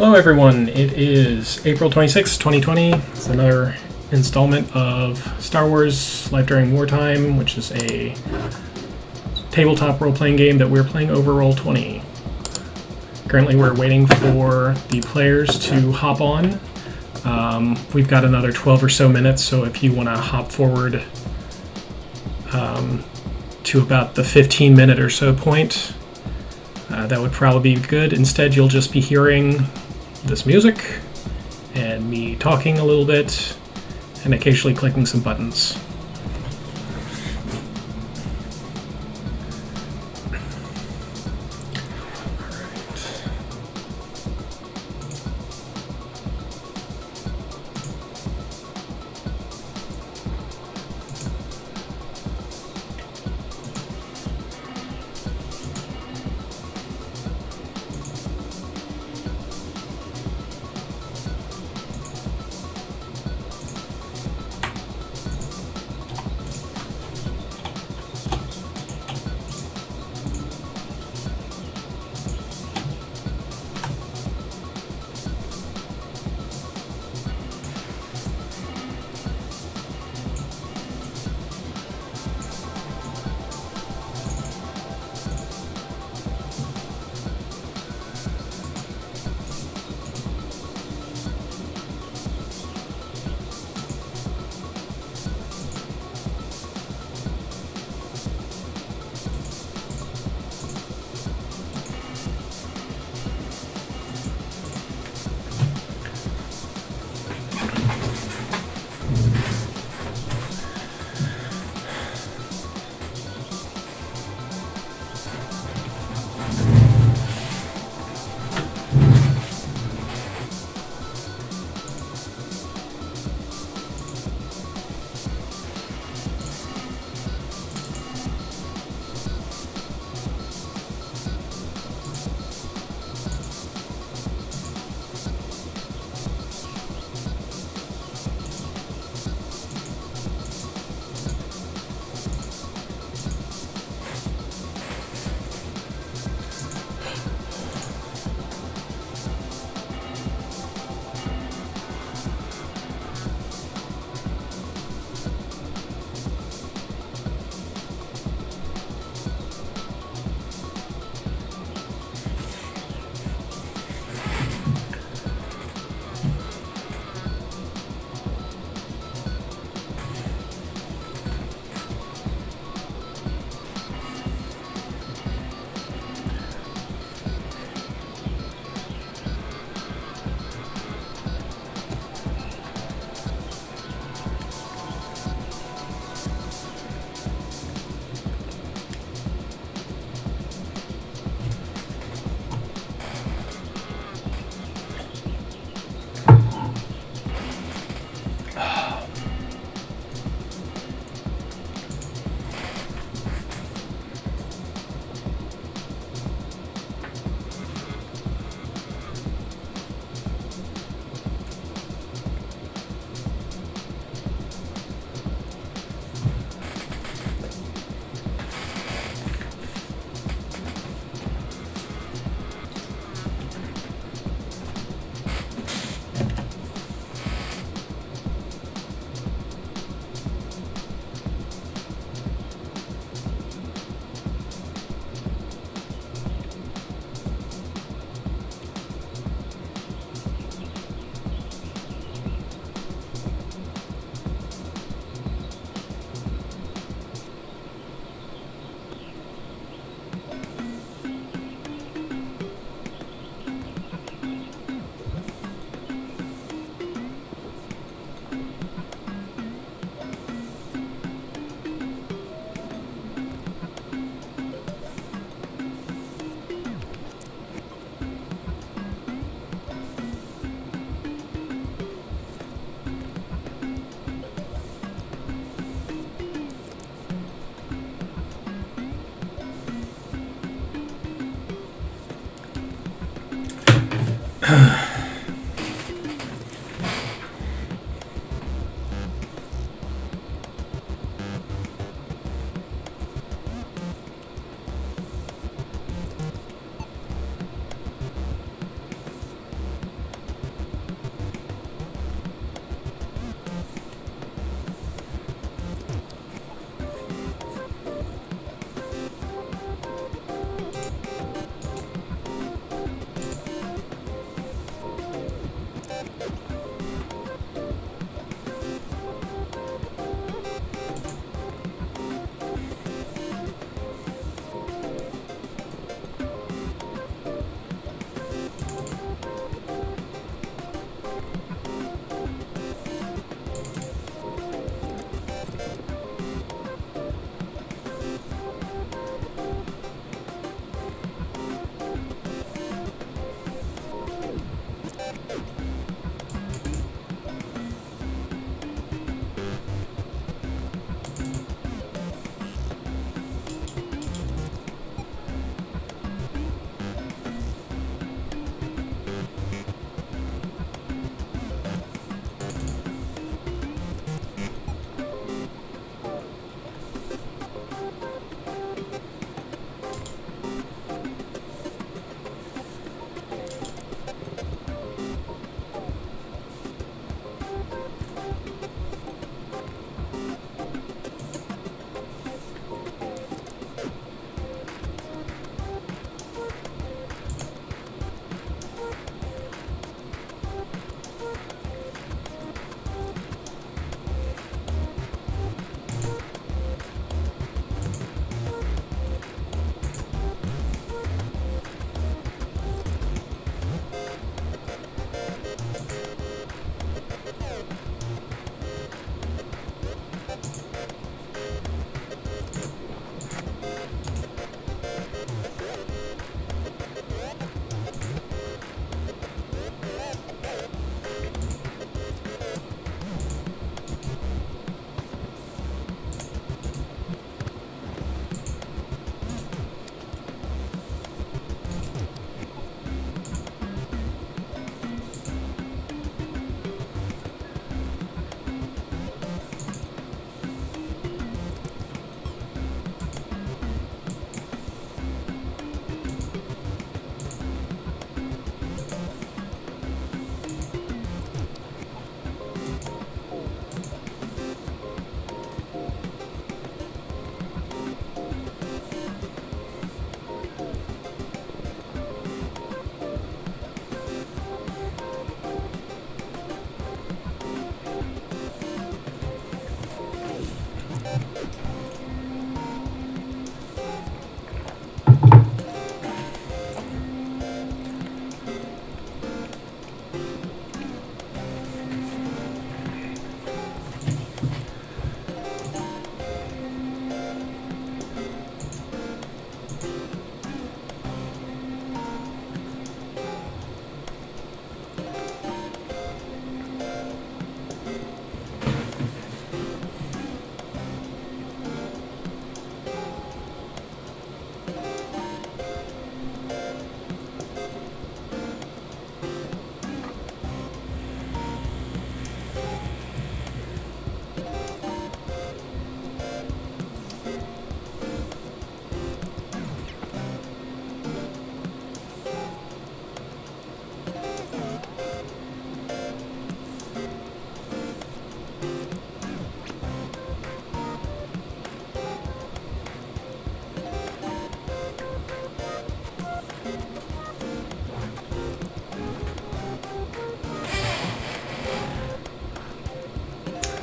Hello everyone, it is April 26, 2020. It's another installment of Star Wars Life During Wartime, which is a tabletop role-playing game that we're playing over Roll20. Currently we're waiting for the players to hop on. We've got another 12 or so minutes, so if you want to hop forward to about the 15-minute or so point, that would probably be good. Instead, you'll just be hearing this music and me talking a little bit and occasionally clicking some buttons.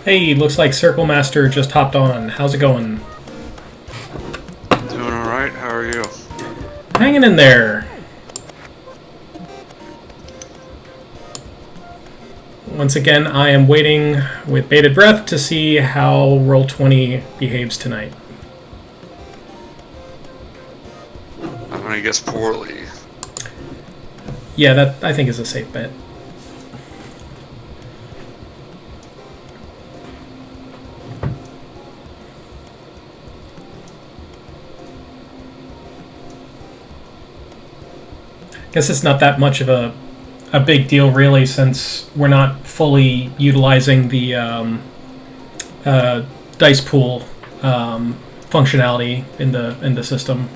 Hey, looks like Circle Master just hopped on. How's it going? Doing alright, how are you? Hanging in there. Once again, I am waiting with bated breath to see how Roll20 behaves tonight. I'm gonna guess poorly. Yeah, that I think is a safe bet. Guess it's not that much of a big deal, really, since we're not fully utilizing the dice pool functionality in the system.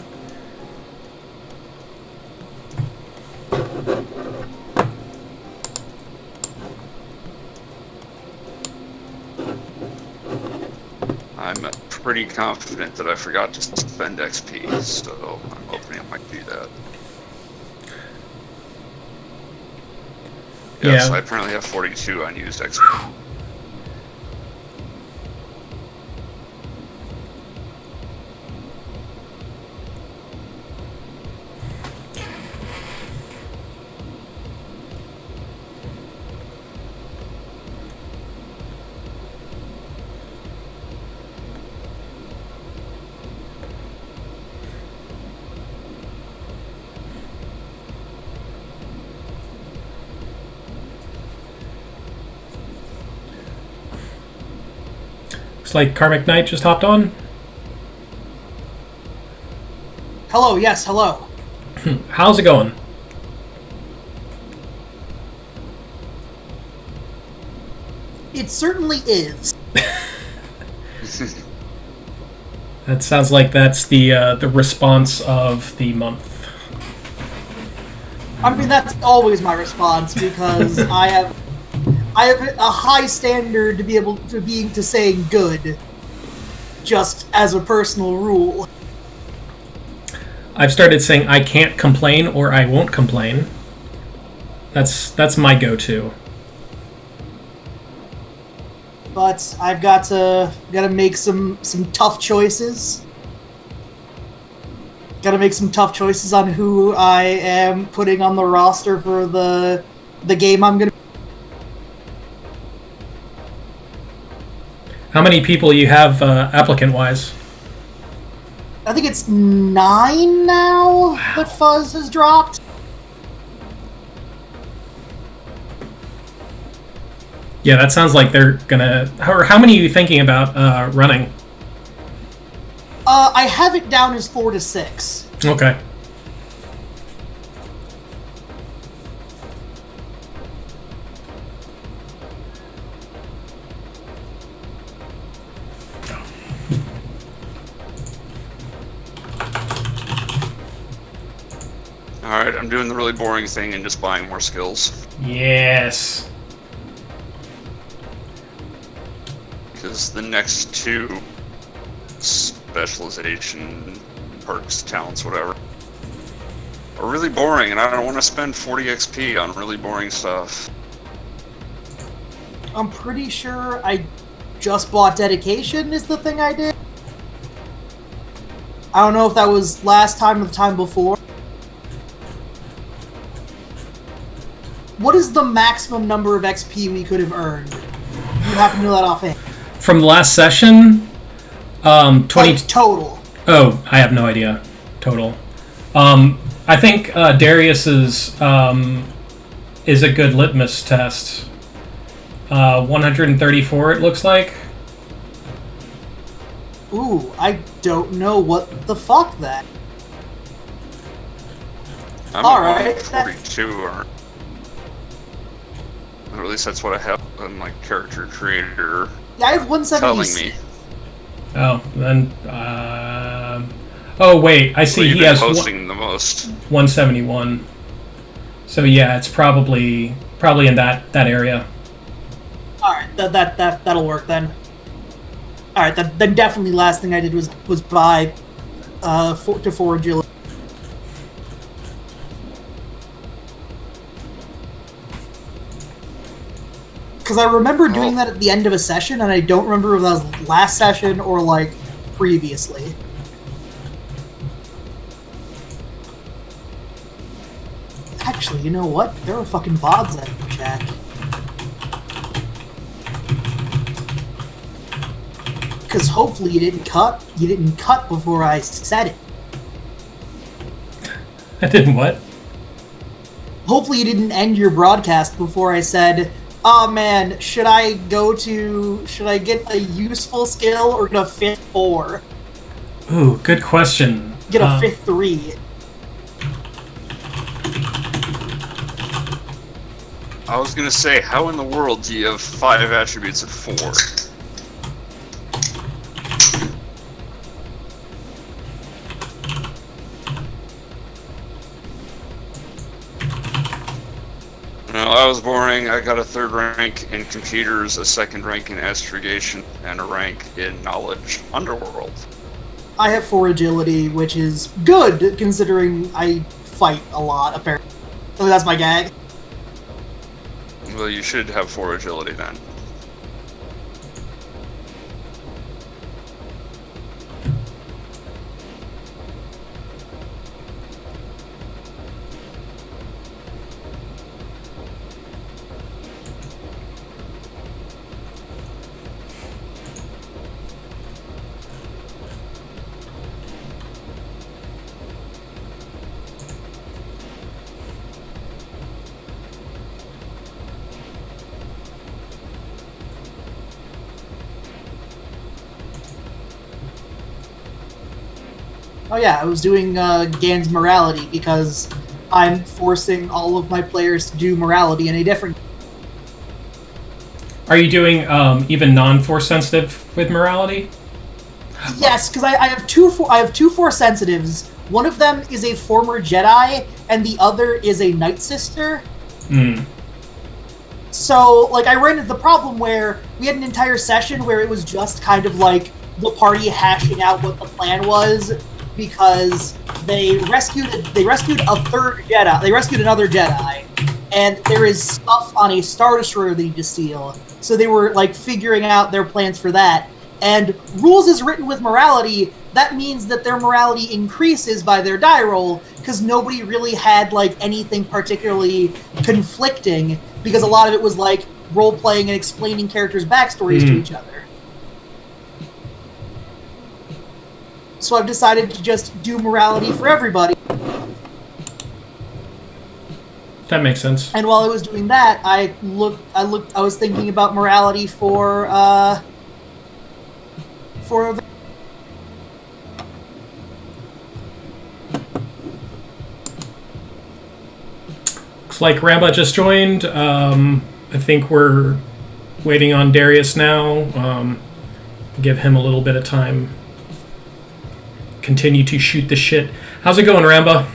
I'm pretty confident that I forgot to spend XP, so I'm hoping I might do that. Yes, Yeah. I apparently have 42 unused XP. Looks like Karmic Knight just hopped on. Hello, yes, hello. How's it going? It certainly is. That sounds like that's the response of the month. I mean, that's always my response because I have a high standard to be able to saying good, just as a personal rule. I've started saying I can't complain or I won't complain. That's my go-to. But I've got to make some tough choices. Got to make some tough choices on who I am putting on the roster for the game I'm gonna. How many people you have applicant-wise? I think it's 9 now that Fuzz has dropped. Yeah, that sounds like they're gonna... How many are you thinking about running? I have it down as 4 to 6. Okay. Alright, I'm doing the really boring thing and just buying more skills. Yes. Because the next 2 specialization, perks, talents, whatever, are really boring, and I don't want to spend 40 XP on really boring stuff. I'm pretty sure I just bought Dedication is the thing I did. I don't know if that was last time or the time before. What is the maximum number of XP we could have earned? Do you happen to know that offhand? From the last session, 20... Like, total. Oh, I have no idea. Total. I think Darius's is a good litmus test. 134, it looks like. Ooh, I don't know what the fuck that. I'm Alright, at 42, or at least that's what I have on my character creator Yeah, I have 170. telling me. Oh, then... oh, wait, I see Well, you've he been has posting the most. 171. So yeah, it's probably in that area. Alright, that'll work then. Alright, then definitely last thing I did was buy 4 agility. Because I remember doing that at the end of a session, and I don't remember if that was last session or, like, previously. Actually, you know what? There were fucking VODs I can check. Because hopefully you didn't cut before I said it. I didn't what? Hopefully you didn't end your broadcast before I said, oh man, should I get a useful skill or get a 5th 4? Ooh, good question. Get a 5th 3. I was gonna say, how in the world do you have 5 attributes of 4? No, I was boring. I got a 3rd rank in computers, a 2nd rank in astrogation, and a rank in knowledge underworld. I have 4 agility, which is good considering I fight a lot, apparently. So that's my gag. Well, you should have 4 agility then. Oh yeah, I was doing Gan's morality because I'm forcing all of my players to do morality in a different... Are you doing even non-force sensitive with morality? Yes, because I have two force sensitives. One of them is a former Jedi, and the other is a Night Sister. Hmm. So, like, I ran into the problem where we had an entire session where it was just kind of like the party hashing out what the plan was, because they rescued a 3rd Jedi. They rescued another Jedi, and there is stuff on a Star Destroyer they need to steal. So they were, like, figuring out their plans for that. And rules is written with morality. That means that their morality increases by their die roll, because nobody really had, like, anything particularly conflicting, because a lot of it was, like, role-playing and explaining characters' backstories to each other. So I've decided to just do morality for everybody. That makes sense. And while I was doing that, I was thinking about morality for Looks like Ramba just joined. I think we're waiting on Darius now. Give him a little bit of time. Continue to shoot the shit. How's it going, Ramba?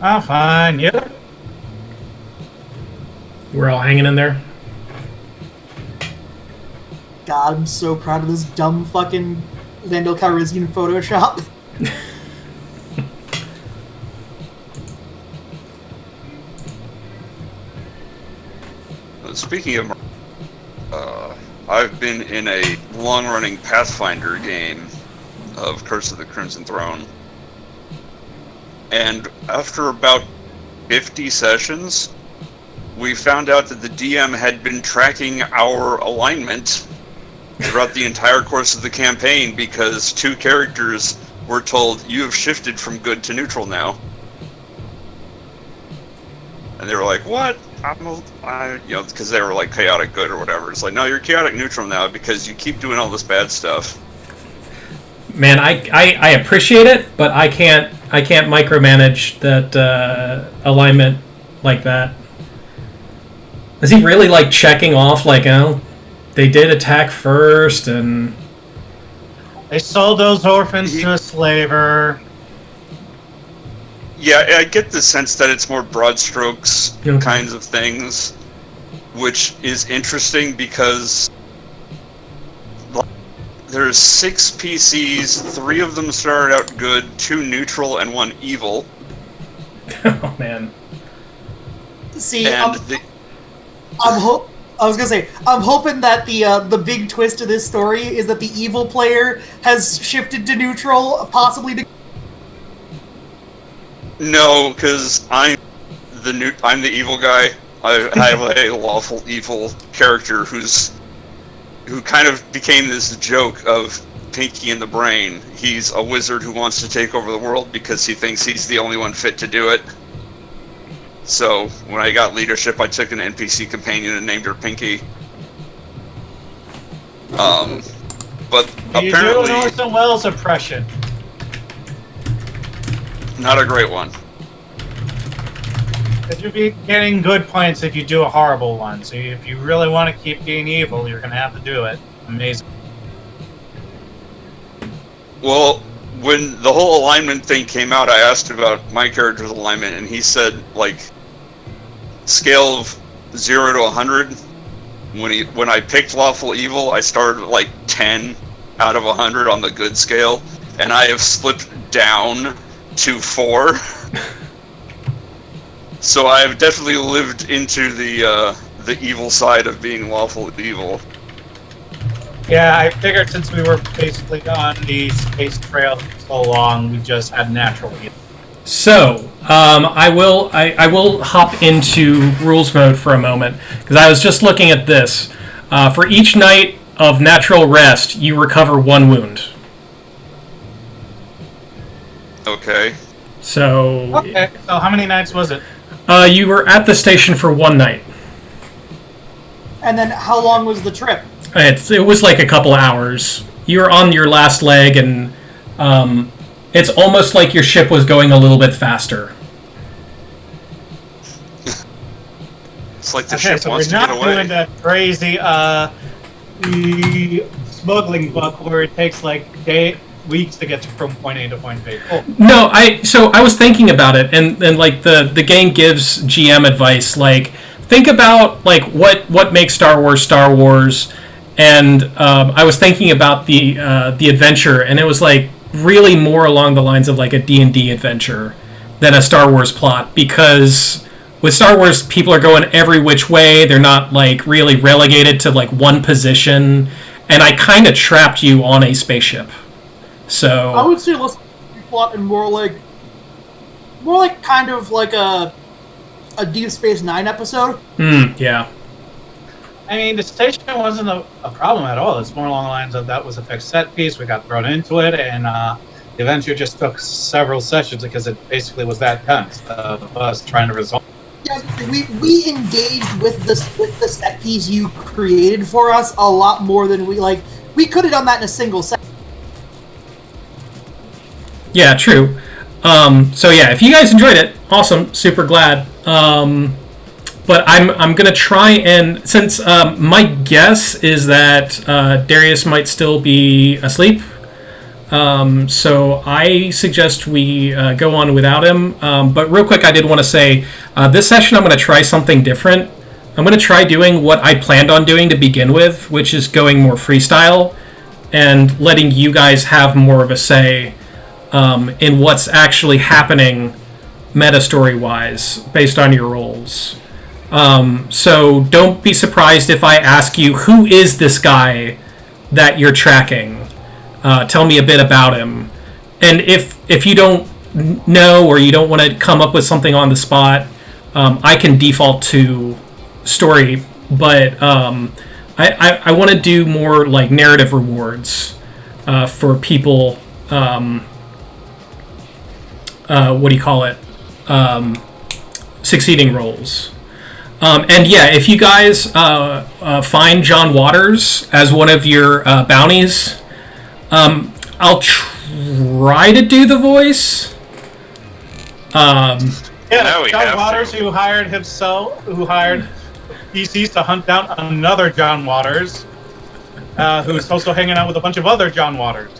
I'm fine, yeah. We're all hanging in there. God, I'm so proud of this dumb fucking Lando Calrissian Photoshop. Speaking of, I've been in a long-running Pathfinder game of Curse of the Crimson Throne, and after about 50 sessions, we found out that the DM had been tracking our alignment throughout the entire course of the campaign, because 2 characters were told, you have shifted from good to neutral now. And they were like, what? Because they were like chaotic good or whatever. It's like, no, you're chaotic neutral now because you keep doing all this bad stuff. Man, I appreciate it, but I can't micromanage that alignment like that. Is he really like checking off like, oh, they did attack first and They sold those orphans to a slaver. Yeah, I get the sense that it's more broad strokes kinds of things, which is interesting because there's 6 PCs, 3 of them started out good, 2 neutral, and 1 evil. Oh man. See, I was gonna say, I'm hoping that the big twist of this story is that the evil player has shifted to neutral, possibly to... No, because I'm the evil guy. I have a lawful evil character who kind of became this joke of Pinky in the Brain. He's a wizard who wants to take over the world because he thinks he's the only one fit to do it. So when I got leadership, I took an NPC companion and named her Pinky. But You apparently do an Orson Welles impression. not a great one. Because you'll be getting good points if you do a horrible one. So if you really want to keep being evil, you're going to have to do it. Amazing. Well, when the whole alignment thing came out, I asked about my character's alignment, and he said, like, scale of 0 to 100. When I picked lawful evil, I started at, like, 10 out of 100 on the good scale, and I have slipped down to 4. So I have definitely lived into the evil side of being lawful evil. Yeah, I figured since we were basically on the space trail for so long, we just had natural evil. So, I will hop into rules mode for a moment, because I was just looking at this. For each night of natural rest, you recover 1 wound. Okay. So, Okay, so how many nights was it? you were at the station for 1 night. And then how long was the trip? It was like a couple hours. You were on your last leg, and it's almost like your ship was going a little bit faster. It's like the Okay, ship so wants we're to not get away. doing that crazy the smuggling book where it takes like weeks to get from point A to point B. Oh. No, I was thinking about it, and like the game gives GM advice, like think about like what makes Star Wars, and I was thinking about the adventure, and it was like really more along the lines of like a D&D adventure than a Star Wars plot, because with Star Wars people are going every which way. They're not like really relegated to like one position, and I kind of trapped you on a spaceship. So I would say less plot and more like kind of like a Deep Space Nine episode. Yeah. I mean, the station wasn't a problem at all. It's more along the lines of that was a fixed set piece. We got thrown into it, and the adventure just took several sessions because it basically was that tense of us trying to resolve. Yeah, we engaged with the set piece you created for us a lot more than we could have done that in a single set. Yeah, true. So yeah, if you guys enjoyed it, awesome, super glad. But I'm gonna try and, since my guess is that Darius might still be asleep, so I suggest we go on without him. But real quick, I did want to say this session I'm gonna try something different. I'm gonna try doing what I planned on doing to begin with, which is going more freestyle and letting you guys have more of a say in what's actually happening meta story wise based on your roles. So don't be surprised if I ask you, who is this guy that you're tracking? Tell me a bit about him. And if you don't know, or you don't want to come up with something on the spot, I can default to story, but I want to do more like narrative rewards for people. What do you call it? Succeeding roles. And yeah, if you guys find John Waters as one of your bounties, I'll try to do the voice. Now we John have Waters, to. who hired PCs to hunt down another John Waters, who's also hanging out with a bunch of other John Waters.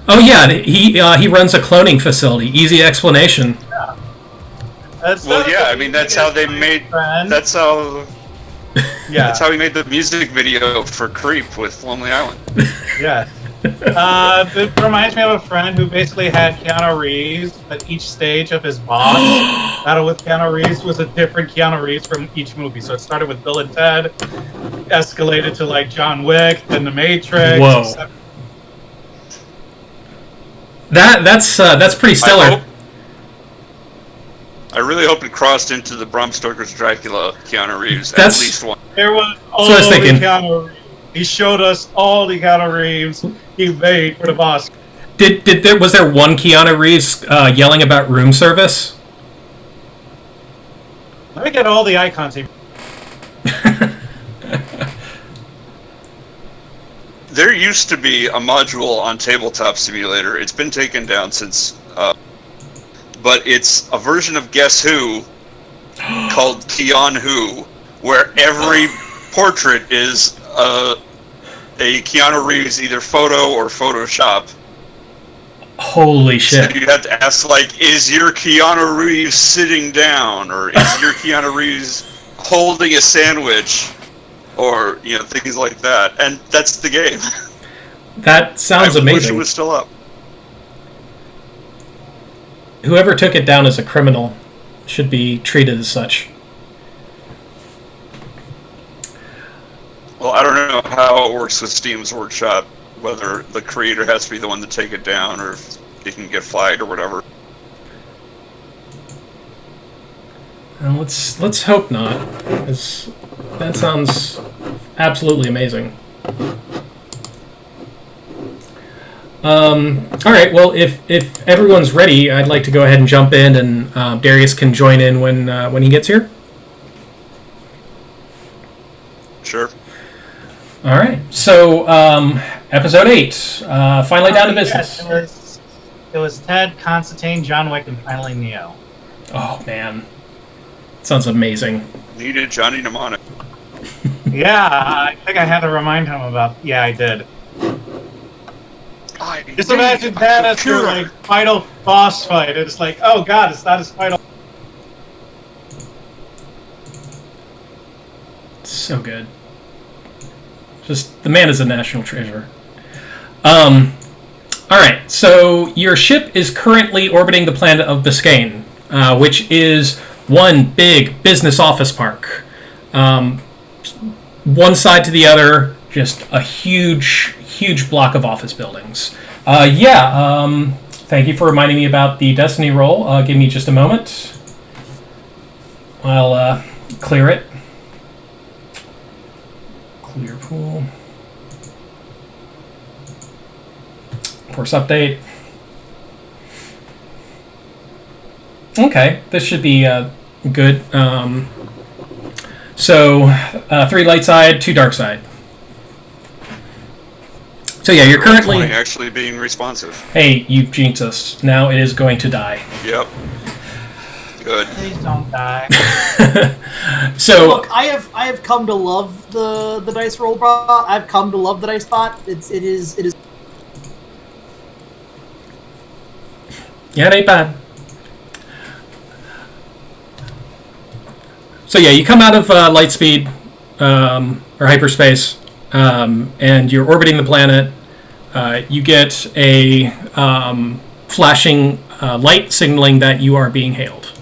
Oh yeah, he runs a cloning facility. Easy explanation. Well, yeah, I mean that's how they made. That's how. Yeah, That's how he made the music video for "Creep" with Lonely Island. yeah. It reminds me of a friend who basically had Keanu Reeves, but each stage of his boss battle with Keanu Reeves was a different Keanu Reeves from each movie. So it started with Bill and Ted, escalated to like John Wick, then The Matrix. Whoa. That's pretty stellar. I really hope it crossed into the Bram Stoker's Dracula Keanu Reeves at least one. There was all the Keanu Reeves. He showed us all the Keanu Reeves he made for the boss. Was there one Keanu Reeves yelling about room service? Let me get all the icons. There used to be a module on Tabletop Simulator. It's been taken down since, but it's a version of Guess Who called Keanu Who, where every portrait is a Keanu Reeves either photo or Photoshop. Holy shit. So you have to ask, like, is your Keanu Reeves sitting down? Or is your Keanu Reeves holding a sandwich? Or, you know, things like that. And that's the game. That sounds amazing. I wish it was still up. Whoever took it down as a criminal should be treated as such. Well, I don't know how it works with Steam's Workshop, whether the creator has to be the one to take it down, or if they can get flagged or whatever. Well, let's hope not, because that sounds absolutely amazing. All right. Well, if everyone's ready, I'd like to go ahead and jump in, and Darius can join in when he gets here. Sure. All right. So, episode 8, finally down to business. Yes, it was Ted, Constantine, John Wick, and finally Neo. Oh man, sounds amazing. Needed Johnny Mnemonic. Yeah, I think I had to remind him about. Yeah, I did. Just imagine that as your like final boss fight. It's like, oh god, it's not his final. So good. Just the man is a national treasure. All right, so your ship is currently orbiting the planet of Bescane, which is one big business office park. One side to the other, just a huge block of office buildings. Thank you for reminding me about the Destiny roll. Give me just a moment. I'll clear it. Clear pool. Course update. Okay, this should be good. So 3 light side, 2 dark side. So yeah, you're currently actually being responsive. Hey, you've jinxed us. Now it is going to die. Yep. Good. Please don't die. So look, I have come to love the dice roll bot. I've come to love the dice bot. It is. Yeah, it ain't bad. So yeah, you come out of light speed or hyperspace, and you're orbiting the planet. You get a flashing light signaling that you are being hailed.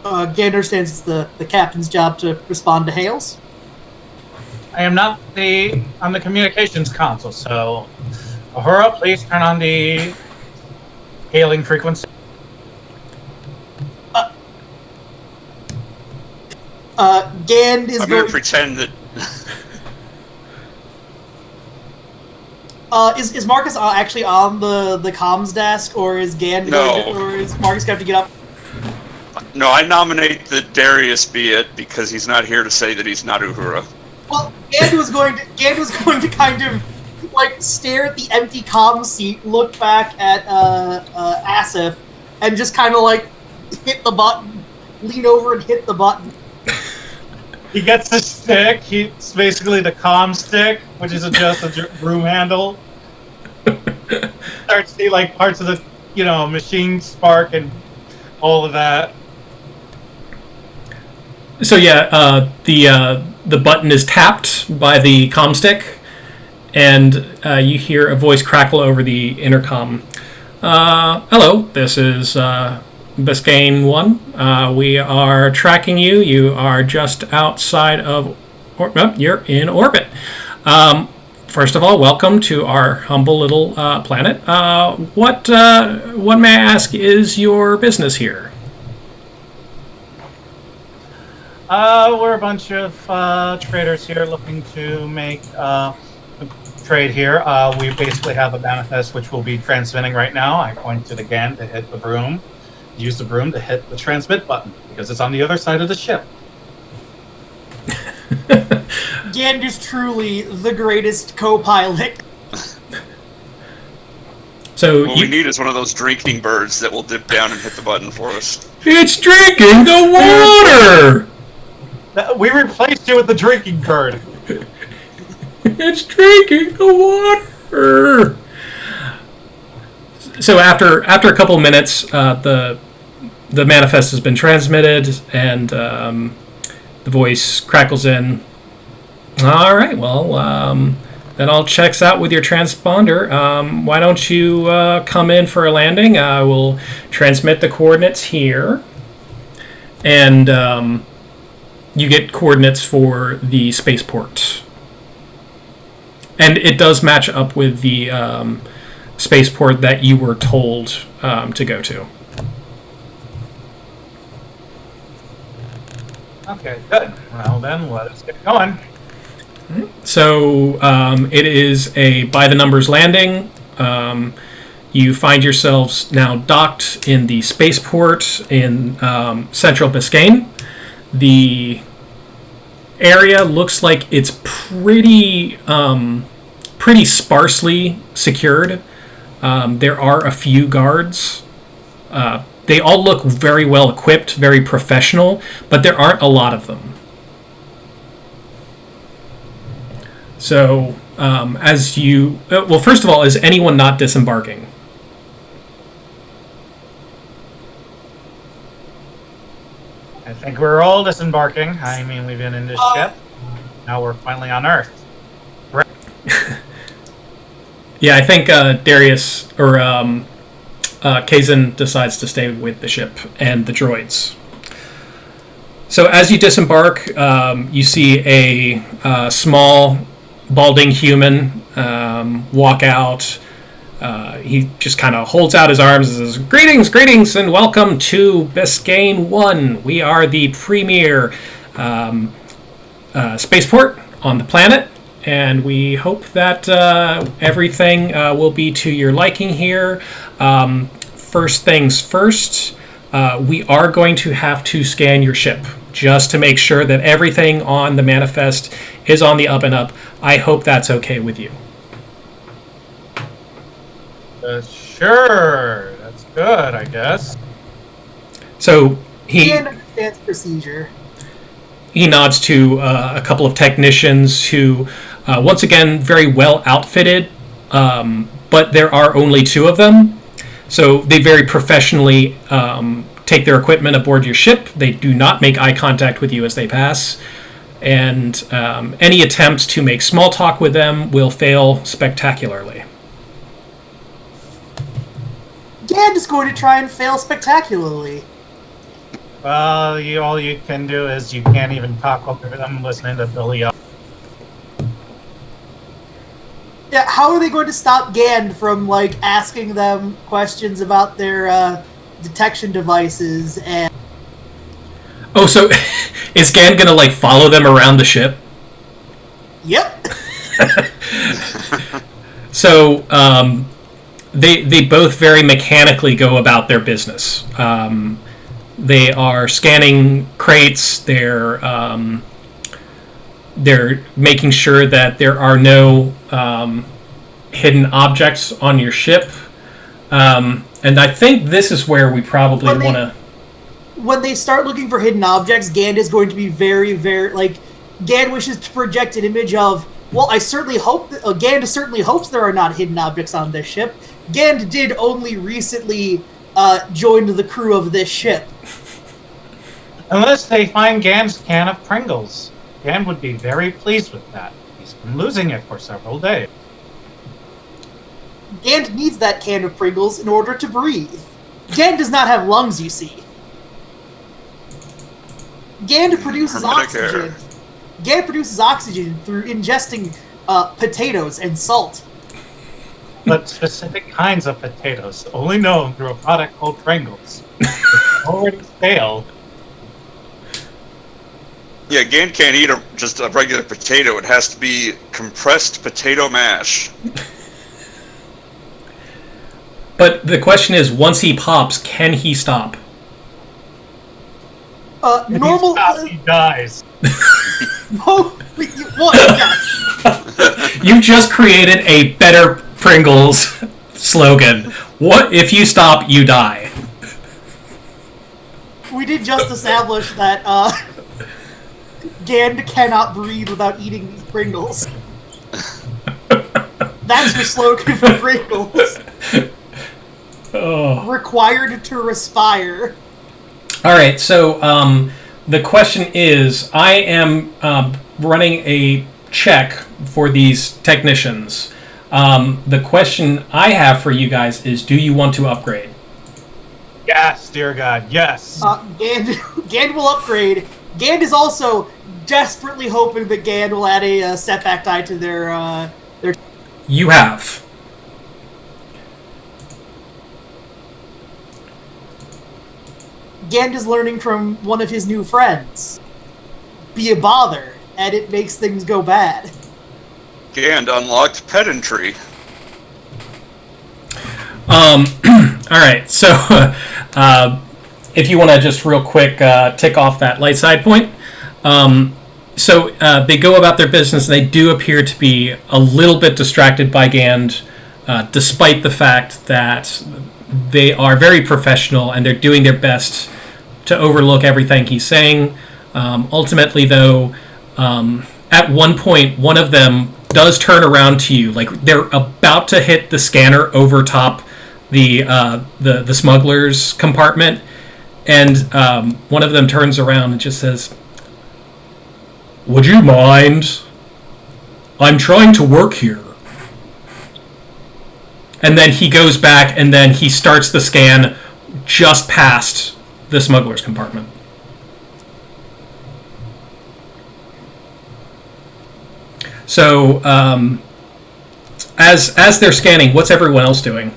Gander understands it's the captain's job to respond to hails. I am not on the communications console, so Uhura, please turn on the hailing frequency. Gand is I'm going to pretend that. Is Marcus actually on the comms desk, or is Gand or is Marcus going to have to get up? No, I nominate that Darius be it because he's not here to say that he's not Uhura. Well, Gand was going to kind of like stare at the empty comm seat, look back at Asif, and just kind of like hit the button, lean over and hit the button. He gets the stick. It's basically the comm stick, which is just a broom handle. Starts to see like parts of the machine spark and all of that. So yeah, the button is tapped by the comm stick, and you hear a voice crackle over the intercom. Hello, this is Bescane 1. We are tracking you. You are just outside of... you're in orbit. First of all, welcome to our humble little planet. What may I ask is your business here? We're a bunch of traders here looking to make a trade here. We basically have a manifest which we'll be transmitting right now. I pointed again to hit the broom. Use the broom to hit the transmit button because it's on the other side of the ship. Gand is truly the greatest co-pilot. So What we need is one of those drinking birds that will dip down and hit the button for us. It's drinking the water! We replaced you with the drinking bird. It's drinking the water! So after a couple minutes, the manifest has been transmitted, and the voice crackles in. All right, well, that all checks out with your transponder. Why don't you come in for a landing? I will transmit the coordinates here, and you get coordinates for the spaceport. And it does match up with the spaceport that you were told to go to. Okay, good. Well then, let us get going. So it is a by-the-numbers landing. You find yourselves now docked in the spaceport in central Bescane. The area looks like it's pretty sparsely secured. There are a few guards. They all look very well equipped, very professional, but there aren't a lot of them. So, as you... well, first of all, is anyone not disembarking? I think we're all disembarking. I mean, we've been in this ship. Now we're finally on Earth. Yeah, I think Darius or Kazan decides to stay with the ship and the droids. So as you disembark, you see a small, balding human walk out. He just kind of holds out his arms and says, Greetings, and welcome to Bescane 1. We are the premier spaceport on the planet, and we hope that everything will be to your liking here. First things first, we are going to have to scan your ship just to make sure that everything on the manifest is on the up and up. I hope that's okay with you. Sure, that's good, I guess. So he understands procedure. He nods to a couple of technicians who, once again, very well outfitted, but there are only two of them. So they very professionally take their equipment aboard your ship. They do not make eye contact with you as they pass. And any attempts to make small talk with them will fail spectacularly. Gand is going to try and fail spectacularly. Well, all you can do is you can't even talk over them listening to Billy. Yeah, how are they going to stop Gand from asking them questions about their detection devices and? Oh, so is Gand gonna follow them around the ship? Yep. So they both very mechanically go about their business. They are scanning crates. They're making sure that there are no hidden objects on your ship. And I think this is where we probably want to... When they start looking for hidden objects, Gand is going to be very, very... Gand wishes to project an image of, well, I certainly hope... Gand certainly hopes there are not hidden objects on this ship. Gand did only recently join the crew of this ship. Unless they find Gan's can of Pringles. Gan would be very pleased with that. He's been losing it for several days. Gan needs that can of Pringles in order to breathe. Gan does not have lungs, you see. Gan produces oxygen. Gan produces oxygen through ingesting potatoes and salt. But specific kinds of potatoes, only known through a product called Pringles. It's already stale. Yeah, Gan can't eat just a regular potato. It has to be compressed potato mash. But the question is, once he pops, can he stop? Normal. He dies. No, what? Yes. You just created a better Pringles slogan. What if you stop, you die? We did just establish that Gan cannot breathe without eating Pringles. That's your slogan for Pringles. Oh. Required to respire. All right, so the question is, I am running a check for these technicians. The question I have for you guys is, do you want to upgrade? Yes, dear God, yes. Gan will upgrade. Gan is also desperately hoping that Gan will add a setback die to their. You have. Gan is learning from one of his new friends. Be a bother, and it makes things go bad. Gan unlocked pedantry. Alright, so if you want to just real quick tick off that light side point. So they go about their business, and they do appear to be a little bit distracted by Gand, despite the fact that they are very professional and they're doing their best to overlook everything he's saying. Ultimately, though, at one point, one of them does turn around to you, like they're about to hit the scanner over top the smuggler's compartment, and one of them turns around and just says, "Would you mind? I'm trying to work here." And then he goes back, and then he starts the scan just past the smuggler's compartment. So, as they're scanning, what's everyone else doing?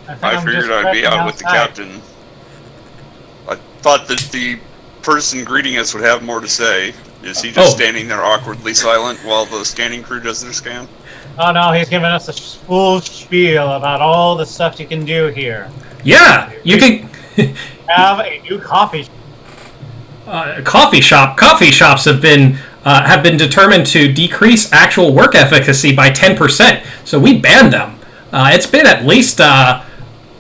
I figured I'd be out with the captain. I thought that the person greeting us would have more to say. Is he just standing there awkwardly silent while the scanning crew does their scan? Oh no, he's giving us a full spiel about all the stuff you can do here. Yeah, you can have a new coffee. Coffee shops have been determined to decrease actual work efficacy by 10%. So we banned them. It's been at least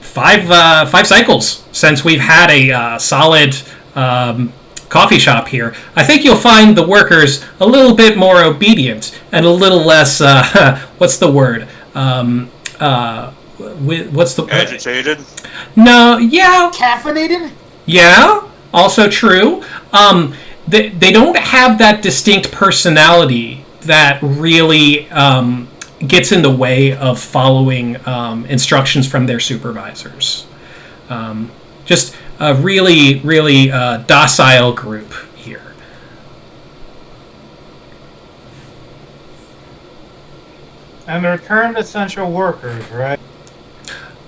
five cycles since we've had a solid coffee shop here. I think you'll find the workers a little bit more obedient and a little less. What's the word? What's the agitated? No, yeah. Caffeinated? Yeah, also true. They don't have that distinct personality that really gets in the way of following instructions from their supervisors. Just a really, really docile group here. And returned essential workers, right?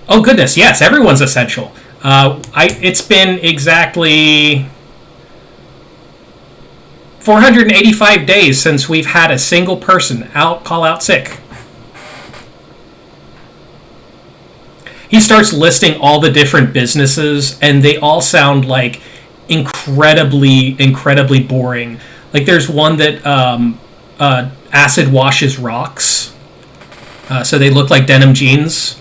Oh goodness, yes, everyone's essential. It's been exactly 485 days since we've had a single person call out sick. He starts listing all the different businesses, and they all sound like incredibly, incredibly boring. Like there's one that acid washes rocks, so they look like denim jeans.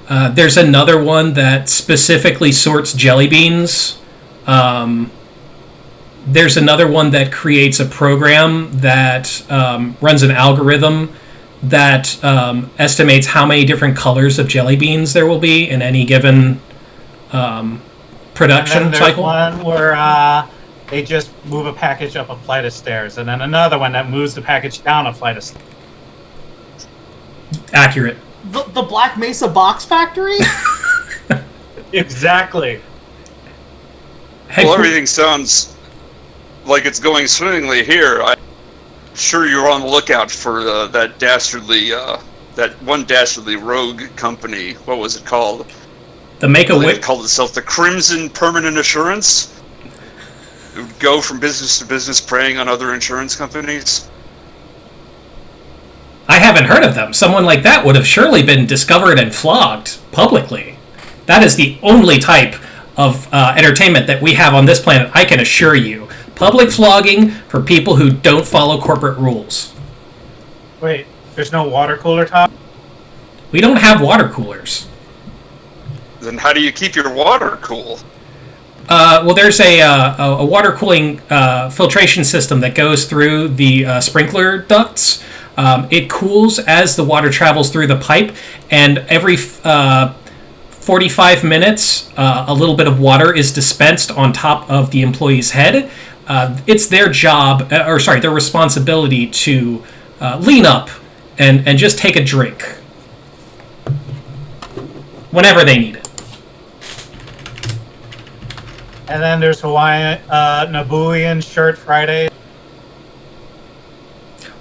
There's another one that specifically sorts jelly beans. There's another one that creates a program that runs an algorithm that estimates how many different colors of jelly beans there will be in any given production and then there's cycle. one where they just move a package up a flight of stairs, and then another one that moves the package down a flight of stairs. Accurate. The Black Mesa Box Factory? Exactly. Well, everything sounds like it's going swimmingly here. I'm sure you're on the lookout for that one dastardly rogue company. What was it called? The Make-A-Wish. It called itself the Crimson Permanent Assurance. It would go from business to business preying on other insurance companies. I haven't heard of them. Someone like that would have surely been discovered and flogged publicly. That is the only type of entertainment that we have on this planet, I can assure you. Public flogging for people who don't follow corporate rules. Wait, there's no water cooler top? We don't have water coolers. Then how do you keep your water cool? Well, there's a water cooling filtration system that goes through the sprinkler ducts. It cools as the water travels through the pipe, and every 45 minutes, a little bit of water is dispensed on top of the employee's head. It's their job, their responsibility to lean up and just take a drink whenever they need it. And then there's Hawaiian Nabooian Shirt Friday.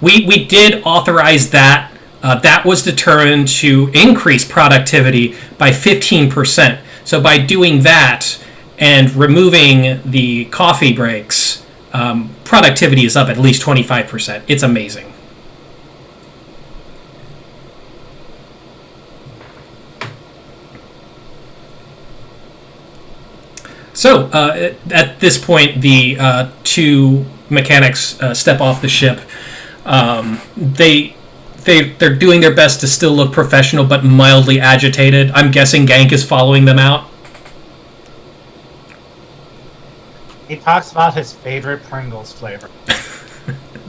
We did authorize that. That was determined to increase productivity by 15%. So by doing that and removing the coffee breaks, productivity is up at least 25%. It's amazing. So at this point, the two mechanics step off the ship. They're doing their best to still look professional, but mildly agitated. I'm guessing Gank is following them out. He talks about his favorite Pringles flavor.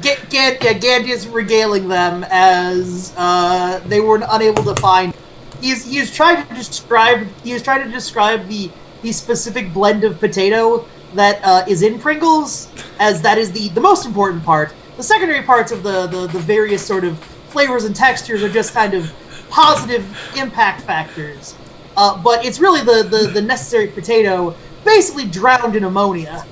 Gant is regaling them as they were unable to find. He's trying to describe the specific blend of potato that is in Pringles, as that is the most important part. The secondary parts of the various sort of flavors and textures are just kind of positive impact factors. But it's really the necessary potato basically drowned in ammonia.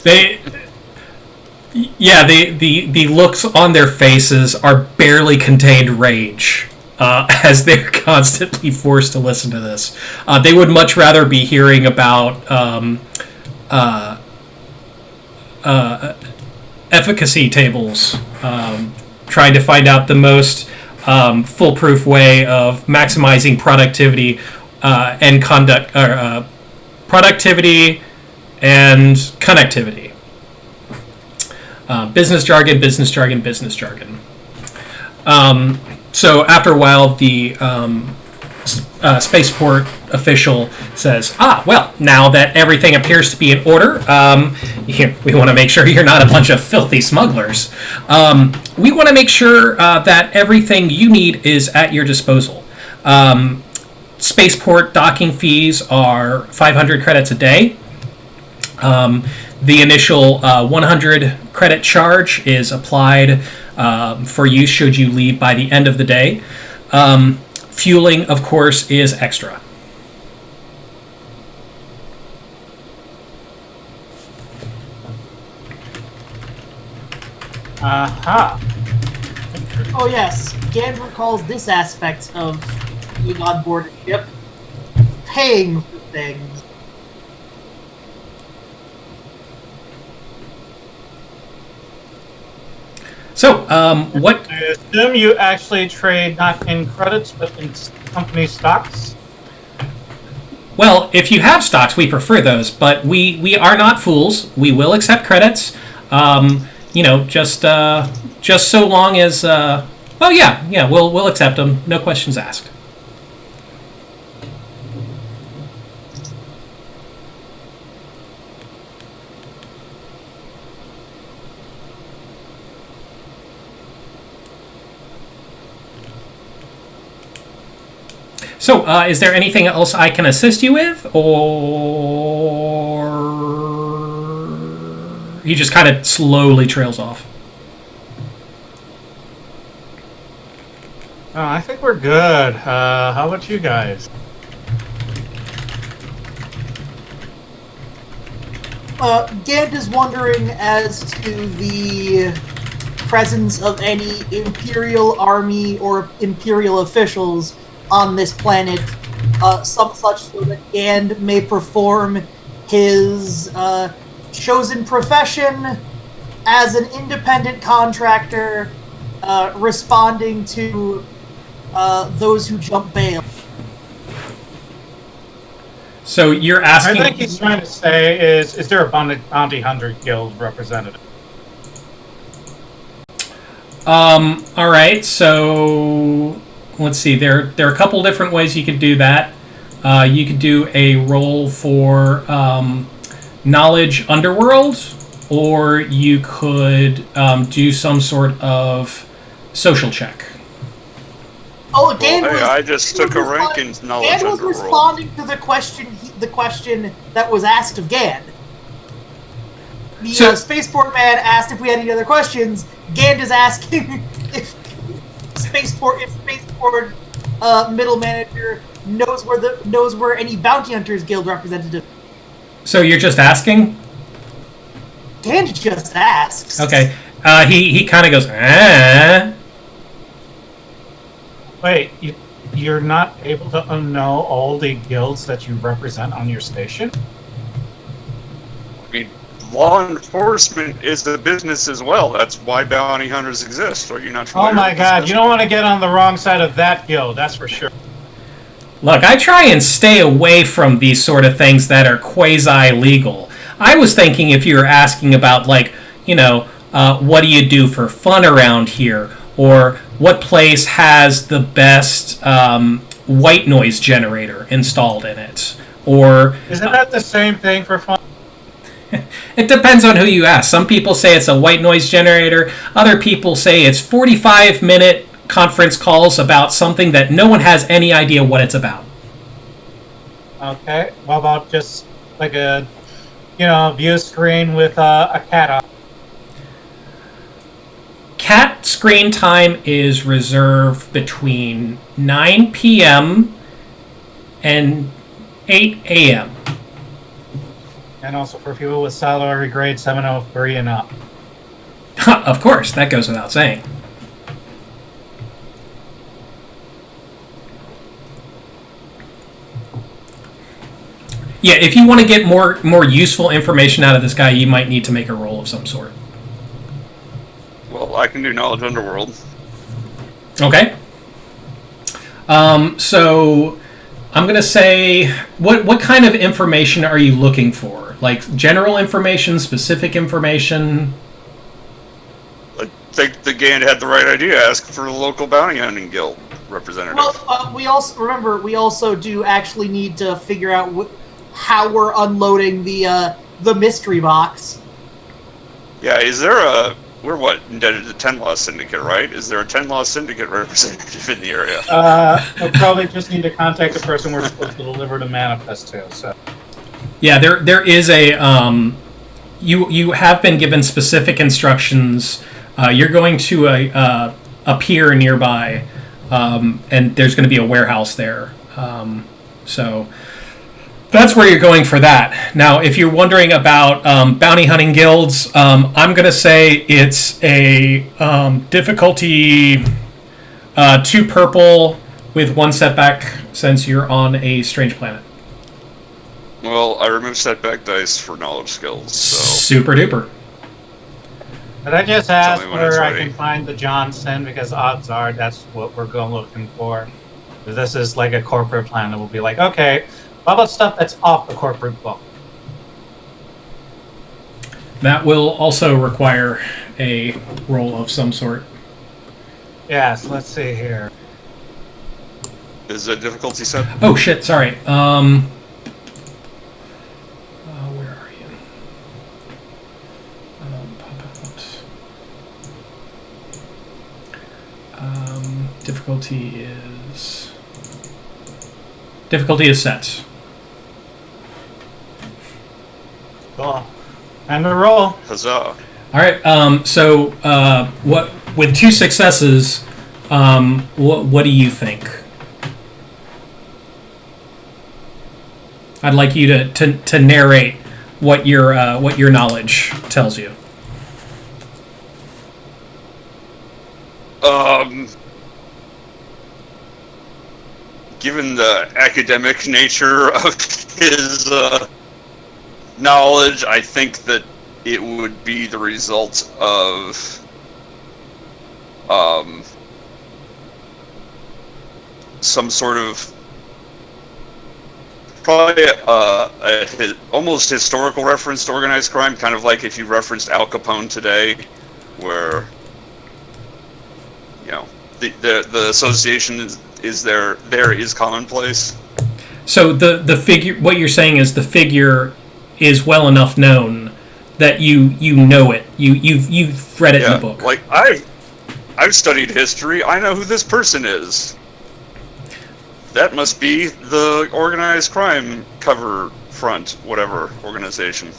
The looks on their faces are barely contained rage as they're constantly forced to listen to this. They would much rather be hearing about efficacy tables, trying to find out the most foolproof way of maximizing productivity and productivity and connectivity. Business jargon, business jargon, business jargon. So after a while, the spaceport official says, well, now that everything appears to be in order, we want to make sure you're not a bunch of filthy smugglers. We want to make sure that everything you need is at your disposal. Spaceport docking fees are 500 credits a day. The initial 100 credit charge is applied for use should you leave by the end of the day. Fueling, of course, is extra. Aha. Oh yes, Gant recalls this aspect of being on board a ship. Paying for things. So, what... I assume you actually trade not in credits, but in company stocks? Well, if you have stocks, we prefer those, but we are not fools. We will accept credits. Just so long as... we'll accept them. No questions asked. So, is there anything else I can assist you with, or he just kind of slowly trails off? Oh, I think we're good. How about you guys? Gant is wondering as to the presence of any Imperial army or Imperial officials on this planet, some such so that Gand may perform his chosen profession as an independent contractor, responding to those who jump bail. So you're asking... I think he's trying to say is there a bounty hunter guild representative? All right, so let's see. There are a couple different ways you could do that. You could do a roll for knowledge underworld, or you could do some sort of social check. Oh, Gand was, I just took a rank in knowledge Gand was underworld. responding to the question that was asked of Gand. The Spaceport man asked if we had any other questions. Gand is asking if Spaceport middle manager knows where any bounty hunters guild representative. So you're just asking? Gand just asks. Okay. He kind of goes, ah. Wait, you're not able to know all the guilds that you represent on your station? I mean, law enforcement is a business as well. That's why bounty hunters exist. Are you not familiar Oh my with god, this you don't want to get on the wrong side of that guild, that's for sure. Look, I try and stay away from these sort of things that are quasi-legal. I was thinking if you were asking about, like, you know, what do you do for fun around here? Or what place has the best white noise generator installed in it? Or Isn't that the same thing for fun? it depends on who you ask. Some people say it's a white noise generator. Other people say it's 45-minute conference calls about something that no one has any idea what it's about. Okay, what about just like a, view screen with a cat on? Cat screen time is reserved between 9 p.m. and 8 a.m. And also for people with salary grade 703 and up. Of course, that goes without saying. Yeah, if you want to get more useful information out of this guy, you might need to make a roll of some sort. Well, I can do knowledge underworld. Okay. So I'm gonna say, what kind of information are you looking for? Like general information, specific information? I think the Gand had the right idea. Ask for the local bounty hunting guild representative. Well, we also do actually need to figure out how we're unloading the mystery box. Yeah, is there we're indebted to Tenloss Syndicate, right? Is there a Tenloss Syndicate representative in the area? We'll probably just need to contact the person we're supposed to deliver the manifest to. So. Yeah, there is a you have been given specific instructions. You're going to a pier nearby, and there's going to be a warehouse there. So that's where you're going for that. Now, if you're wondering about bounty hunting guilds, I'm going to say it's a difficulty 2 purple with 1 setback since you're on a strange planet. Well, I removed setback dice for knowledge skills, so... Super duper. Did I just ask Tell me when it's where I ready. can find the Johnson? Because odds are that's what we're going looking for. If this is like a corporate plan, it will be like, okay, what about stuff that's off the corporate book? That will also require a roll of some sort. Yes, let's see here. Is it difficulty set? Oh shit, sorry. Where are you? Pop out. Difficulty is Difficulty is set. Cool. Time to roll. Huzzah. All right. What with 2 successes? What do you think? I'd like you to narrate what your knowledge tells you. Given the academic nature of his knowledge, I think that it would be the result of some sort of probably almost historical reference to organized crime, kind of like if you referenced Al Capone today, where the association is commonplace. So the figure, what you're saying is the figure is well enough known that you know it. You've read it in the book. Like I've studied history. I know who this person is. That must be the organized crime cover front, whatever organization.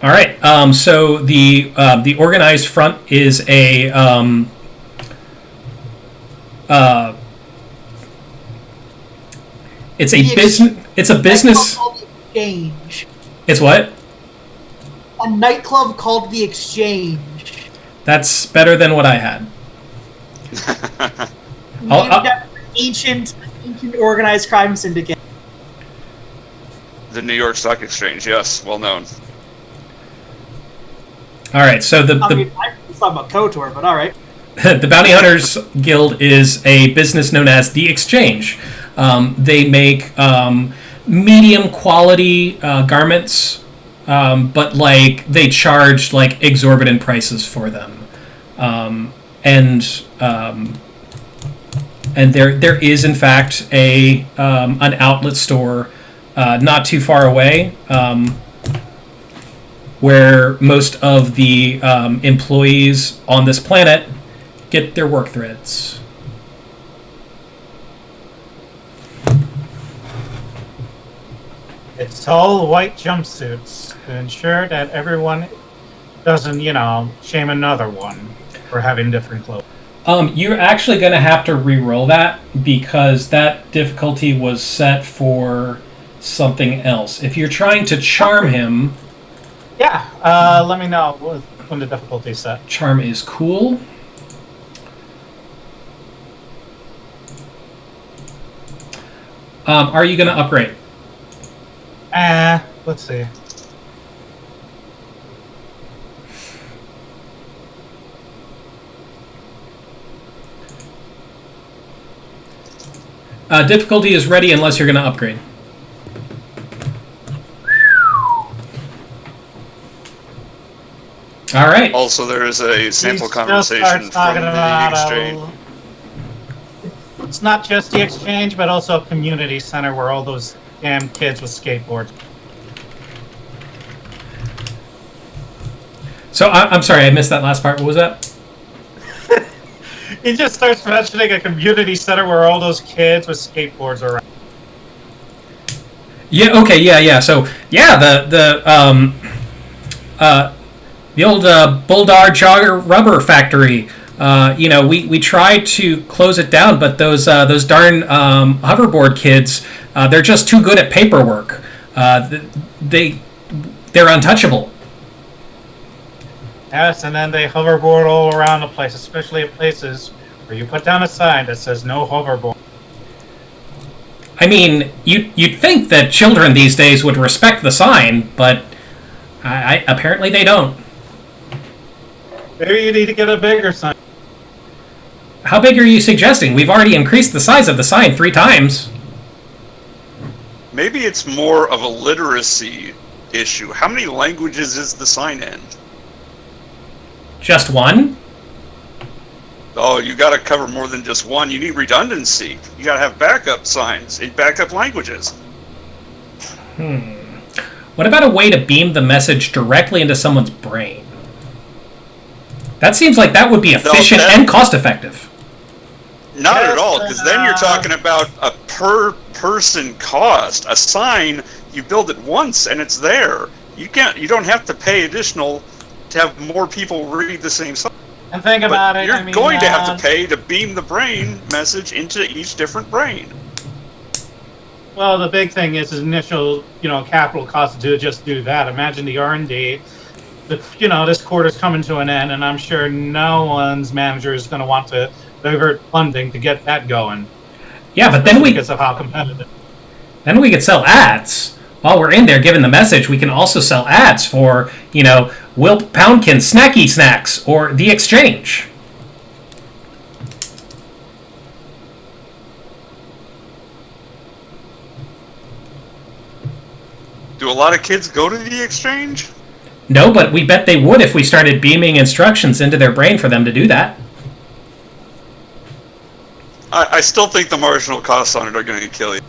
All right. So the organized front is a it's a business. It's a business. Called the Exchange. It's what? A nightclub called the Exchange. That's better than what I had. Named after ancient organized crime syndicate. The New York Stock Exchange, yes, well known. All right, so I was talking about KOTOR, but all right. The Bounty Hunters Guild is a business known as the Exchange. They make medium quality garments, but like they charge like exorbitant prices for them. And there is in fact an outlet store not too far away, where most of the employees on this planet get their work threads. It's all white jumpsuits to ensure that everyone doesn't, shame another one for having different clothes. You're actually going to have to re-roll that because that difficulty was set for something else. If you're trying to charm him... Yeah, let me know when the difficulty is set. Charm is cool. Are you going to upgrade? Let's see. Difficulty is ready unless you're going to upgrade. All right. Also, there is a sample He conversation just starts from talking the about exchange. It's not just the exchange, but also a community center where all those damn kids with skateboards. So I'm sorry, I missed that last part. What was that? He just starts mentioning a community center where all those kids with skateboards are around. Yeah. Okay. Yeah. So yeah, the old Bulldar Jogger Rubber Factory. We tried to close it down, but those darn hoverboard kids, they're just too good at paperwork. They're untouchable. Yes, and then they hoverboard all around the place, especially at places where you put down a sign that says no hoverboard. I mean, you'd think that children these days would respect the sign, but apparently they don't. Maybe you need to get a bigger sign. How big are you suggesting? We've already increased the size of the sign 3 times. Maybe it's more of a literacy issue. How many languages is the sign in? Just one? Oh, you got to cover more than just one. You need redundancy. You got to have backup signs in backup languages. What about a way to beam the message directly into someone's brain? That seems like that would be efficient and cost-effective. Not Yes, at all, because then you're talking about a per-person cost. A sign, you build it once and it's there. You don't have to pay additional to have more people read the same sign. And think about it. You're I mean, going to have to pay to beam the brain message into each different brain. Well, the big thing is initial, capital cost to just do that. Imagine the R&D. This quarter's coming to an end, and I'm sure no one's manager is going to want to divert funding to get that going. Yeah, but then because of how competitive. Then we could sell ads. While we're in there giving the message, we can also sell ads for, Will Poundkin Snacky Snacks or The Exchange. Do a lot of kids go to The Exchange? No, but we bet they would if we started beaming instructions into their brain for them to do that. I still think the marginal costs on it are going to kill you.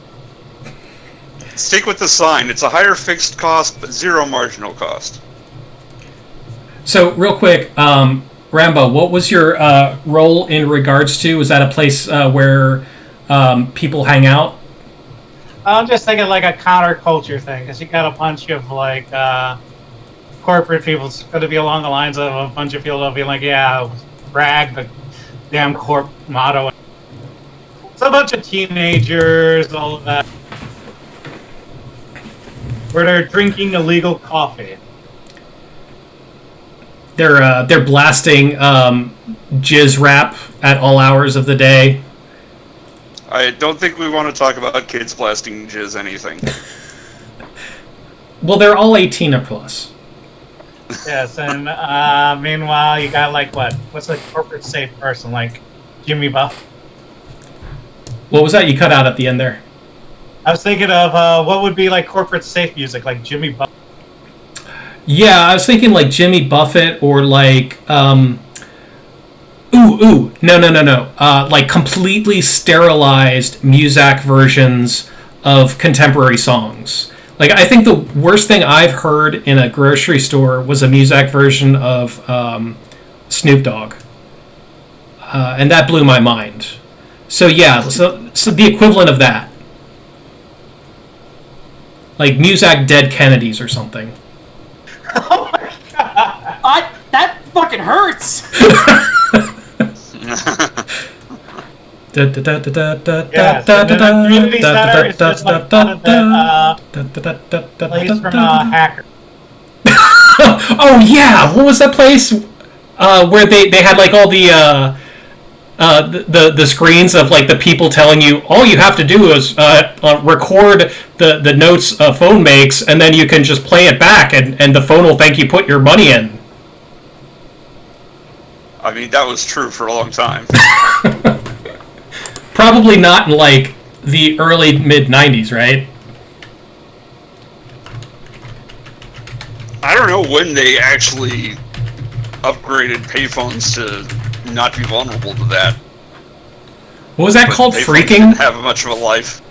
Stick with the sign. It's a higher fixed cost, but zero marginal cost. So, real quick, Rambo, what was your role in regards to? Was that a place where people hang out? I'm just thinking like a counterculture thing, because you got a bunch of corporate people. It's going to be along the lines of a bunch of people that'll be like, yeah, brag the damn corp motto. It's a bunch of teenagers, all of that, where they're drinking illegal coffee. They're blasting jizz rap at all hours of the day. I don't think we want to talk about kids blasting jizz anything. Well, they're all 18 or plus. Yes, and meanwhile, you got what's a corporate safe person, like Jimmy Buff? What was that? You cut out at the end there. I was thinking of what would be like corporate safe music, like Jimmy Buff. Yeah, I was thinking like Jimmy Buffett or like, no. Like completely sterilized Muzak versions of contemporary songs. Like, I think the worst thing I've heard in a grocery store was a Muzak version of Snoop Dogg. And that blew my mind. So yeah, so the equivalent of that. Like Muzak Dead Kennedys or something. Oh my god! That fucking hurts! Community center is just like place from Hacker. Oh yeah, what was that place where they had like all the screens of like the people telling you all you have to do is record the notes a phone makes, and then you can just play it back, and the phone will thank you put your money in. I mean, that was true for a long time. Probably not in like the early mid-90s, right? I don't know when they actually upgraded payphones to not be vulnerable to that. What was that called? Payphones Freaking? didn't have much of a life.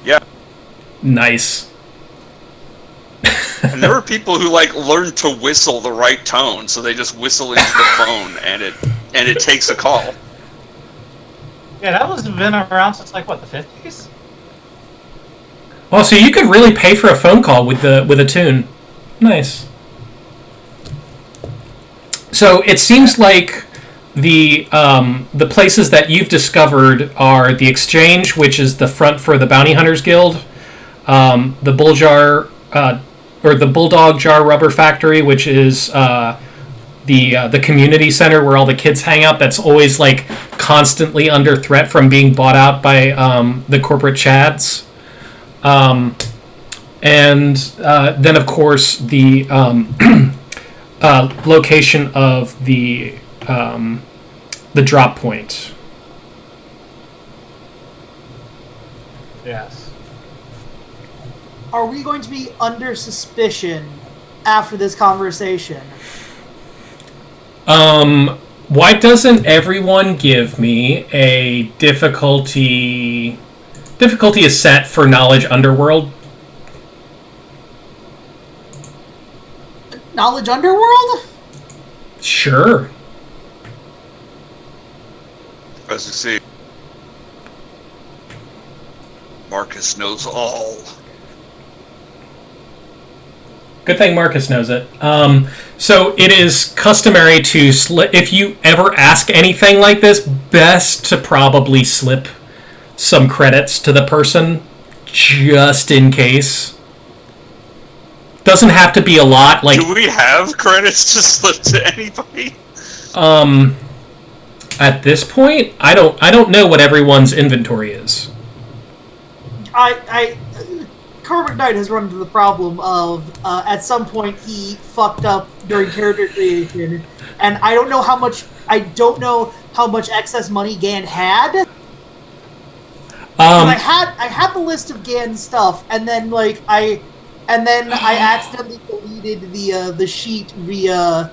Yeah. Nice. And there were people who learned to whistle the right tone, so they just whistle into the phone and it takes a call. Yeah, that was been around since the 50s. Oh, so you could really pay for a phone call with a tune. Nice. So it seems like the places that you've discovered are the Exchange, which is the front for the Bounty Hunters Guild, the Bulldog Jar Rubber Factory, which is the community center where all the kids hang out. That's always constantly under threat from being bought out by the corporate chads. And then, of course, the location of the drop point. Yes. Are we going to be under suspicion after this conversation? Why doesn't everyone give me a difficulty is set for Knowledge Underworld? Knowledge Underworld? Sure. As you see. Marcus knows all. Good thing Marcus knows it. So it is customary to slip. If you ever ask anything like this, best to probably slip some credits to the person, just in case. Doesn't have to be a lot. Like, do we have credits to slip to anybody? At this point, I don't know what everyone's inventory is. Cormac Knight has run into the problem of at some point he fucked up during character creation, and I don't know how much excess money Gan had. I had the list of Gan's stuff, and then I accidentally deleted the sheet via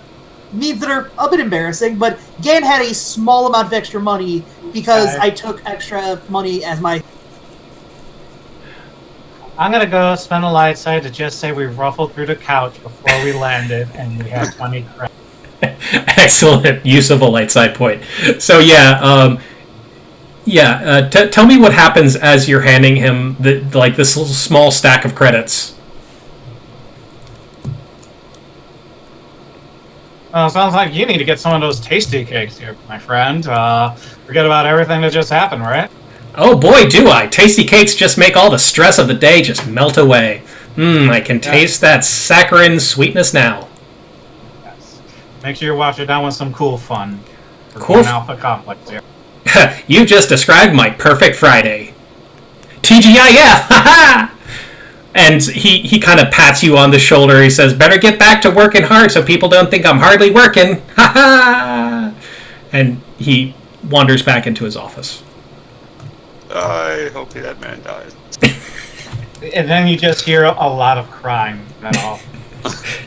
means that are a bit embarrassing. But Gan had a small amount of extra money because I took extra money as my. I'm gonna go spend a light side to just say we ruffled through the couch before we landed, and we had 20 credits. Excellent use of a light side point. So tell me what happens as you're handing him this little small stack of credits. Sounds like you need to get some of those tasty cakes here, my friend. Forget about everything that just happened, right? Oh boy, do I. Tasty cakes just make all the stress of the day just melt away. I can taste that saccharine sweetness now. Yes. Make sure you wash it down with some cool fun. Cool Alpha complex here. You just described my perfect Friday. TGIF! Ha-ha! And he kind of pats you on the shoulder. He says, better get back to working hard so people don't think I'm hardly working. Ha-ha! And he wanders back into his office. I hope that man dies. And then you just hear a lot of crying. That's all.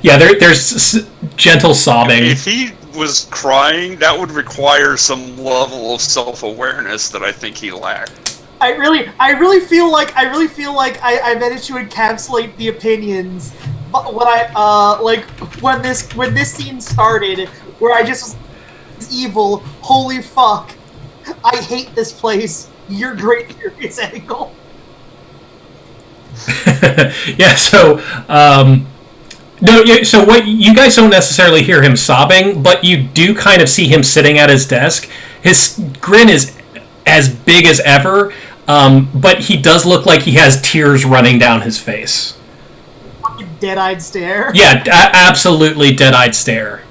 Yeah, there's gentle sobbing. If he was crying, that would require some level of self-awareness that I think he lacked. I really feel like I managed to encapsulate the opinions. But when when this scene started, where I just was evil. Holy fuck! I hate this place. You're great, Furious Angle. Yeah. So so what you guys don't necessarily hear him sobbing, but you do kind of see him sitting at his desk. His grin is as big as ever. But he does look like he has tears running down his face. Fucking dead-eyed stare. Yeah, absolutely dead-eyed stare.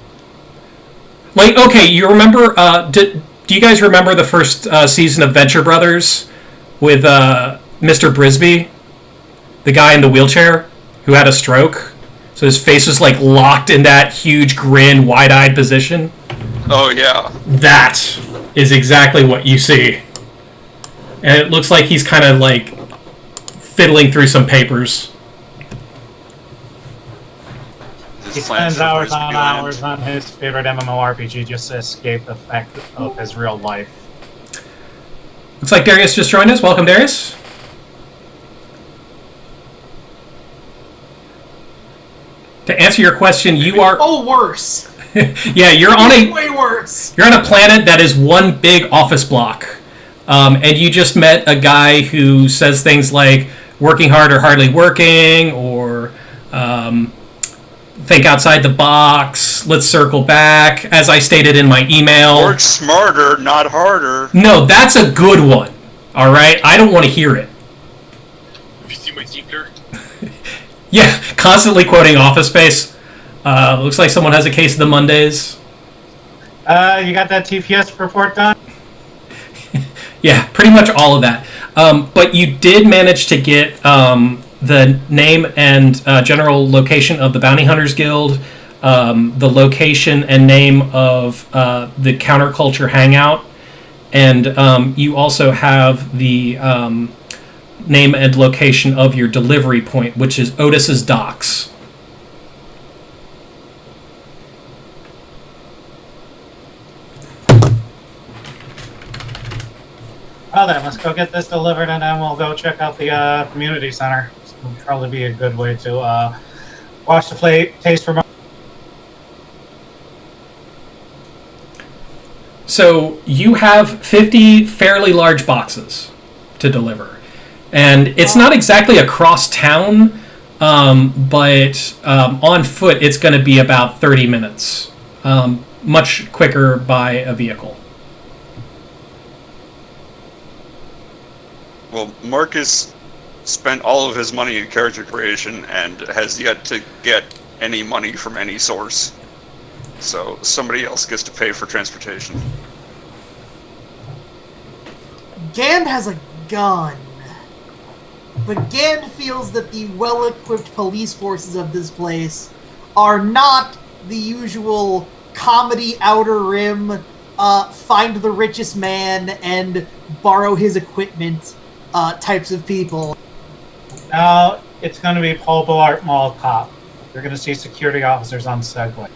Like, okay, you remember? Do you guys remember the first season of Venture Brothers with Mr. Brisby, the guy in the wheelchair who had a stroke? So his face was like locked in that huge grin, wide-eyed position. Oh yeah. That is exactly what you see. And it looks like he's kind of like fiddling through some papers. He spends hours on hours on his favorite MMORPG just to escape the fact of his real life. Looks like Darius just joined us. Welcome, Darius. To answer your question, you are... Oh, worse. Yeah, you're on a... Way worse. You're on a planet that is one big office block. And you just met a guy who says things like working hard or hardly working, or think outside the box, let's circle back, as I stated in my email. Work smarter, not harder. No, that's a good one. All right? I don't want to hear it. Have you seen my T-shirt? Yeah, constantly quoting Office Space. Looks like someone has a case of the Mondays. You got that TPS report done? Yeah, pretty much all of that. But you did manage to get the name and general location of the Bounty Hunters Guild, the location and name of the Counterculture Hangout, and you also have the name and location of your delivery point, which is Otis's Docks. Well then, let's go get this delivered and then we'll go check out the community center. This will probably be a good way to watch the taste for. So you have 50 fairly large boxes to deliver. And it's not exactly across town, but on foot it's going to be about 30 minutes. Much quicker by a vehicle. Well, Marcus spent all of his money in character creation and has yet to get any money from any source. So somebody else gets to pay for transportation. Gand has a gun. But Gand feels that the well-equipped police forces of this place are not the usual comedy outer rim, find the richest man and borrow his equipment types of people. Now it's going to be Paul Blart Mall Cop. You're going to see security officers on Segway.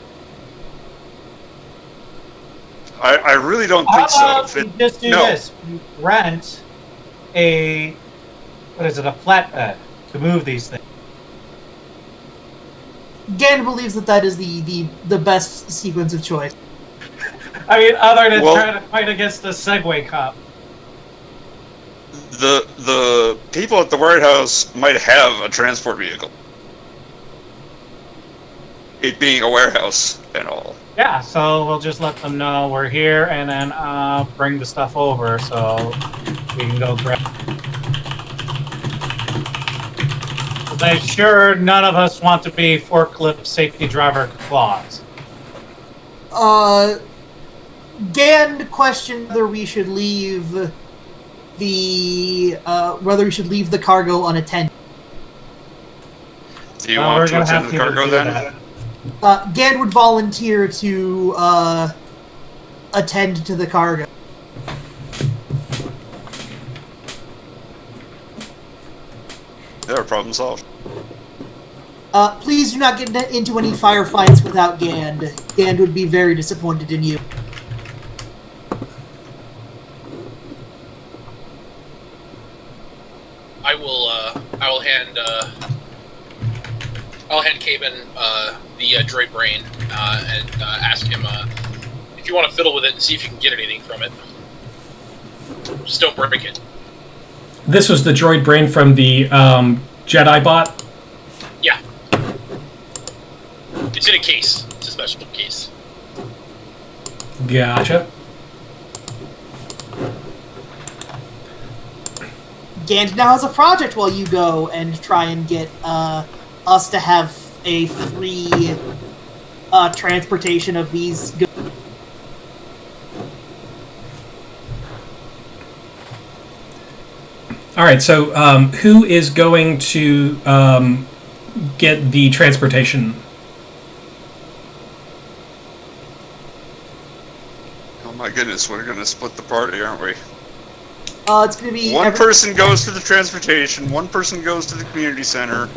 I really don't How think so. about we just do this? We rent a flatbed to move these things. Gand believes that is the best sequence of choice. I mean, other than trying to fight against the Segway cop. The people at the warehouse might have a transport vehicle. It being a warehouse and all. Yeah, so we'll just let them know we're here and then bring the stuff over so we can go grab. Make sure none of us want to be forklift safety driver claws. Gand questioned whether we should leave the cargo unattended. Do you want to attend the cargo then? That. Gand would volunteer to attend to the cargo. There, problem solved. Please do not get into any firefights without Gand. Gand would be very disappointed in you. I'll hand Caben the droid brain and ask him if you want to fiddle with it and see if you can get anything from it. Just don't break it. This was the droid brain from the Jedi bot? Yeah. It's in a case. It's a special case. Gotcha. Gand now has a project while you go and try and get us to have a free transportation of these goods. All right, so who is going to get the transportation? Oh my goodness, we're going to split the party, aren't we? It's going to be... One person goes to the transportation, one person goes to the community center,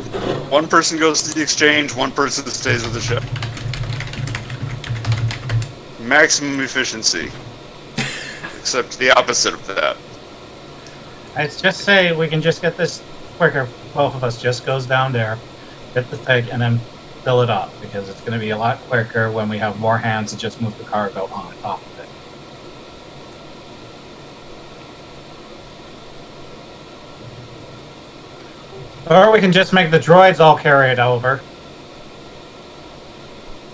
one person goes to the exchange, one person stays with the ship. Maximum efficiency. Except the opposite of that. I'd just say we can just get this quicker. Both of us just goes down there, get the thing, and then fill it up, because it's going to be a lot quicker when we have more hands to just move the cargo on top of it. Or we can just make the droids all carry it over.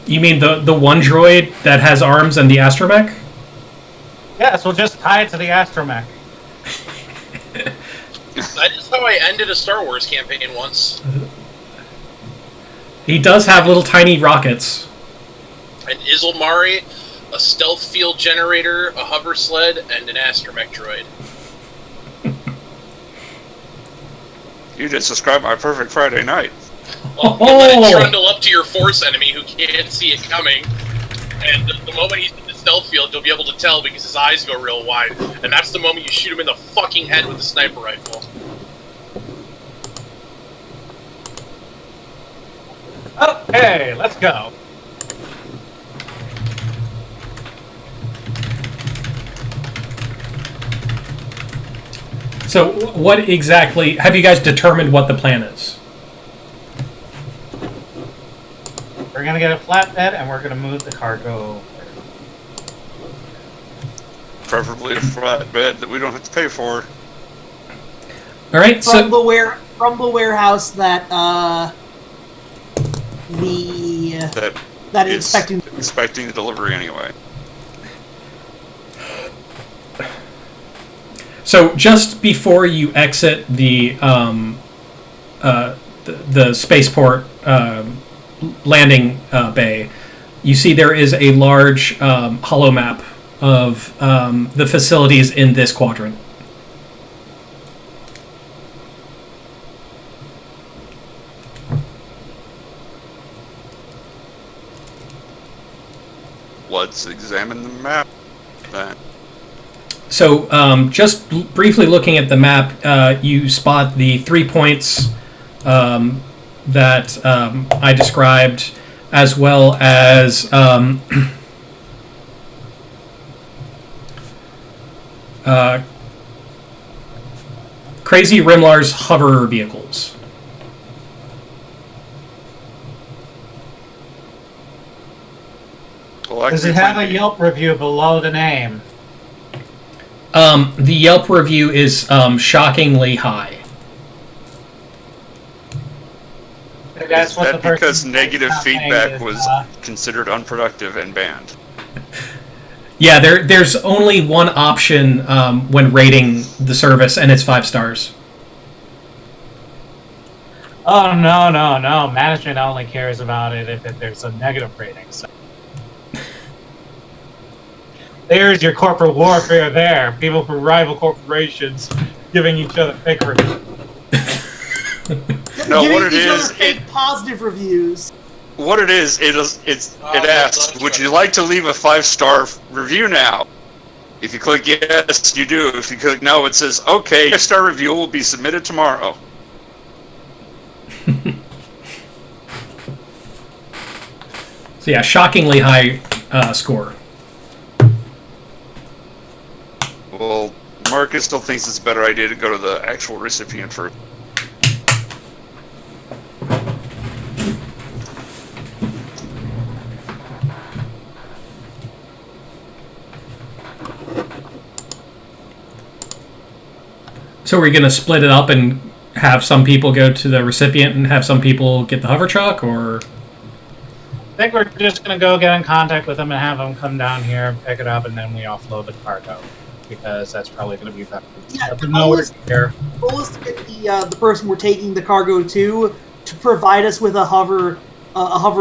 You mean the one droid that has arms and the astromech? Yes, we'll just tie it to the astromech. That is how I ended a Star Wars campaign once. He does have little tiny rockets. An Izilmari, a stealth field generator, a hover sled, and an astromech droid. You just described my perfect Friday night. Well, you let it trundle up to your force enemy who can't see it coming, and the moment he's in the stealth field, you'll be able to tell because his eyes go real wide, and that's the moment you shoot him in the fucking head with a sniper rifle. Okay, let's go. So what exactly... Have you guys determined what the plan is? We're going to get a flatbed, and we're going to move the cargo over. Preferably a flatbed that we don't have to pay for. All right. From the warehouse that that is expecting the delivery anyway. So just before you exit the spaceport landing bay, you see there is a large holo map of the facilities in this quadrant. Let's examine the map then. So just briefly looking at the map, you spot the 3 points that I described, as well as Crazy Rimlar's hover vehicles. Well, Does it have a Yelp review below the name? The Yelp review is shockingly high. That's is what that the because person negative feedback is, was considered unproductive and banned? Yeah, there's only one option when rating the service, and it's 5 stars. Oh, no. Management only cares about it if there's a negative rating. So. There's your corporate warfare there. People from rival corporations giving each other fake reviews. No, giving what it each is, other fake positive reviews. What it asks, would you like to leave a 5-star review now? If you click yes, you do. If you click no, it says, okay, 5-star review will be submitted tomorrow. So yeah, shockingly high score. Well, Marcus still thinks it's a better idea to go to the actual recipient first. So we're going to split it up and have some people go to the recipient and have some people get the hover truck, or? I think we're just going to go get in contact with them and have them come down here, pick it up, and then we offload the cargo. Because that's probably going to be better. Yeah, the goal is to get the person we're taking the cargo to provide us with a hover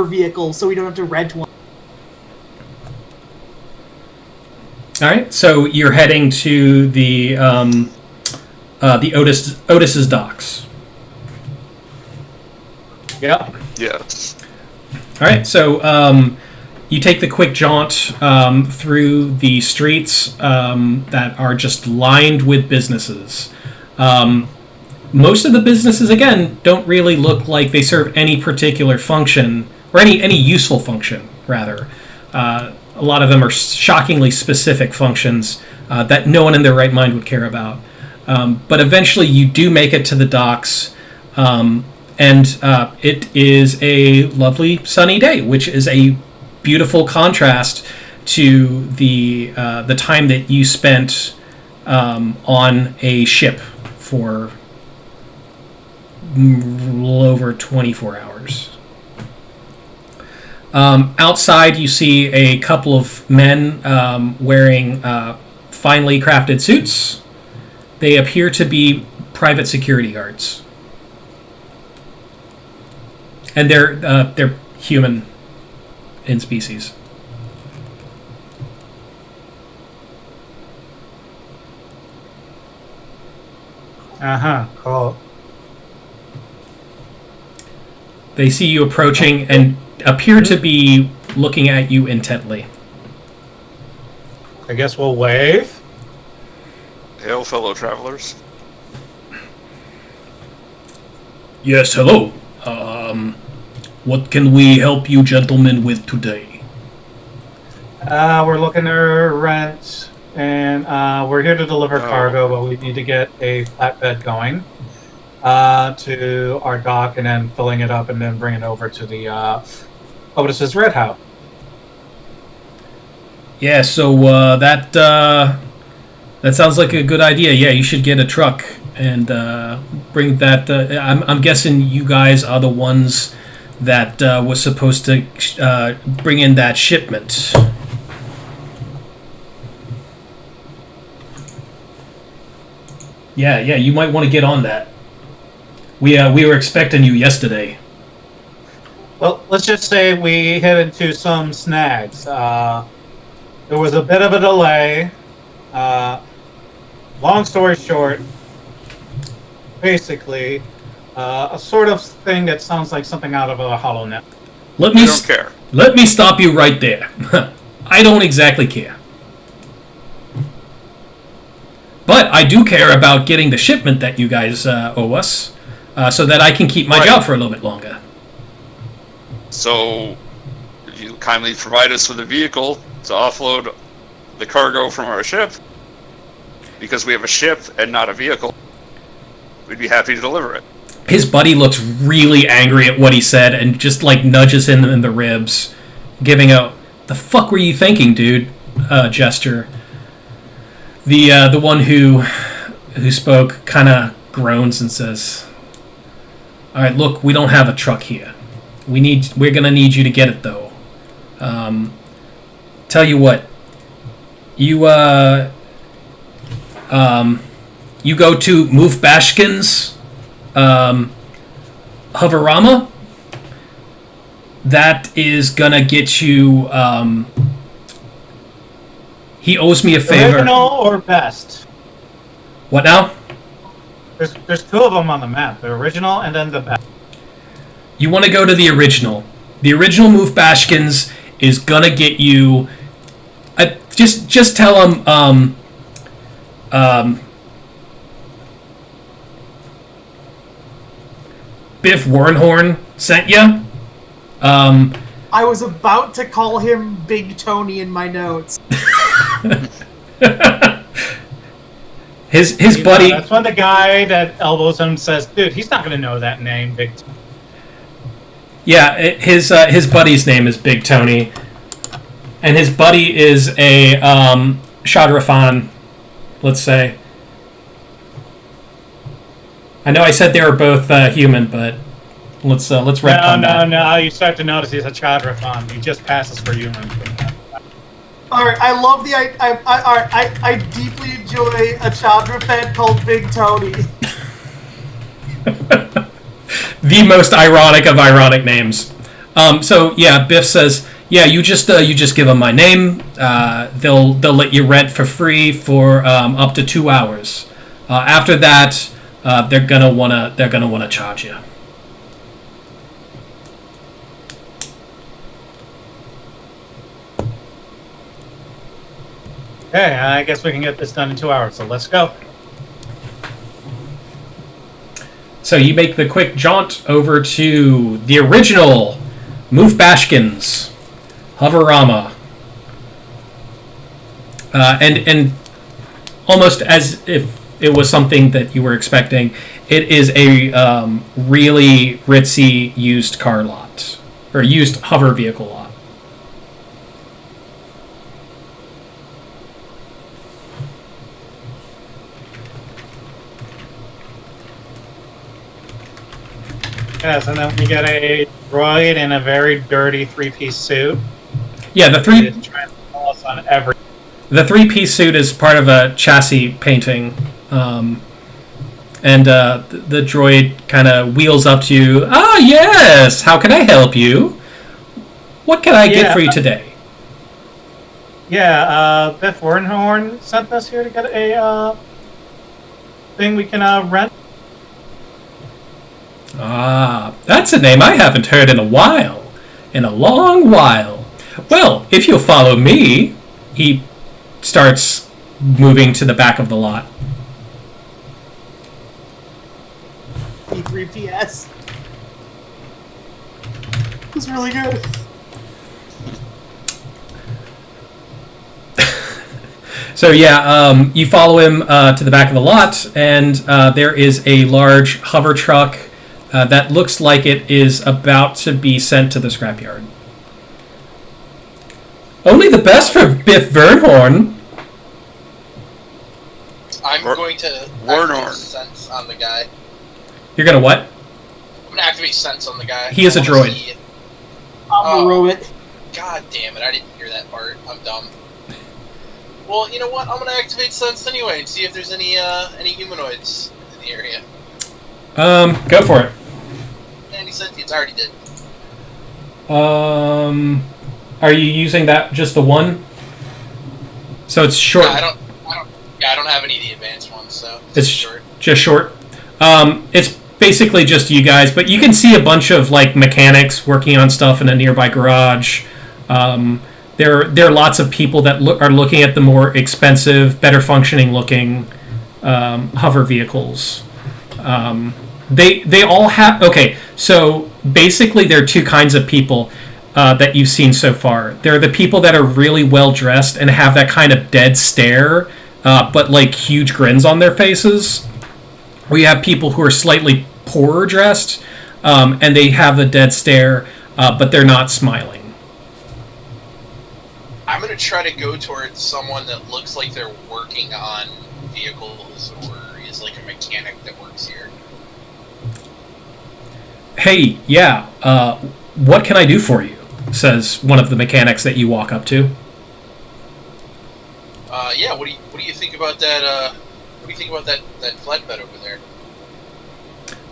vehicle, so we don't have to rent one. All right, so you're heading to the Otis's docks. Yep. Yes. All right, so you take the quick jaunt through the streets that are just lined with businesses. Most of the businesses, again, don't really look like they serve any particular function, or any useful function, rather. A lot of them are shockingly specific functions that no one in their right mind would care about. But eventually you do make it to the docks, and it is a lovely sunny day, which is a beautiful contrast to the time that you spent on a ship for over 24 hours. Outside, you see a couple of men wearing finely crafted suits. They appear to be private security guards, and they're human in species. Cool. They see you approaching and appear to be looking at you intently. I guess we'll wave. Hail, fellow travelers. Yes, hello. What can we help you gentlemen with today? We're looking to rent, and we're here to deliver cargo, but we need to get a flatbed going to our dock, and then filling it up, and then bring it over to the Otis's Red House. Yeah, so that That sounds like a good idea. Yeah, you should get a truck and bring that. I'm guessing you guys are the ones that was supposed to bring in that shipment. Yeah, you might want to get on that. We were expecting you yesterday. Well, let's just say we hit into some snags. There was a bit of a delay. Long story short, basically, a sort of thing that sounds like something out of a HoloNet. I don't care. Let me stop you right there. I don't exactly care. But I do care about getting the shipment that you guys owe us, so that I can keep my job for a little bit longer. So, if you kindly provide us with a vehicle to offload the cargo from our ship, because we have a ship and not a vehicle, we'd be happy to deliver it. His buddy looks really angry at what he said and just like nudges him in the ribs, giving a "the fuck were you thinking, dude?" gesture. The one who spoke kind of groans and says, "All right, look, we don't have a truck here. We're gonna need you to get it though. Tell you what, you go to Bescane's Hoverama. That is gonna get you. He owes me a favor." Original or best? What now? There's two of them on the map. The original and then the best. You want to go to the original. The original Move Bescane's is gonna get you. Just tell him. Biff Wernhorn sent you. I was about to call him Big Tony in my notes. his buddy. That's when the guy that elbows him says, "Dude, he's not gonna know that name, Big Tony." Yeah, his buddy's name is Big Tony, and his buddy is a Shadrafan, let's say. I know I said they were both human, but let's retcon that. No. You start to notice he's a Chadrafan. He just passes for human. All right, I love the. I deeply enjoy a Chandra fan called Big Tony. The most ironic of ironic names. So yeah, Biff says, yeah, you just give them my name. They'll let you rent for free for up to 2 hours. After that, they're gonna wanna charge you. Okay, I guess we can get this done in 2 hours. So let's go. So you make the quick jaunt over to the original Move Bescane's Hoverama. And almost as if it was something that you were expecting, it is a really ritzy used car lot, or used hover vehicle lot. Yes, and then we get a droid in a very dirty three-piece suit. Yeah, the three. On every. The three-piece suit is part of a chassis painting, and the droid kind of wheels up to you. Ah, yes. How can I help you? What can I get for you today? Yeah, Biff Wernhorn sent us here to get a thing we can rent. Ah, that's a name I haven't heard in a while. In a long while. Well, if you'll follow me, he starts moving to the back of the lot. E3PS. It's really good. So yeah, you follow him to the back of the lot, and there is a large hover truck that looks like it is about to be sent to the scrapyard. Only the best for Biff Wernhorn. I'm going to activate sense on the guy. You're gonna what? I'm gonna activate sense on the guy. He is a droid. I'll row it. God damn it! I didn't hear that part. I'm dumb. Well, you know what? I'm gonna activate sense anyway and see if there's any humanoids in the area. Go for it. Any sentience? I already did. Are you using that just the one? So it's short. Yeah, I don't have any of the advanced ones, so it's short. Just short. It's basically just you guys, but you can see a bunch of like mechanics working on stuff in a nearby garage. There are lots of people that are looking at the more expensive, better functioning looking hover vehicles. They all have... Okay, so basically there are two kinds of people that you've seen so far. There are the people that are really well dressed and have that kind of dead stare, but like huge grins on their faces. We have people who are slightly poorer dressed, and they have a dead stare, but they're not smiling. I'm going to try to go towards someone that looks like they're working on vehicles or is like a mechanic that works here. Hey, yeah, what can I do for you? Says one of the mechanics that you walk up to. Yeah, what do you think about that, what do you think about that flatbed over there?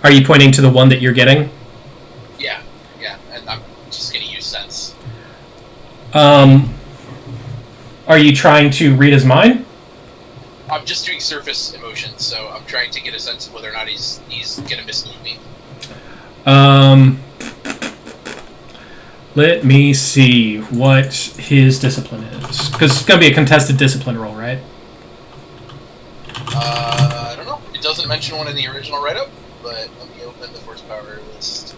Are you pointing to the one that you're getting? Yeah, and I'm just going to use sense. Are you trying to read his mind? I'm just doing surface emotions, so I'm trying to get a sense of whether or not he's going to mislead me. Let me see what his discipline is. Because it's going to be a contested discipline roll, right? I don't know. It doesn't mention one in the original write-up, but let me open the horsepower list.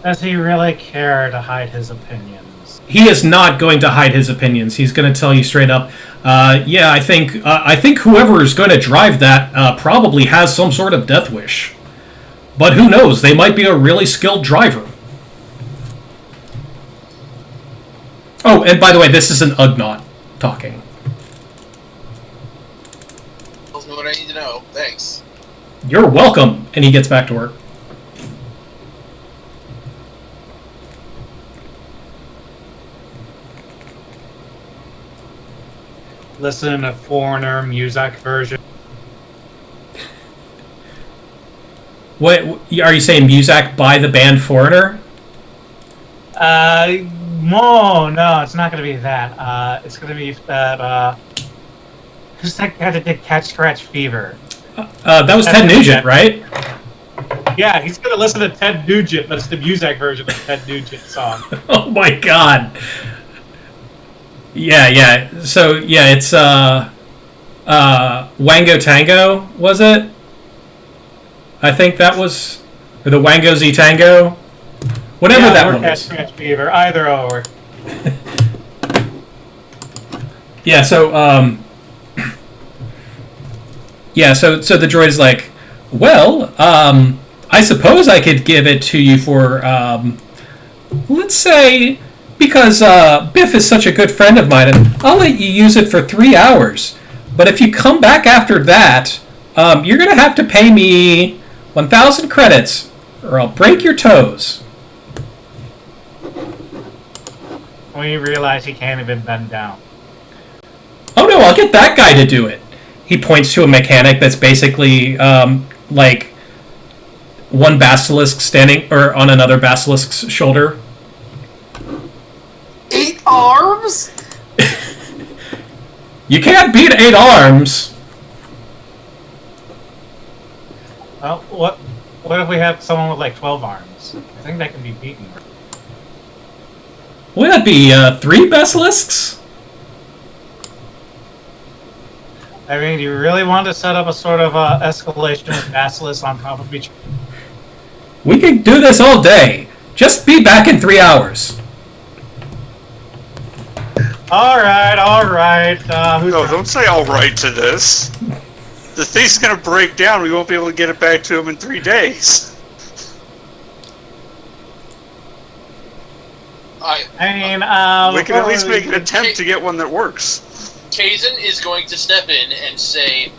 Does he really care to hide his opinions? He is not going to hide his opinions. He's going to tell you straight up, yeah, I think whoever is going to drive that probably has some sort of death wish. But who knows? They might be a really skilled driver. Oh, and by the way, this is an Ugnaught talking. Tells me what I need to know. Thanks. You're welcome. And he gets back to work. Listen to foreigner music version. What are you saying? Muzak by the band Foreigner? No, it's not going to be that. It's going to be that. Who's that guy that did Cat Scratch Fever? That was Ted Nugent, right? Yeah, he's going to listen to Ted Nugent, but it's the music version of the Ted Nugent song. Oh my god. Yeah. So yeah, it's Wango Tango, was it? I think that was, or the Wango Z Tango, whatever yeah, that or one Cat was. Scratch Fever, either or. Yeah. So so the droid is like, well, I suppose I could give it to you for, let's say, because Biff is such a good friend of mine, and I'll let you use it for 3 hours. But if you come back after that, you're going to have to pay me 1,000 credits, or I'll break your toes. We realize he can't even bend down. Oh no, I'll get that guy to do it. He points to a mechanic that's basically like one basilisk standing or on another basilisk's shoulder. 8 arms? You can't beat 8 arms. Well, what if we have someone with like 12 arms? I think that can be beaten. Would that be 3 basilisks? I mean, do you really want to set up a sort of escalation with basilisks on top of each? We can do this all day. Just be back in 3 hours. All right. No, don't say all right to this. The thing's gonna break down. We won't be able to get it back to him in 3 days. I mean, we can at least make an attempt to get one that works. Kazan is going to step in and say,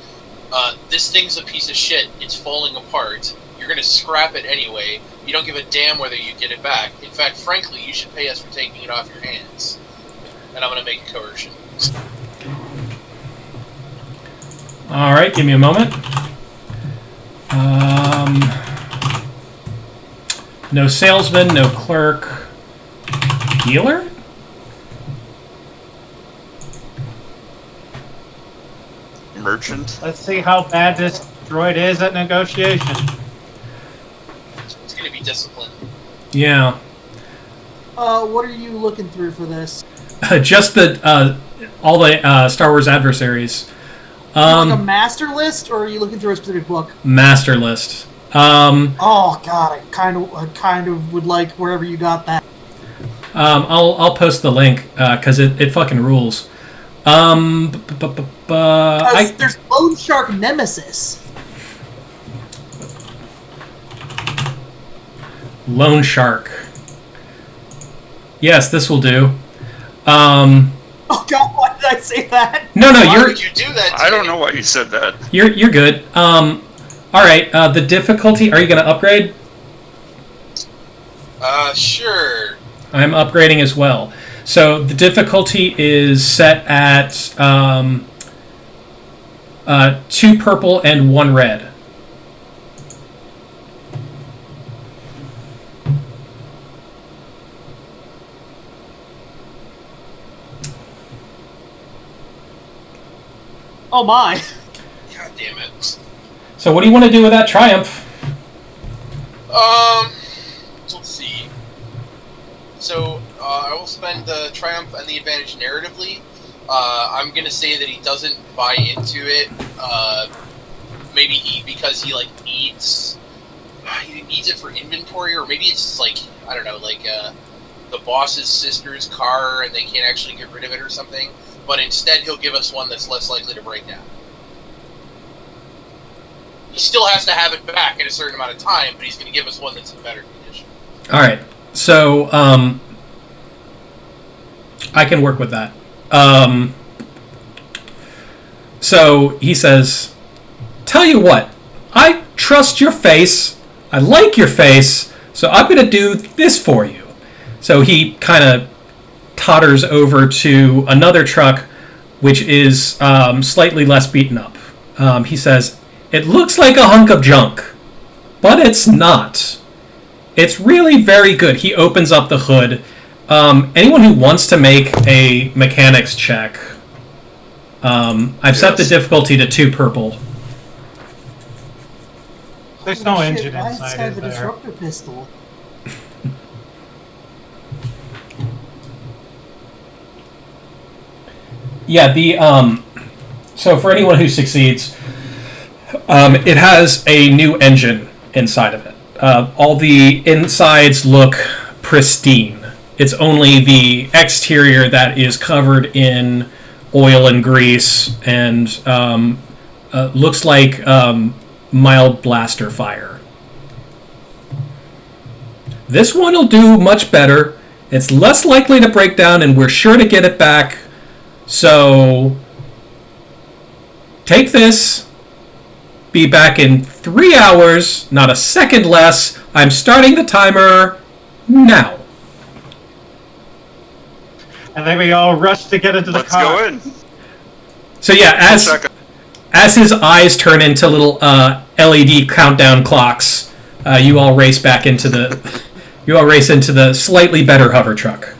this thing's a piece of shit. It's falling apart. You're going to scrap it anyway. You don't give a damn whether you get it back. In fact, frankly, you should pay us for taking it off your hands. And I'm going to make a coercion. All right, give me a moment. No salesman, no clerk. Dealer? Merchant. Let's see how bad this droid is at negotiation. It's going to be disciplined. Yeah. What are you looking through for this? Just all the Star Wars adversaries. Like a master list, or are you looking through a specific book? Master list. Oh God, I kind of would like wherever you got that. I'll post the link because it fucking rules. There's Lone Shark Nemesis. Lone Shark. Yes, this will do. Oh God, why did I say that? No, Why would you do that to I don't me? know why you said that. You're good. All right. The difficulty. Are you going to upgrade? Sure. I'm upgrading as well. So the difficulty is set at 2 purple and 1 red. Oh my. God damn it. So what do you want to do with that triumph? Let's see. So, I will spend the triumph and the advantage narratively. I'm gonna say that he doesn't buy into it. Maybe because he needs it for inventory, or maybe it's just I don't know, the boss's sister's car and they can't actually get rid of it or something. But instead, he'll give us one that's less likely to break down. He still has to have it back in a certain amount of time, but he's going to give us one that's in better condition. All right. So I can work with that. So he says, "Tell you what, I trust your face. I like your face. So I'm going to do this for you." So he kind of totters over to another truck, which is slightly less beaten up. He says, "It looks like a hunk of junk, but it's not. It's really very good." He opens up the hood. Anyone who wants to make a mechanics check, I've set the difficulty to 2 purple. There's no engine Why inside, have is the there? disruptor pistol? Yeah, so for anyone who succeeds, it has a new engine inside of it. All the insides look pristine. It's only the exterior that is covered in oil and grease and looks like mild blaster fire. This one will do much better. It's less likely to break down, and we're sure to get it back. So, take this. Be back in 3 hours, not a second less. I'm starting the timer now. And then we all rush to get into the Let's car. go in. So yeah, as his eyes turn into little LED countdown clocks, you all race back into the slightly better hover truck.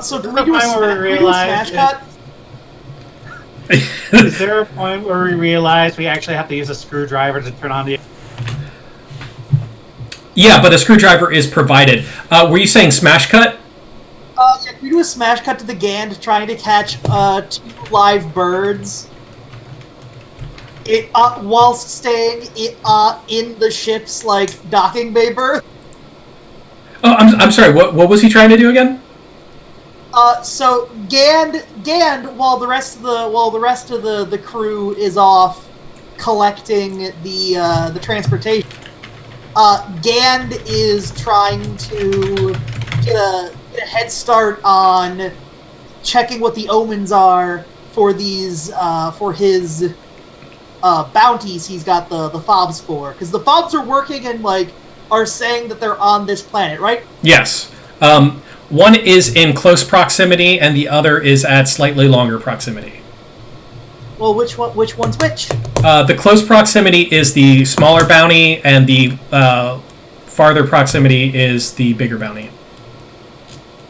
So do we do a smash cut? Is there a point where we realize we actually have to use a screwdriver to turn on the... Yeah, but a screwdriver is provided. Were you saying smash cut? Yeah, can we do a smash cut to the Gand trying to catch 2 live birds whilst staying in the ship's docking bay berth? Oh, I'm sorry. What was he trying to do again? So Gand, while the rest of the crew is off collecting the transportation, Gand is trying to get a head start on checking what the omens are for these for his bounties he's got the fobs for, because the fobs are working and like are saying that they're on this planet, right? Yes. One is in close proximity, and the other is at slightly longer proximity. Well, which one's which? The close proximity is the smaller bounty, and the farther proximity is the bigger bounty.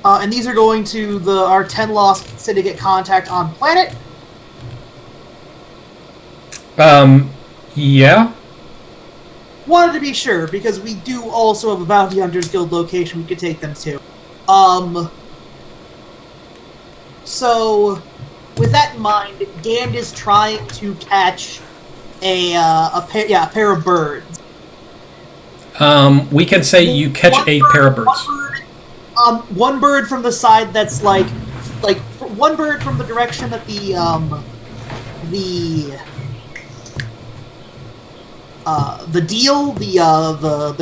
And these are going to our Tenloss Syndicate contact on planet. Yeah. Wanted to be sure, because we do also have a Bounty Hunters Guild location we could take them to. So, with that in mind, Gand is trying to catch a pair of birds. We can say you catch a pair of birds. One bird from the side that's like one bird from the direction that the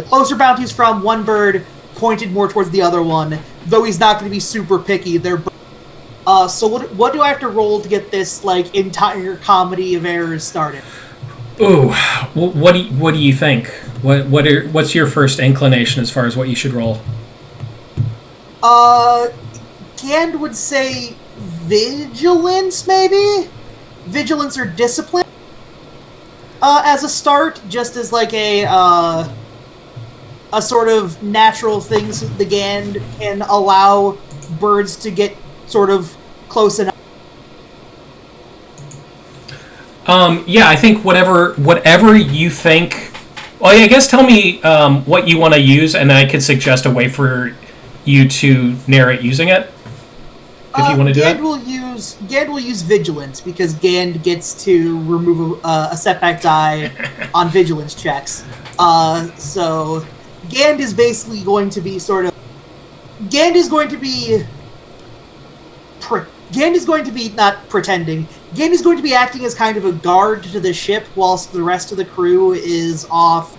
closer bounties from. One bird pointed more towards the other one, though he's not going to be super picky. They're so what do I have to roll to get this like entire comedy of errors started? Ooh, what do you think? What's your first inclination as far as what you should roll? Gand would say vigilance, maybe? Vigilance or discipline? As a start, just as like a sort of natural thing so the Gand can allow birds to get sort of close enough. Yeah, I think whatever you think. Well, I guess tell me what you want to use, and I could suggest a way for you to narrate using it. If you want to do Gand it. Gand will use vigilance because Gand gets to remove a setback die on vigilance checks. So Gand is basically going to be Gand is going to be not pretending. Gand is going to be acting as kind of a guard to the ship whilst the rest of the crew is off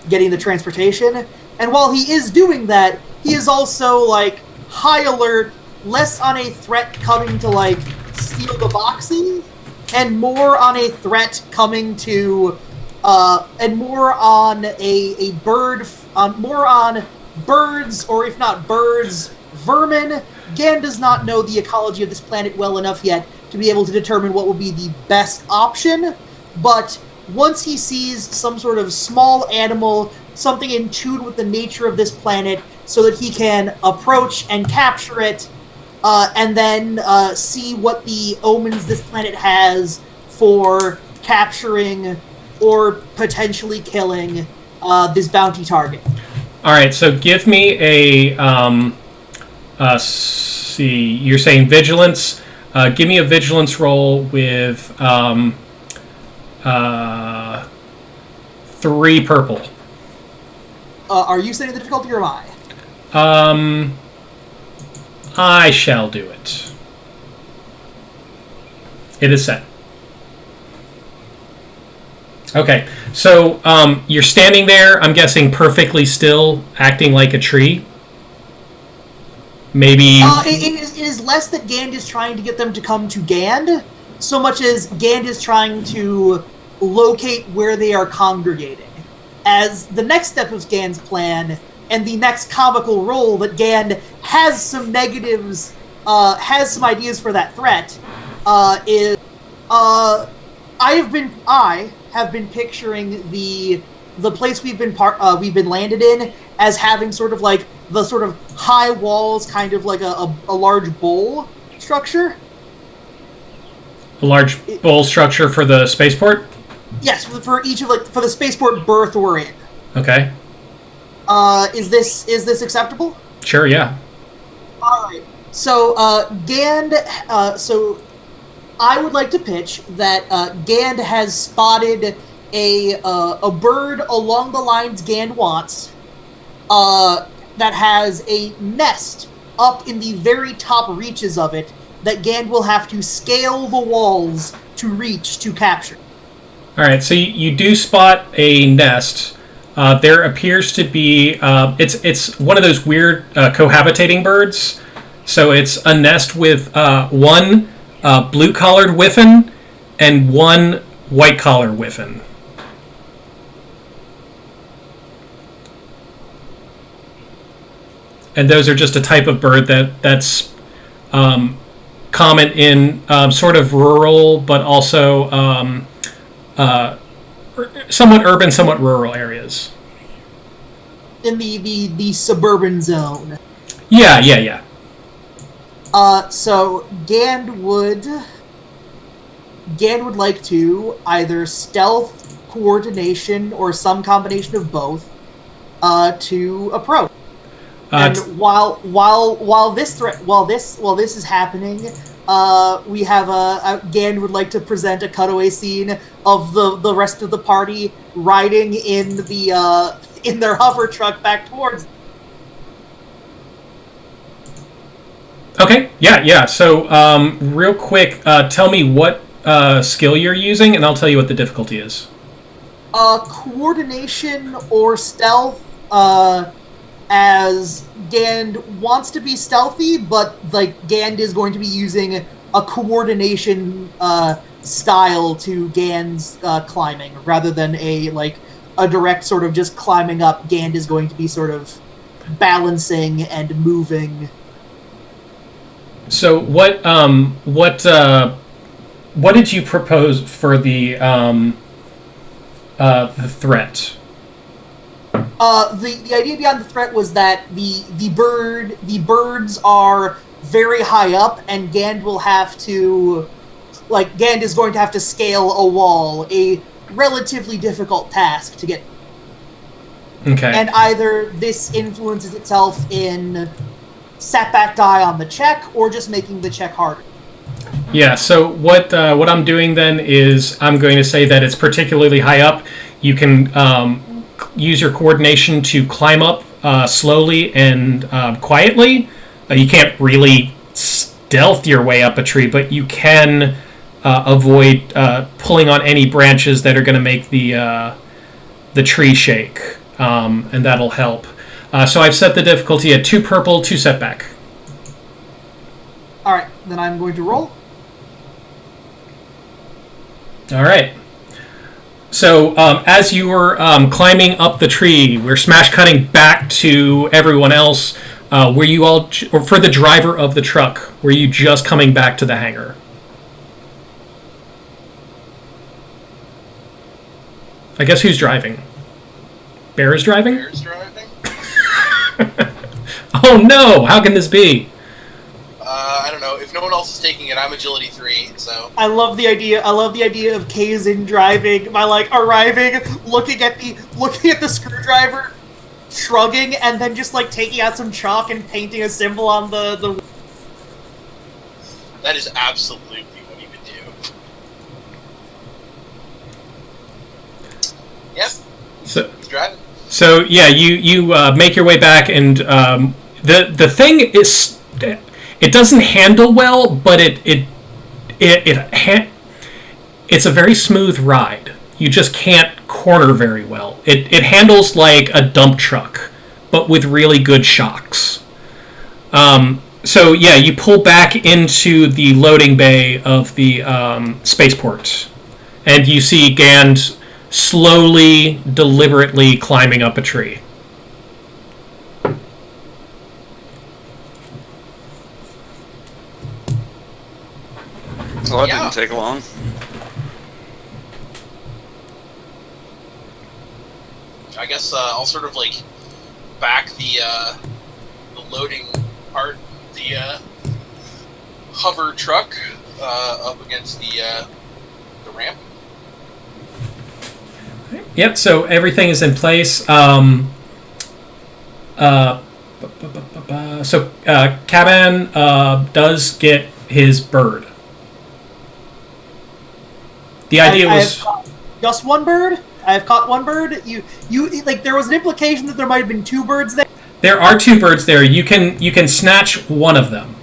getting the transportation. And while he is doing that, he is also, like, high alert, less on a threat coming to, like, steal the boxing, and more on a threat coming to, and more on more on birds, or if not birds, vermin. Gand does not know the ecology of this planet well enough yet to be able to determine what will be the best option, but once he sees some sort of small animal, something in tune with the nature of this planet, so that he can approach and capture it, and then see what the omens this planet has for capturing or potentially killing this bounty target. All right, so give me a see. You're saying vigilance. Give me a vigilance roll with 3 purple. Are you setting the difficulty or am I? I shall do it. It is set. Okay, so you're standing there, I'm guessing perfectly still, acting like a tree. Maybe... It is less that Gand is trying to get them to come to Gand, so much as Gand is trying to locate where they are congregating. As the next step of Gand's plan, and the next comical role that Gand has some negatives, has some ideas for that threat, is I have been picturing the place we've been landed in as having sort of like the sort of high walls, kind of like a large bowl structure. A large bowl structure for the spaceport? Yes, for each of for the spaceport berth we're in. Okay. Is this acceptable? Sure, yeah. Alright. So, Gand, so I would like to pitch that Gand has spotted a bird along the lines Gand wants, that has a nest up in the very top reaches of it that Gand will have to scale the walls to reach to capture. Alright, so you do spot a nest. There appears to be... it's one of those weird cohabitating birds. So it's a nest with one blue-collared whiffin and one white collar whiffin. And those are just a type of bird that's common in sort of rural, but also somewhat urban, somewhat rural areas. In the suburban zone. Yeah. So Gand would like to either stealth, coordination, or some combination of both to approach. And while this is happening, we have Gand would like to present a cutaway scene of the rest of the party riding in their hover truck back towards. Okay, yeah. So, real quick, tell me what skill you're using, and I'll tell you what the difficulty is. Coordination or stealth, as Gand wants to be stealthy, but, Gand is going to be using a coordination, style to Gand's, climbing, rather than a direct sort of just climbing up. Gand is going to be sort of balancing and moving. So what did you propose for the threat? The idea behind the threat was that the birds are very high up, and Gand will have to, Gand is going to have to scale a wall, a relatively difficult task to get. Okay. And either this influences itself in setback die on the check, or just making the check harder. Yeah, so what I'm doing then is I'm going to say that it's particularly high up. You can use your coordination to climb up slowly and quietly. You can't really stealth your way up a tree, but you can avoid pulling on any branches that are going to make the tree shake, and that'll help. So I've set the difficulty at 2 purple, 2 setback. Alright, then I'm going to roll. Alright. So as you were climbing up the tree, we're smash cutting back to everyone else. Were you all, or for the driver of the truck, were you just coming back to the hangar? I guess who's driving? Bear is driving? Bear's driving? Oh no! How can this be? I don't know. If no one else is taking it, I'm agility 3, so... I love the idea of Kazin driving, arriving, looking at the screwdriver, shrugging, and then just, taking out some chalk and painting a symbol on the... That is absolutely what he would do. Yep. So, he's driving. So yeah, you make your way back, and the thing is, it doesn't handle well, but it's a very smooth ride. You just can't corner very well. It handles like a dump truck, but with really good shocks. So yeah, you pull back into the loading bay of the spaceport, and you see Gand slowly, deliberately climbing up a tree. Well, that didn't take long. I guess I'll sort of back the loading part, the hover truck up against the ramp. Yep, so everything is in place. So Caban does get his bird. The idea was... just one bird? I have caught one bird? You there was an implication that there might have been 2 birds there? There are 2 birds there. You can snatch one of them.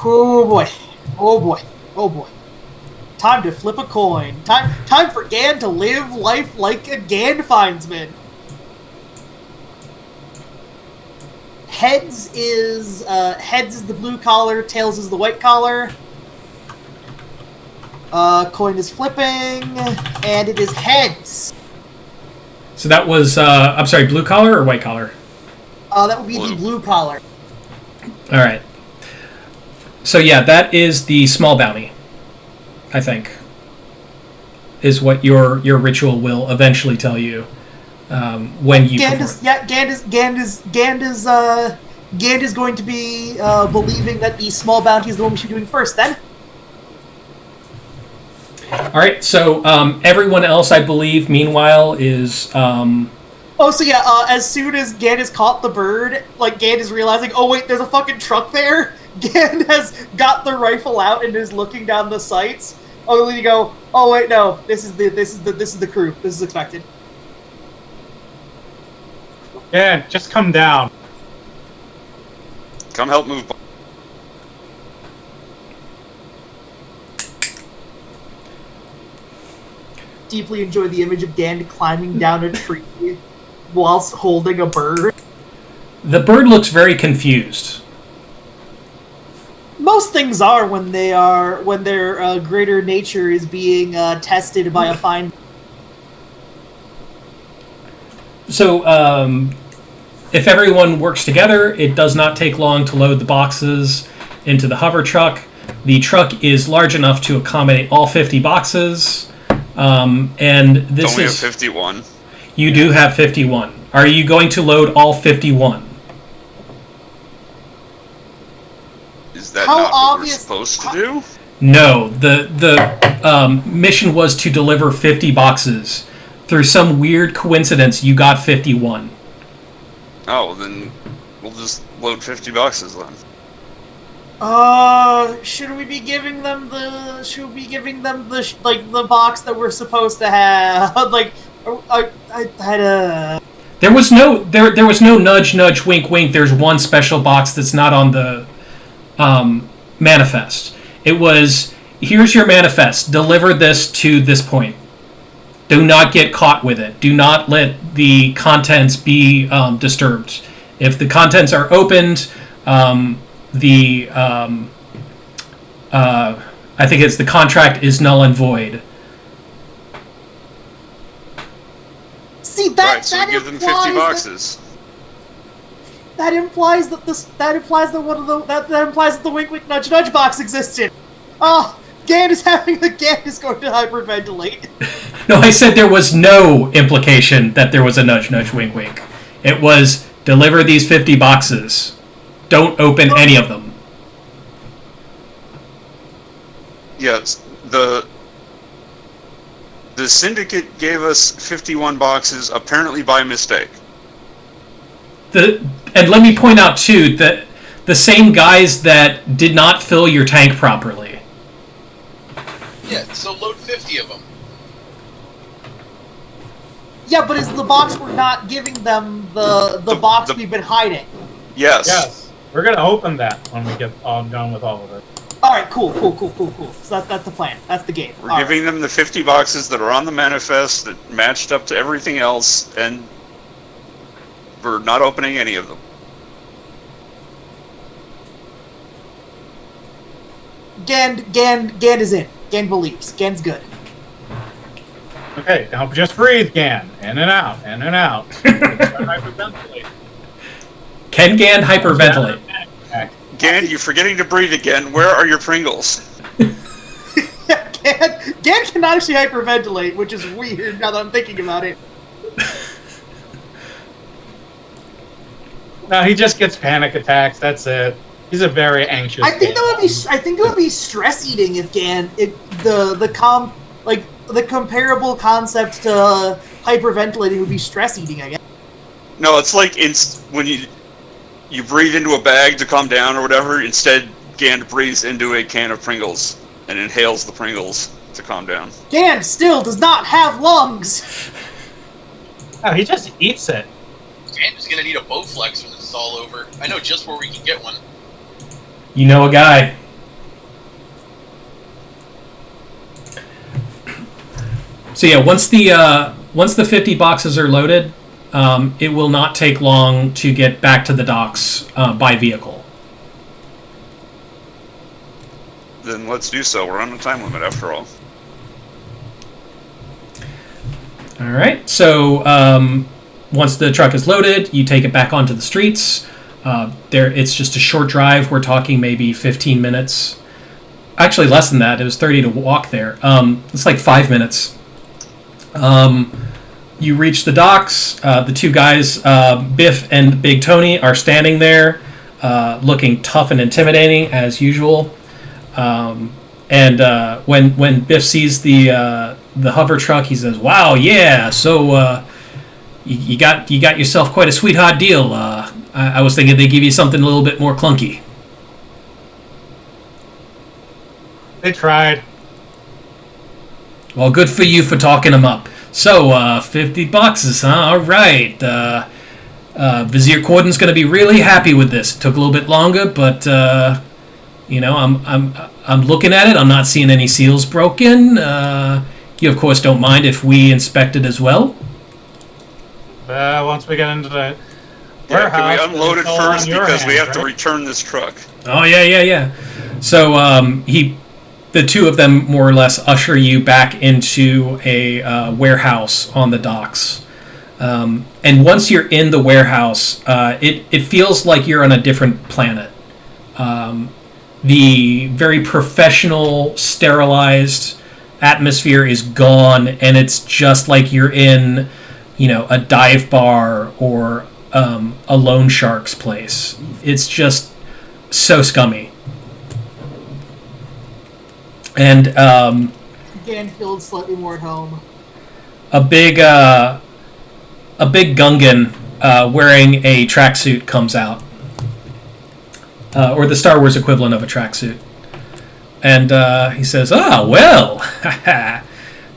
Oh boy. Oh boy. Oh boy. Time to flip a coin. Time for Gand to live life like a Gand-findsman. Heads is the blue collar, tails is the white collar. Coin is flipping, and it is heads. So that was, I'm sorry, blue collar or white collar? That would be the blue collar. All right. So yeah, that is the small bounty, I think, is what your ritual will eventually tell you when you Gand is going to be believing that the small bounty is the one we should be doing first, then. All right, so everyone else, I believe, meanwhile, is... as soon as Gand has caught the bird, like, Gand is realizing, oh wait, there's a fucking truck there? Gand has got the rifle out and is looking down the sights. Only to go, oh wait, no, this is the crew. This is expected. Yeah, just come down. Come help move. Deeply enjoy the image of Gand climbing down a tree whilst holding a bird. The bird looks very confused. Most things are when their greater nature is being tested by a fine. So, if everyone works together, it does not take long to load the boxes into the hover truck. The truck is large enough to accommodate all 50 boxes. And this Only is... have 51. You do have 51. Are you going to load all 51? Is that How not what we're obvious- supposed to do? No. The mission was to deliver 50 boxes. Through some weird coincidence, you got 51. Oh, then we'll just load 50 boxes then. Should we be giving them the the box that we're supposed to have? Like, I had a. There was no nudge, wink, wink. There's one special box that's not on the manifest. It was, here's your manifest. Deliver this to this point. Do not get caught with it. Do not let the contents be disturbed. If the contents are opened, I think it's the contract is null and void. See that Right, so that we give them 50 implies boxes. that implies that the wink wink nudge nudge box existed. Oh, Gand is going to hyperventilate. No, I said there was no implication that there was a nudge, wink, wink. It was, deliver these 50 boxes. Don't open any of them. Yes, the Syndicate gave us 51 boxes, apparently by mistake. And let me point out, too, that the same guys that did not fill your tank properly. Yeah, so load 50 of them. Yeah, but is the box we're not giving them the box we've been hiding? Yes. Yes. We're gonna open that when we get done with all of it. Alright, cool. So that's the plan. That's the game. We're giving them the 50 boxes that are on the manifest that matched up to everything else, and we're not opening any of them. Gand is in. Gand believes. Gand's good. Okay, now just breathe, Gan. In and out, in and out. Hyperventilate. Can Gand hyperventilate? Gand, you're forgetting to breathe again. Where are your Pringles? Gand cannot actually hyperventilate, which is weird now that I'm thinking about it. No, he just gets panic attacks. That's it. He's a very anxious. I think it would be stress eating if the comparable concept to hyperventilating would be stress eating, I guess. No, it's like when you breathe into a bag to calm down or whatever. Instead, Gand breathes into a can of Pringles and inhales the Pringles to calm down. Gand still does not have lungs. Oh, he just eats it. And is gonna need a Bowflex when this is all over. I know just where we can get one. You know a guy. So yeah, once the 50 boxes are loaded, it will not take long to get back to the docks by vehicle. Then let's do so. We're on a time limit after all. All right. So once the truck is loaded, you take it back onto the streets. It's just a short drive. We're talking maybe 15 minutes. Actually, less than that. It was 30 to walk there. It's like 5 minutes. You reach the docks. The two guys, Biff and Big Tony, are standing there, looking tough and intimidating as usual. And when Biff sees the hover truck, he says, "Wow, yeah. So you got yourself quite a sweetheart deal. I was thinking they'd give you something a little bit more clunky." They tried. Well, good for you for talking them up. So, $50, huh? All right. Vizier Corden's going to be really happy with this. It took a little bit longer, but I'm looking at it. I'm not seeing any seals broken. You, of course, don't mind if we inspect it as well. Once we get into the Yeah, warehouse, can we unload it it's all on first your because we hands, have to right? return this truck? Oh, yeah. So, the two of them more or less usher you back into a warehouse on the docks. And once you're in the warehouse, it feels like you're on a different planet. The very professional, sterilized atmosphere is gone, and it's just like you're in, a dive bar or a loan shark's place. It's just so scummy. And Dan feels slightly more at home. a big Gungan wearing a tracksuit comes out, or the Star Wars equivalent of a tracksuit, and he says, "Ah, well,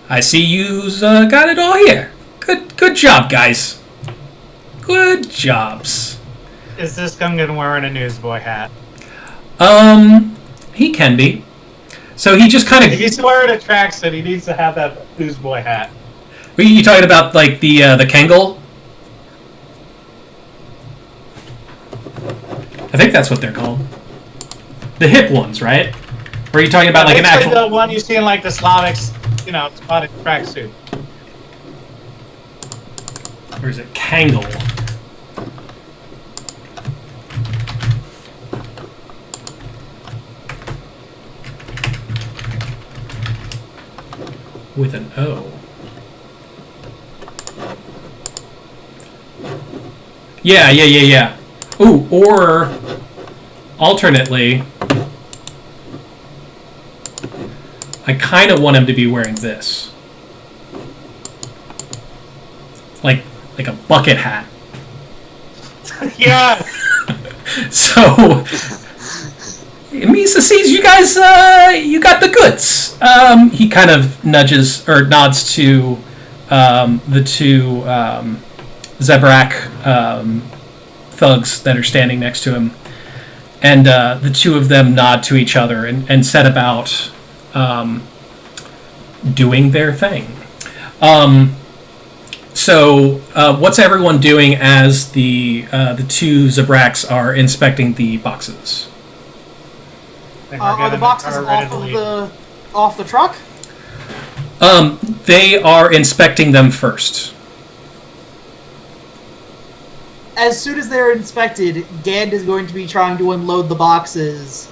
I see you've got it all here. Good job, guys. Good jobs." Is this Gungan wearing a newsboy hat? He can be. So he just kind If of. he's wearing a tracksuit, he needs to have that newsboy hat. Are you talking about like the Kangol? I think that's what they're called. The hip ones, right? Or are you talking about like an Basically actual? the one you see in like the Slavics, spotted tracksuit. Or is it Kangol? With an O. Yeah. Ooh, or alternately, I kind of want him to be wearing this. Like a bucket hat. Yeah. So it means to see you guys, you got the goods. He kind of nods to the two Zebrak thugs that are standing next to him, and the two of them nod to each other and set about doing their thing. So what's everyone doing as the two Zebraks are inspecting the boxes? Are the boxes off the truck? They are inspecting them first. As soon as they're inspected, Gand is going to be trying to unload the boxes.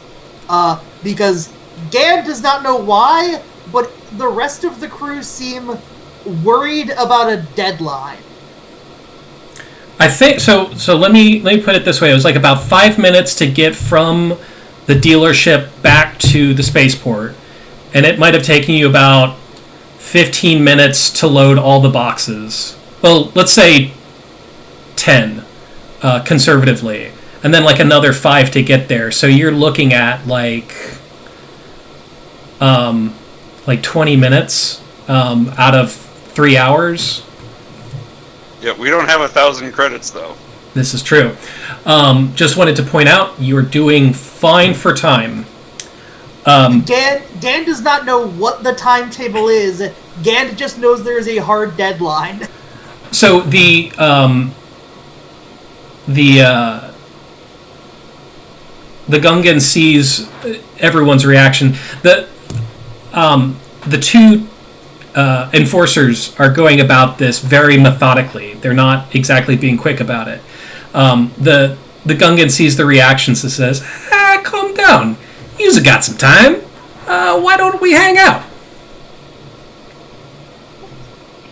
Because Gand does not know why, but the rest of the crew seem worried about a deadline. I think so. So let me put it this way: it was like about 5 minutes to get from the dealership back to the spaceport, and it might have taken you about 15 minutes to load all the boxes. Well, let's say 10, conservatively, and then like another 5 to get there. So you're looking at like 20 minutes out of 3 hours. Yeah, we don't have 1,000 credits though. This is true. Just wanted to point out you're doing fine for time. Dan does not know what the timetable is. Gand just knows there is a hard deadline. So the Gungan sees everyone's reaction. The two enforcers are going about this very methodically. They're not exactly being quick about it. The Gungan sees the reactions and says, calm down. You've got some time. Why don't we hang out?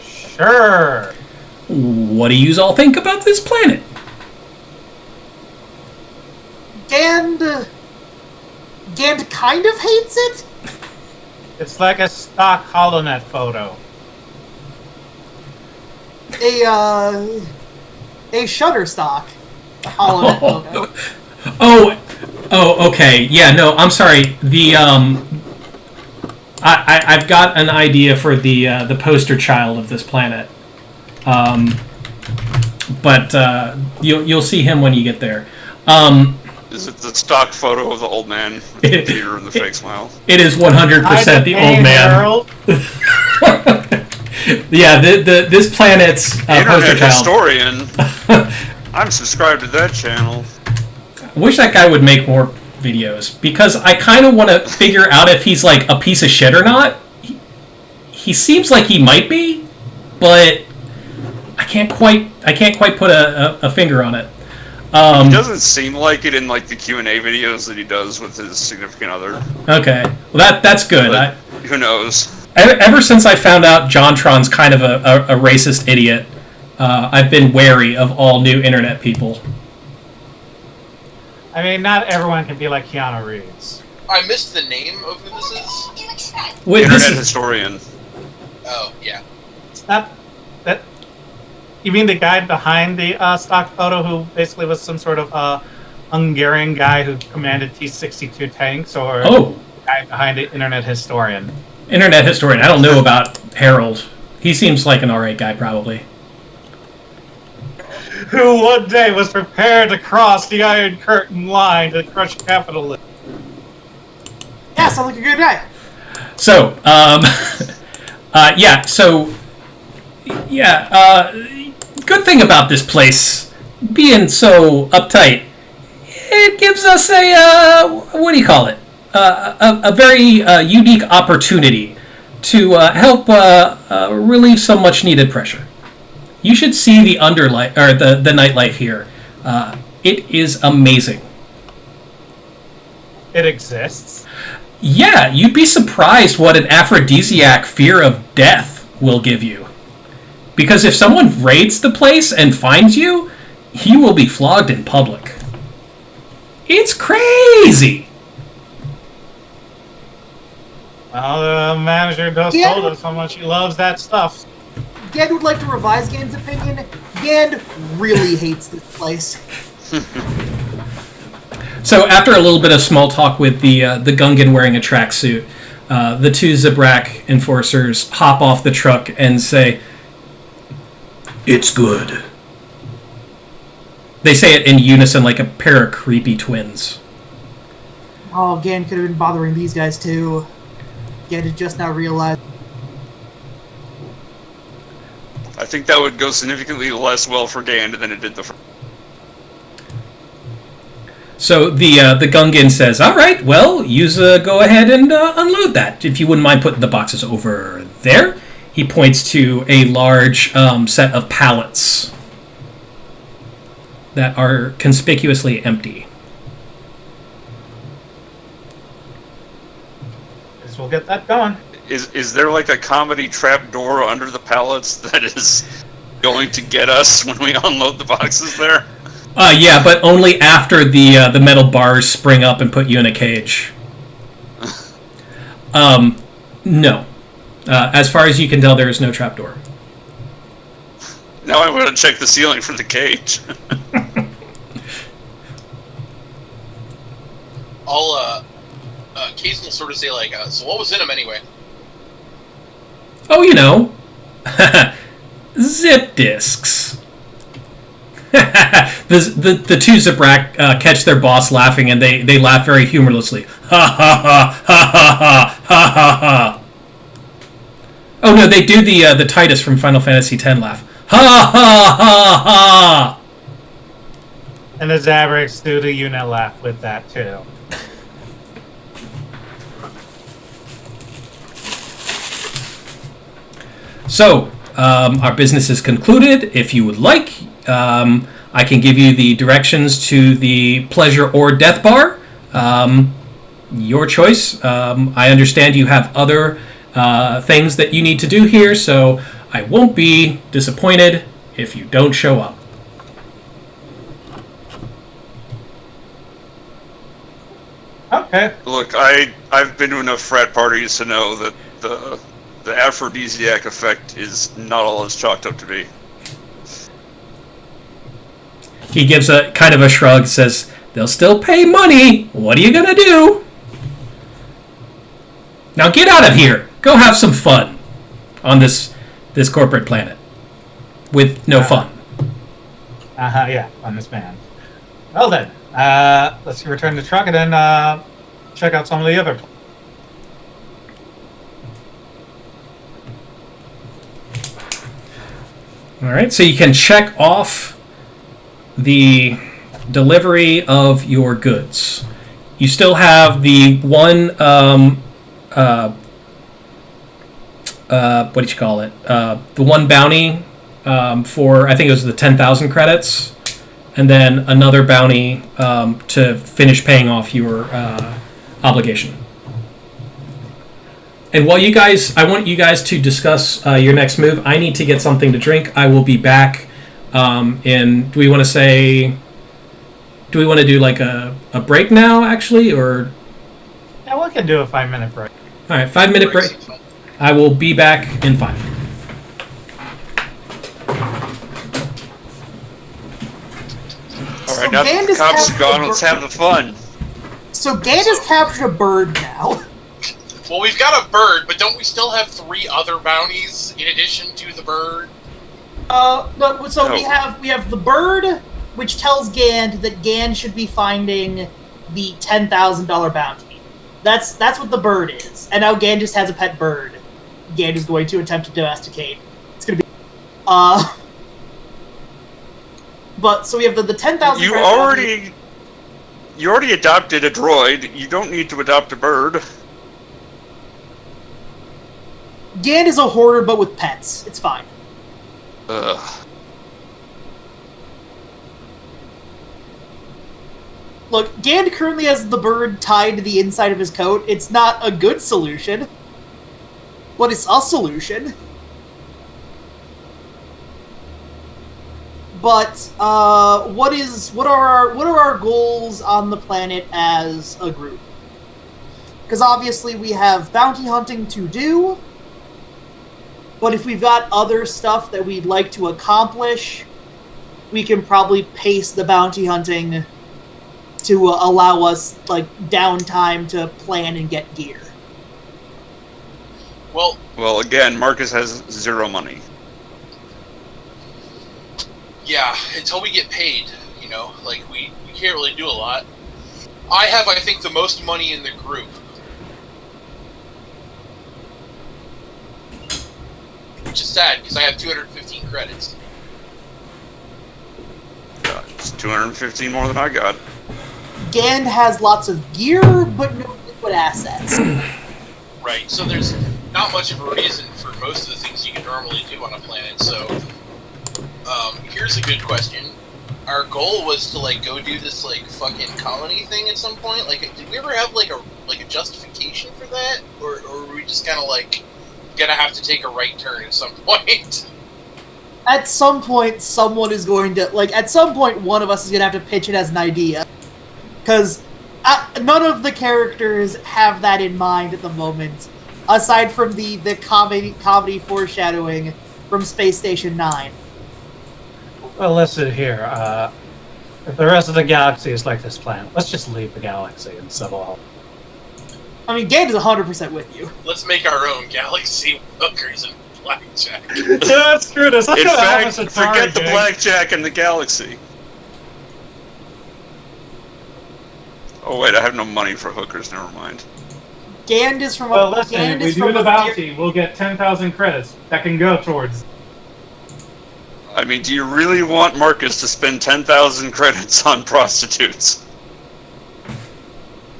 Sure. What do you all think about this planet? Gand kind of hates it. It's like a stock HoloNet photo. A Shutterstock HoloNet photo. Oh, okay. Yeah, no, I'm sorry. The I've got an idea for the poster child of this planet. But you'll see him when you get there. Is it the stock photo of the old man with the tear and the fake smile? It is 100% the old man. Yeah, this planet's poster child. Historian. I'm subscribed to that channel. I wish that guy would make more videos, because I kind of want to figure out if he's like a piece of shit or not. He seems like he might be, but I can't quite put a finger on it. He doesn't seem like it in like the Q&A videos that he does with his significant other. Okay, well that's good. Who knows? Ever since I found out JonTron's kind of a racist idiot, I've been wary of all new internet people. I mean, not everyone can be like Keanu Reeves. I missed the name of who this is. Wait, Internet historian. Oh, yeah. It's not that. You mean the guy behind the stock photo who basically was some sort of Hungarian guy who commanded T-62 tanks, or the guy behind the internet historian? Internet historian. I don't know about Harold. He seems like an alright guy, probably. Who one day was prepared to cross the Iron Curtain line to crush capitalism. Yeah, sounds like a good guy. So, good thing about this place being so uptight, it gives us a very unique opportunity to help relieve some much needed pressure. You should see the the nightlife here. It is amazing. It exists. Yeah, you'd be surprised what an aphrodisiac fear of death will give you. Because if someone raids the place and finds you, he will be flogged in public. It's crazy! Well, the manager just told us how much he loves that stuff. Gand would like to revise Gand's opinion. Gand really hates this place. So after a little bit of small talk with the Gungan wearing a tracksuit, the two Zabrak enforcers hop off the truck and say, "It's good." They say it in unison like a pair of creepy twins. Oh, Gand could have been bothering these guys too. Gand had just now realized. I think that would go significantly less well for Gand than it did the first. So the Gungan says, "All right, well, you go ahead and unload that. If you wouldn't mind putting the boxes over there." He points to a large set of pallets that are conspicuously empty. Guess we'll get that going. Is there like a comedy trap door under the pallets that is going to get us when we unload the boxes there? Yeah, but only after the metal bars spring up and put you in a cage. No. As far as you can tell, there is no trapdoor. Now I want to check the ceiling for the cage. I'll occasionally sort of say like, so what was in them anyway? Oh, you know, zip disks. the two Zabrak catch their boss laughing, and they laugh very humorlessly. Ha ha ha ha ha ha ha ha. Oh no, they do the Titus from Final Fantasy X laugh. Ha ha ha ha. And the Zabraks do the unit laugh with that too. So, our business is concluded. If you would like, I can give you the directions to the pleasure or death bar. Your choice. I understand you have other things that you need to do here, so I won't be disappointed if you don't show up. Okay. Look, I've been to enough frat parties to know that the aphrodisiac effect is not all it's chalked up to be. He gives a kind of a shrug, says, "They'll still pay money. What are you gonna do? Now get out of here. Go have some fun on this corporate planet with no fun." Yeah, on this man. Well then, let's return to the truck and then check out some of the other. All right, so you can check off the delivery of your goods. You still have the one, what do you call it? The one bounty for, I think it was the 10,000 credits, and then another bounty to finish paying off your obligation. And while I want you guys to discuss your next move. I need to get something to drink. I will be back in, do we want to do like a break now, actually, or? Yeah, we can do a 5-minute break. All right, 5-minute break. I will be back in 5. All right, now that the cops are gone, let's have the fun. So Gand has captured a bird now. Well, we've got a bird, but don't we still have 3 other bounties in addition to the bird? No, so No. we have the bird, which tells Gand that Gand should be finding the $10,000 bounty. That's what the bird is. And now Gand just has a pet bird. Gand is going to attempt to domesticate. It's gonna be but so we have the 10,000. You already adopted a droid. You don't need to adopt a bird. Gand is a hoarder, but with pets. It's fine. Ugh. Look, Gand currently has the bird tied to the inside of his coat. It's not a good solution, but it's a solution. But what are our goals on the planet as a group? Because obviously we have bounty hunting to do, but if we've got other stuff that we'd like to accomplish, we can probably pace the bounty hunting to allow us like downtime to plan and get gear. Well, Again, Marcus has 0 money. yeah, until we get paid, you know, like, we can't really do a lot. I have, I think, the most money in the group. Which is sad, because I have 215 credits. God, it's 215 more than I got. Gand has lots of gear, but no liquid assets. Right, so there's not much of a reason for most of the things you can normally do on a planet, so... here's a good question. Our goal was to, like, go do this, like, fucking colony thing at some point. Like, did we ever have, like a justification for that? Or were we just kind of, like, gonna have to take a right turn at some point? At some point, someone is going to... Like, at some point, one of us is going to have to pitch it as an idea. Because none of the characters have that in mind at the moment, aside from the comedy foreshadowing from Space Station 9. Well, listen here. If the rest of the galaxy is like this planet, let's just leave the galaxy and settle all. I mean, Gand is 100% with you. Let's make our own galaxy hookers and blackjack. Yeah, screw this. In fact, forget the blackjack and the galaxy. Oh wait, I have no money for hookers, never mind. Gand is from... Well, listen, Gand if we is do from the a bounty, we'll get 10,000 credits. That can go towards... I mean, do you really want Marcus to spend 10,000 credits on prostitutes?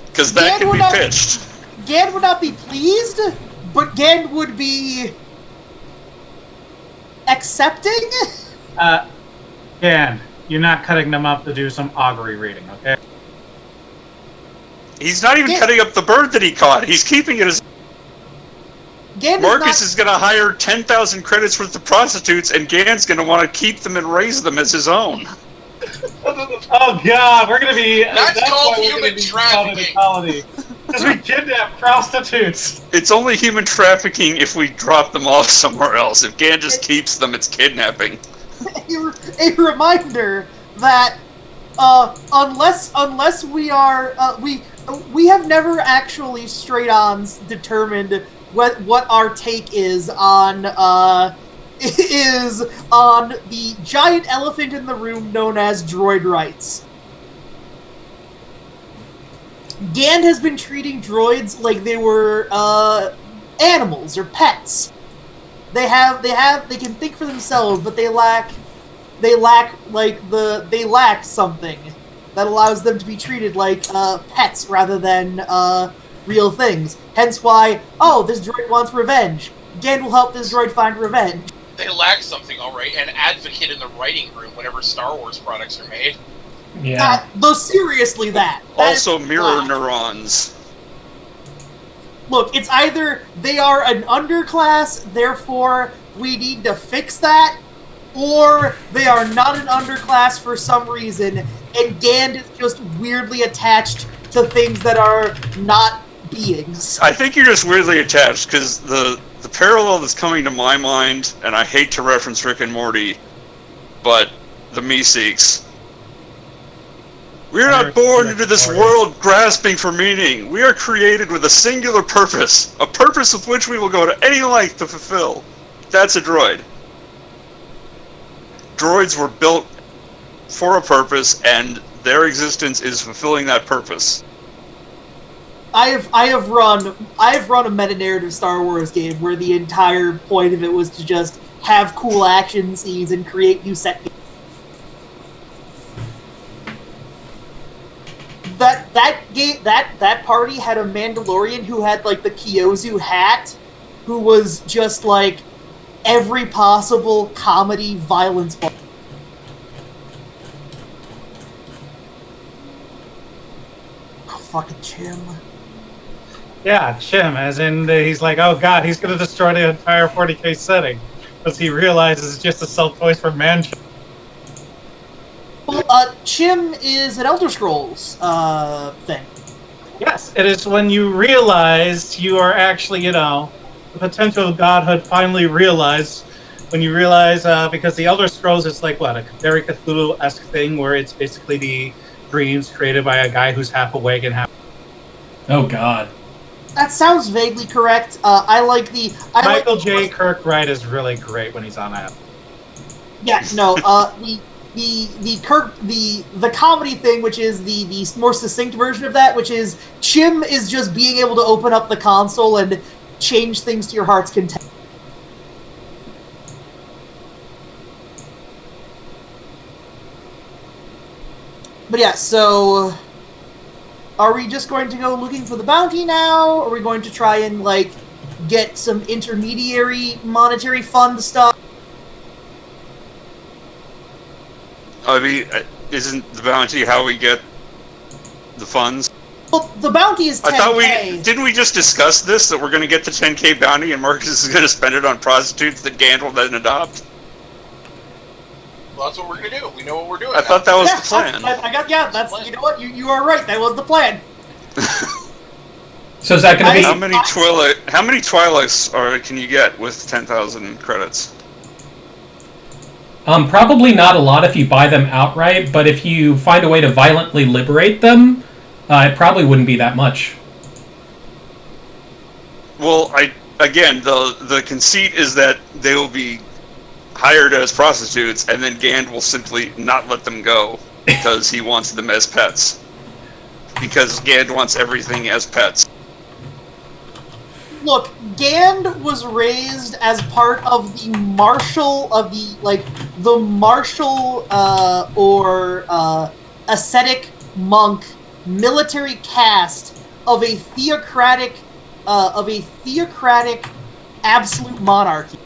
Because that can be pitched. Gand would not be pleased, but Gand would be accepting? Dan, you're not cutting them up to do some augury reading, okay? He's not even cutting up the bird that he caught. He's keeping it as... Marcus is going to hire 10,000 credits worth of prostitutes, and Gan's going to want to keep them and raise them as his own. Oh God, we're going to be... That's called human trafficking. Because we kidnap prostitutes. It's only human trafficking if we drop them off somewhere else. If Gan just keeps them, it's kidnapping. A reminder that unless we are we have never actually straight on determined what our take is on the giant elephant in the room known as droid rights. Gand has been treating droids like they were animals or pets. They can think for themselves, but they lack something that allows them to be treated like pets rather than real things. Hence why, this droid wants revenge. Gand will help this droid find revenge. They lack something, alright, an advocate in the writing room whenever Star Wars products are made. Yeah. Though seriously, that Also mirror neurons. Look, it's either they are an underclass, therefore we need to fix that, or they are not an underclass for some reason, and Gand is just weirdly attached to things that are not beings. I think you're just weirdly attached, because the parallel that's coming to my mind, and I hate to reference Rick and Morty, but the Meeseeks. We are not born into this world grasping for meaning. We are created with a singular purpose, a purpose of which we will go to any length to fulfill. That's a droid. Droids were built for a purpose, and their existence is fulfilling that purpose. I have run a meta-narrative Star Wars game where the entire point of it was to just have cool action scenes and create new set pieces. That party had a Mandalorian who had like the Kyozu hat, who was just like every possible comedy violence. Oh, fucking Chim. Yeah, Chim, as in he's like, oh God, he's going to destroy the entire 40k setting, because he realizes it's just a self-voice for Mansion. Well, Chim is an Elder Scrolls thing. Yes, it is when you realize you are actually, the potential of godhood finally realized. When you realize, because the Elder Scrolls is like, a very Cthulhu-esque thing, where it's basically the dreams created by a guy who's half awake and half... Oh, God. That sounds vaguely correct. Michael J. Kirkbride is really great when he's on that. Yeah, no, the comedy thing, which is the more succinct version of that, which is Chim is just being able to open up the console and change things to your heart's content. But yeah, so are we just going to go looking for the bounty now? Or are we going to try and get some intermediary monetary fund stuff? I mean, isn't the bounty how we get the funds? Well, the bounty is 10K. I thought didn't we just discuss this, that we're going to get the 10K bounty and Marcus is going to spend it on prostitutes that Gand will then adopt? Well, that's what we're going to do. We know what we're doing. I thought that was the plan. You know what? You are right. That was the plan. So is that going to be... How many Twilights can you get with 10,000 credits? Probably not a lot if you buy them outright, but if you find a way to violently liberate them, it probably wouldn't be that much. Well, the conceit is that they will be hired as prostitutes, and then Gand will simply not let them go because he wants them as pets. Because Gand wants everything as pets. Look, Gand was raised as part of the martial ascetic monk military caste of a theocratic absolute monarchy.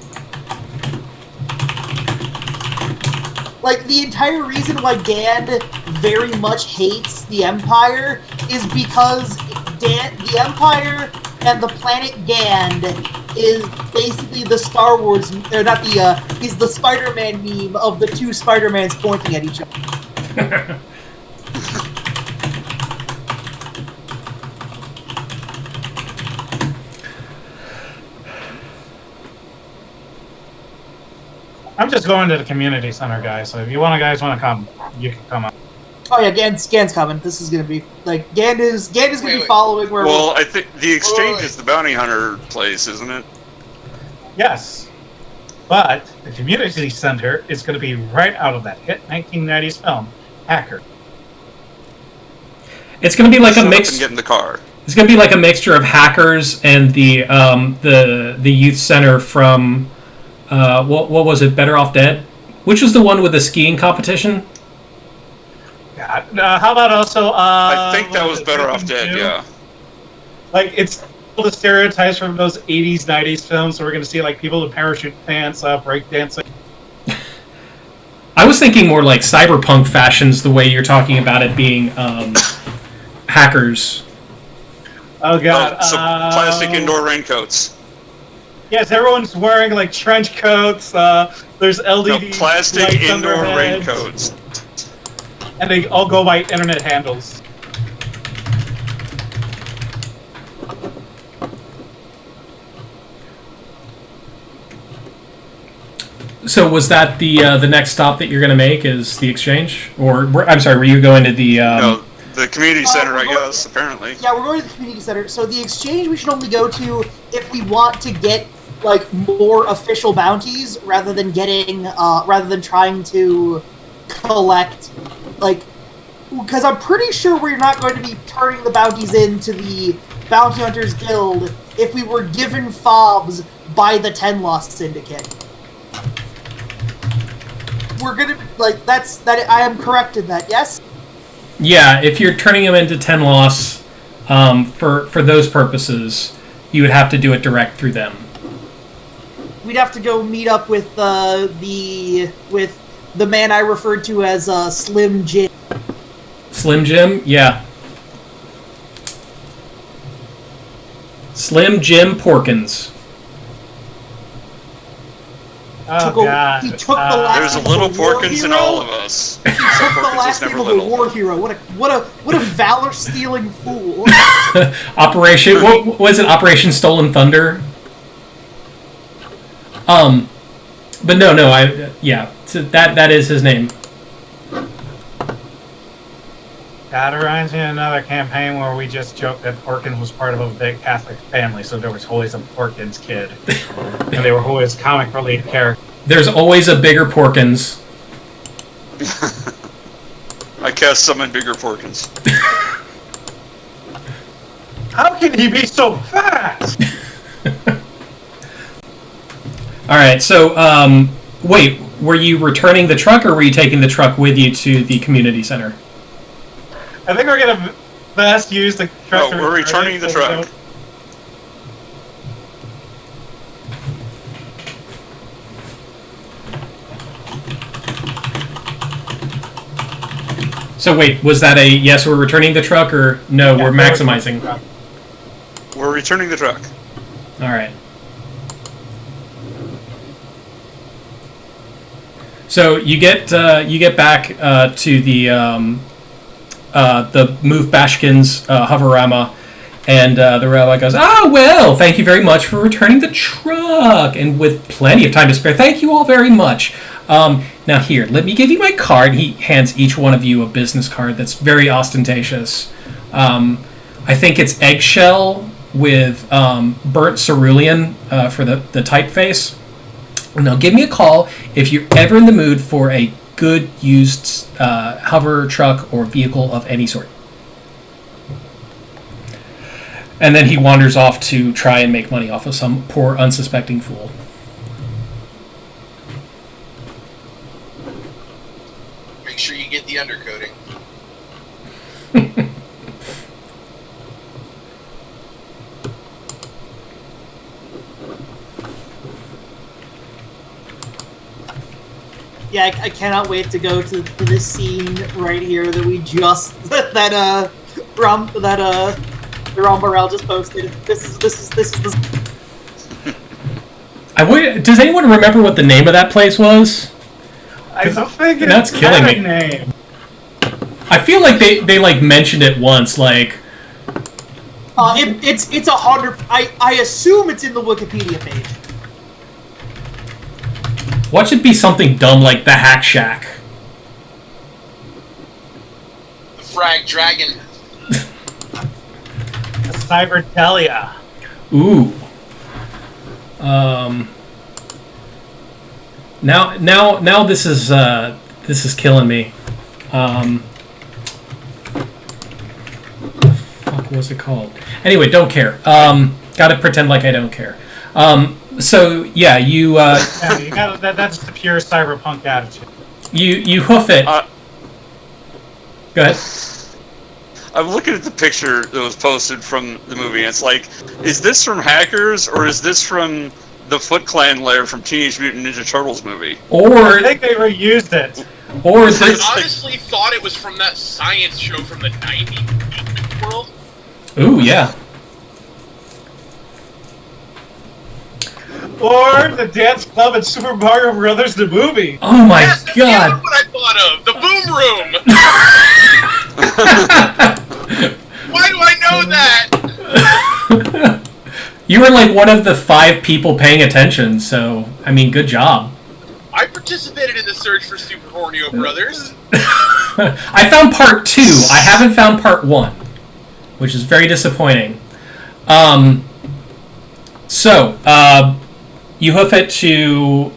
like, the entire reason why Dan very much hates the Empire is because the Empire and the planet Gand is basically the Star Wars, or not the, is the Spider-Man meme of the two Spider-Mans pointing at each other. I'm just going to the community center, guys. So if you guys want to come, you can come up. Oh yeah, Gan's coming. This is gonna be like Gan is gonna be following where. Well, I think the exchange is the bounty hunter place, isn't it? Yes, but the community center is going to be right out of that hit 1990s film, Hacker. It's going to be like Shut a up mix. and get in the car. It's going to be like a mixture of Hackers and the youth center from what was it? Better Off Dead, which was the one with the skiing competition. Yeah. How about also? I think that was Better Off Dead. Yeah. Like it's all the stereotypes from those 80s, 90s films. So we're going to see like people in parachute pants, breakdancing. I was thinking more like cyberpunk fashions, the way you're talking about it being Hackers. Oh god! So plastic indoor raincoats. Yes, everyone's wearing like trench coats. There's LED No, plastic lights indoor on their heads, raincoats. and they all go by internet handles. So was that the next stop that you're going to make? Is the exchange, or I'm sorry, were you going to the? No, the community center, I guess. Apparently. Yeah, we're going to the community center. So the exchange we should only go to if we want to get like more official bounties, rather than trying to collect like. Because I'm pretty sure we're not going to be turning the bounties into the Bounty Hunters Guild if we were given fobs by the Tenloss Syndicate. We're gonna that. I am correct in that. Yes. Yeah, if you're turning them into Tenloss, for those purposes, you would have to do it direct through them. We'd have to go meet up with the man I referred to as Slim Jim. Slim Jim, yeah. Slim Jim Porkins. Oh god! He took the last There's a name little of a war Porkins in hero. all of us. He took the Porkins last was name never of a little. war hero. What a valor stealing fool. Operation, what was it? Operation Stolen Thunder. But no, yeah. So that is his name. That reminds me of another campaign where we just joked that Porkins was part of a big Catholic family, so there was always a Porkins kid, and they were always comic relief characters. There's always a bigger Porkins. I cast summon bigger Porkins. How can he be so fast? All right, so wait, were you returning the truck, or were you taking the truck with you to the community center? I think we're gonna best use the truck. No, we're returning the truck. So wait, was that a yes, we're returning the truck, or no, we're maximizing? We're returning the truck. All right. So you get back to the Move Bashkin's hoverama, and the rabbi goes, well, thank you very much for returning the truck, and with plenty of time to spare, thank you all very much. Now here, let me give you my card. He hands each one of you a business card that's very ostentatious. I think it's eggshell with burnt cerulean for the typeface. Now give me a call if you're ever in the mood for a good used hover truck or vehicle of any sort. And then he wanders off to try and make money off of some poor unsuspecting fool. Make sure you get the undercoating. Yeah, I cannot wait to go to this scene right here that we just the Ron Burrell just posted. This is Does anyone remember what the name of that place was? I don't think that's killing me. Name. I feel like they like mentioned it once, like. It's 100. I assume it's in the Wikipedia page. Watch it be something dumb like the Hack Shack. The Frag Dragon. The Cybertelia. Ooh. Now this is killing me. What the fuck was it called? Anyway, don't care. Gotta pretend like I don't care. So yeah, you got that's the pure cyberpunk attitude. You hoof it. Go ahead. I'm looking at the picture that was posted from the movie, and it's like, is this from Hackers, or is this from the Foot Clan lair from Teenage Mutant Ninja Turtles movie? Or I think they reused it. Or I honestly thought it was from that science show from the 90s world. Ooh, yeah. Or the dance club in Super Mario Brothers the movie. Oh my yes, that's god! what I thought of. The Boom Room. Why do I know that? You were like one of the 5 people paying attention, so I mean, good job. I participated in the search for Super Hornio Brothers. I found part 2. I haven't found part 1, which is very disappointing. You hoof it to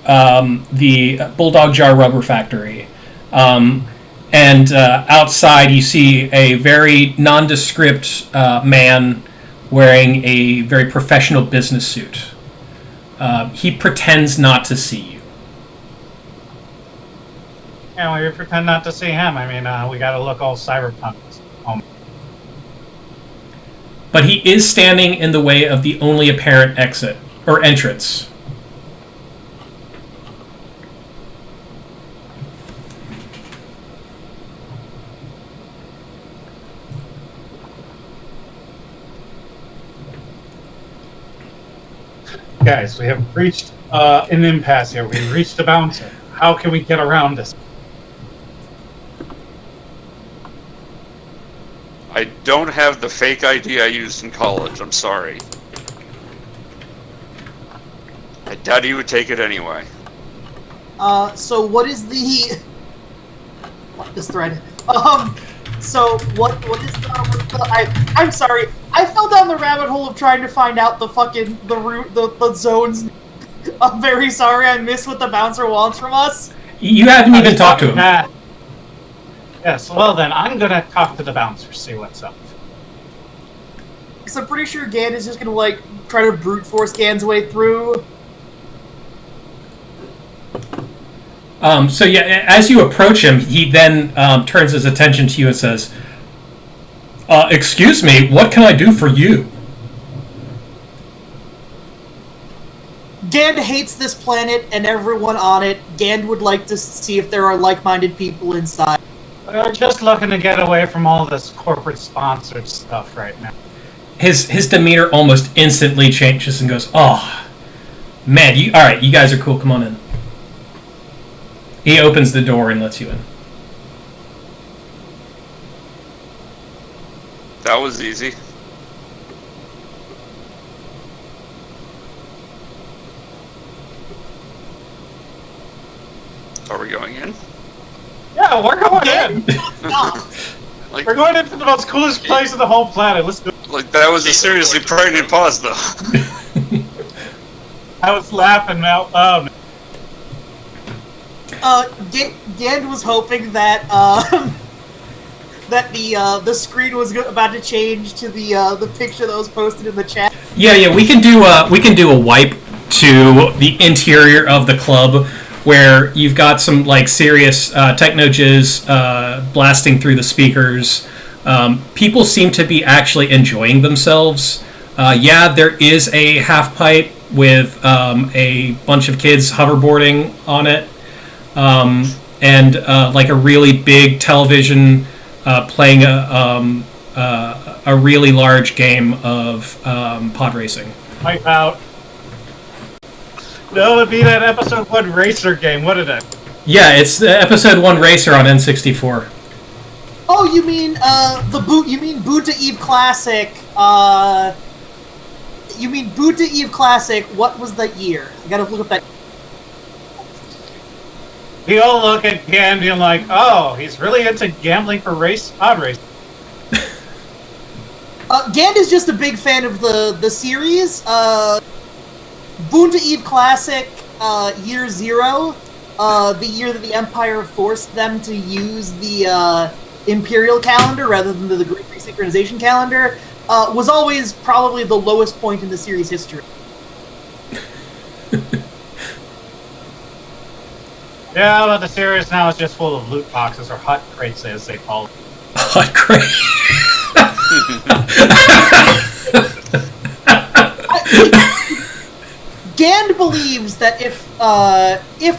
the Bulldog Jar Rubber Factory. And outside you see a very nondescript man wearing a very professional business suit. He pretends not to see you. Yeah, we pretend not to see him. I mean, we gotta look all cyberpunk. But he is standing in the way of the only apparent exit, or entrance. Guys, we have reached an impasse here. We've reached a bouncer. How can we get around this? I don't have the fake ID I used in college, I'm sorry. I doubt he would take it anyway. So what is the... What, this thread? So what is the... I'm sorry, I fell down the rabbit hole of trying to find out the fucking, the zones. I'm very sorry I missed what the bouncer wants from us. You haven't even talked to him. Yes, well then, I'm gonna talk to the bouncer, see what's up. Because I'm pretty sure Gan is just gonna, like, try to brute force Gan's way through. So yeah, as you approach him, he then turns his attention to you and says, excuse me, what can I do for you? Gan hates this planet and everyone on it. Gan would like to see if there are like-minded people inside. We're just looking to get away from all this corporate-sponsored stuff right now. His demeanor almost instantly changes and goes, oh, man, alright, you guys are cool, come on in. He opens the door and lets you in. That was easy. Are we going in? Yeah, we're going in! Like, We're going into the most coolest place in the whole planet, let's go. like that was a seriously pregnant pause, though. I was laughing out loud. Gand was hoping that that the screen was about to change to the picture that was posted in the chat. Yeah, we can do a wipe to the interior of the club where you've got some like serious techno jizz blasting through the speakers. People seem to be actually enjoying themselves. Yeah, there is a half pipe with a bunch of kids hoverboarding on it. and like a really big television playing a really large game of pod racing. Wipe out. No, it'd be that episode 1 racer game, wouldn't it? Yeah, it's the episode 1 racer on N64. Oh, you mean You mean Boot to Eve Classic? You mean Boot to Eve Classic? What was the year? I gotta look up that. We all look at Gand and like, oh, he's really into gambling for pod racing. Gand is just a big fan of the series. Boon to Eve Classic, Year 0, the year that the Empire forced them to use the Imperial calendar rather than the Great Resynchronization calendar, was always probably the lowest point in the series' history. Yeah, but the series now is just full of loot boxes, or hut crates as they call it. Hot crate. Gand believes that if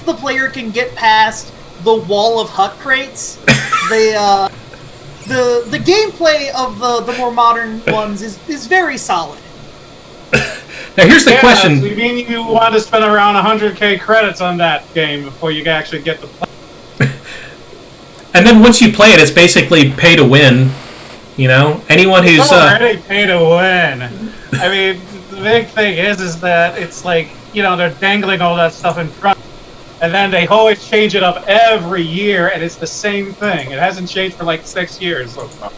the player can get past the wall of hut crates, the gameplay of the more modern ones is very solid. Now here's the question. So you mean you want to spend around 100k credits on that game before you can actually get the play? And then once you play it, it's basically pay to win. You know, anyone who's already pay to win. I mean, the big thing is that it's like, you know, they're dangling all that stuff in front, and then they always change it up every year, and it's the same thing. It hasn't changed for like 6 years so far.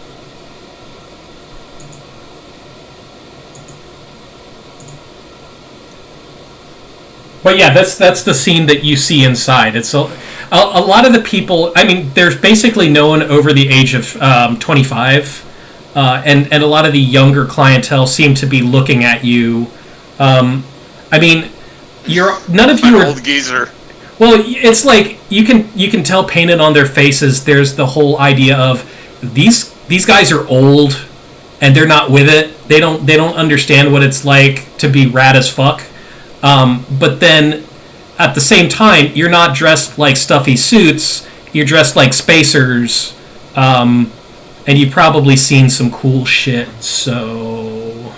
But yeah, that's the scene that you see inside. It's a lot of the people. I mean, there's basically no one over the age of 25, and a lot of the younger clientele seem to be looking at you. I mean, none of you are old geezer. Well, it's like you can tell painted on their faces. There's the whole idea of these guys are old, and they're not with it. They don't understand what it's like to be rad as fuck. But then, at the same time, you're not dressed like stuffy suits. You're dressed like spacers, and you've probably seen some cool shit. So,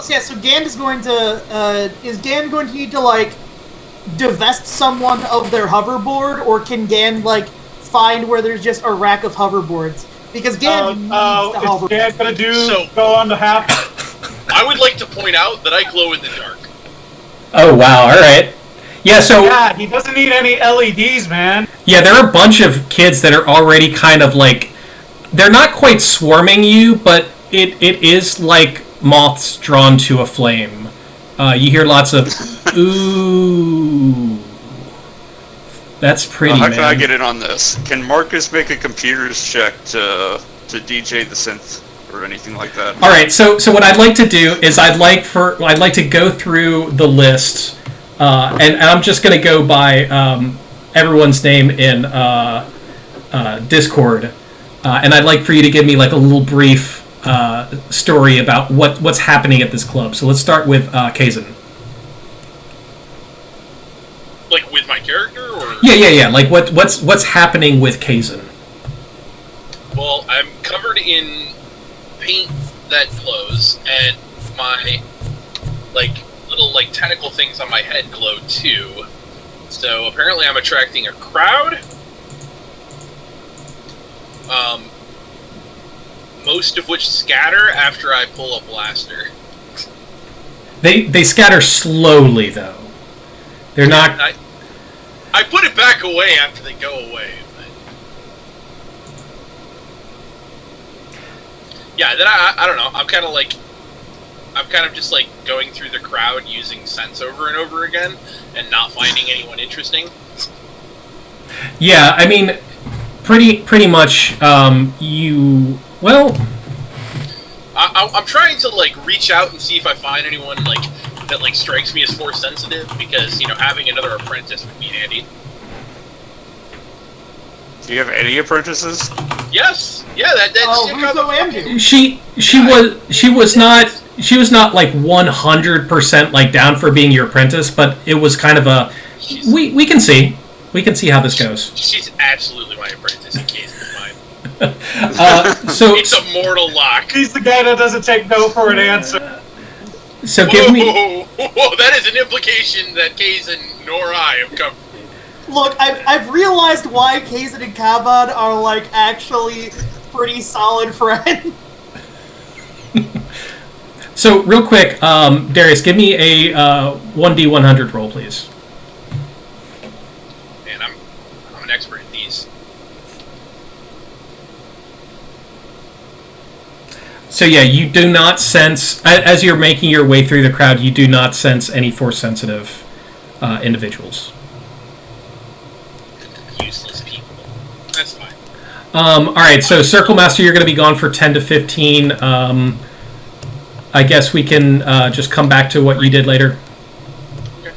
yeah. So Gand is going to is Gand going to need to like divest someone of their hoverboard, or can Gand like find where there's just a rack of hoverboards? Because Gand needs the hoverboard. Is Gand gonna go on the half? I would like to point out that I glow in the dark. Oh wow! All right. Yeah. So yeah, he doesn't need any LEDs, man. Yeah, there are a bunch of kids that are already kind of like, they're not quite swarming you, but it is like moths drawn to a flame. You hear lots of ooh. That's pretty. How man. can I get in on this? Can Marcus make a computer's check to DJ the synth? Or anything like that. All right, so what I'd like to do is I'd like to go through the list, and I'm just going to go by everyone's name in Discord, and I'd like for you to give me like a little brief story about what's happening at this club. So let's start with Kazan. Like with my character, or yeah. Like what's happening with Kazan? Well, I'm covered in paint that glows, and my little tentacle things on my head glow too. So apparently I'm attracting a crowd. Most of which scatter after I pull a blaster. They scatter slowly though. They're not. I put it back away after they go away. Yeah, then I don't know. I'm kind of just like going through the crowd using sense over and over again and not finding anyone interesting. Yeah, I mean, pretty much. I'm trying to like reach out and see if I find anyone that strikes me as force sensitive, because having another apprentice would be handy. Do you have any apprentices? Yes. Yeah, that's She was not like 100% like down for being your apprentice, but it was kind of a we can see. We can see how this goes. She's absolutely my apprentice in case of mine. So It's a mortal lock. He's the guy that doesn't take no for an answer. So give me. Whoa, that is an implication that Kazan nor I have come. Look, I've realized why Kazan and Kaban are, like, actually pretty solid friends. So real quick, Darius, give me a 1d100 roll, please. Man, I'm an expert at these. So yeah, you do not sense, as you're making your way through the crowd, you do not sense any force-sensitive individuals. Useless people. That's fine. Alright, so Circle Master, you're going to be gone for 10 to 15. I guess we can just come back to what you did later. Okay.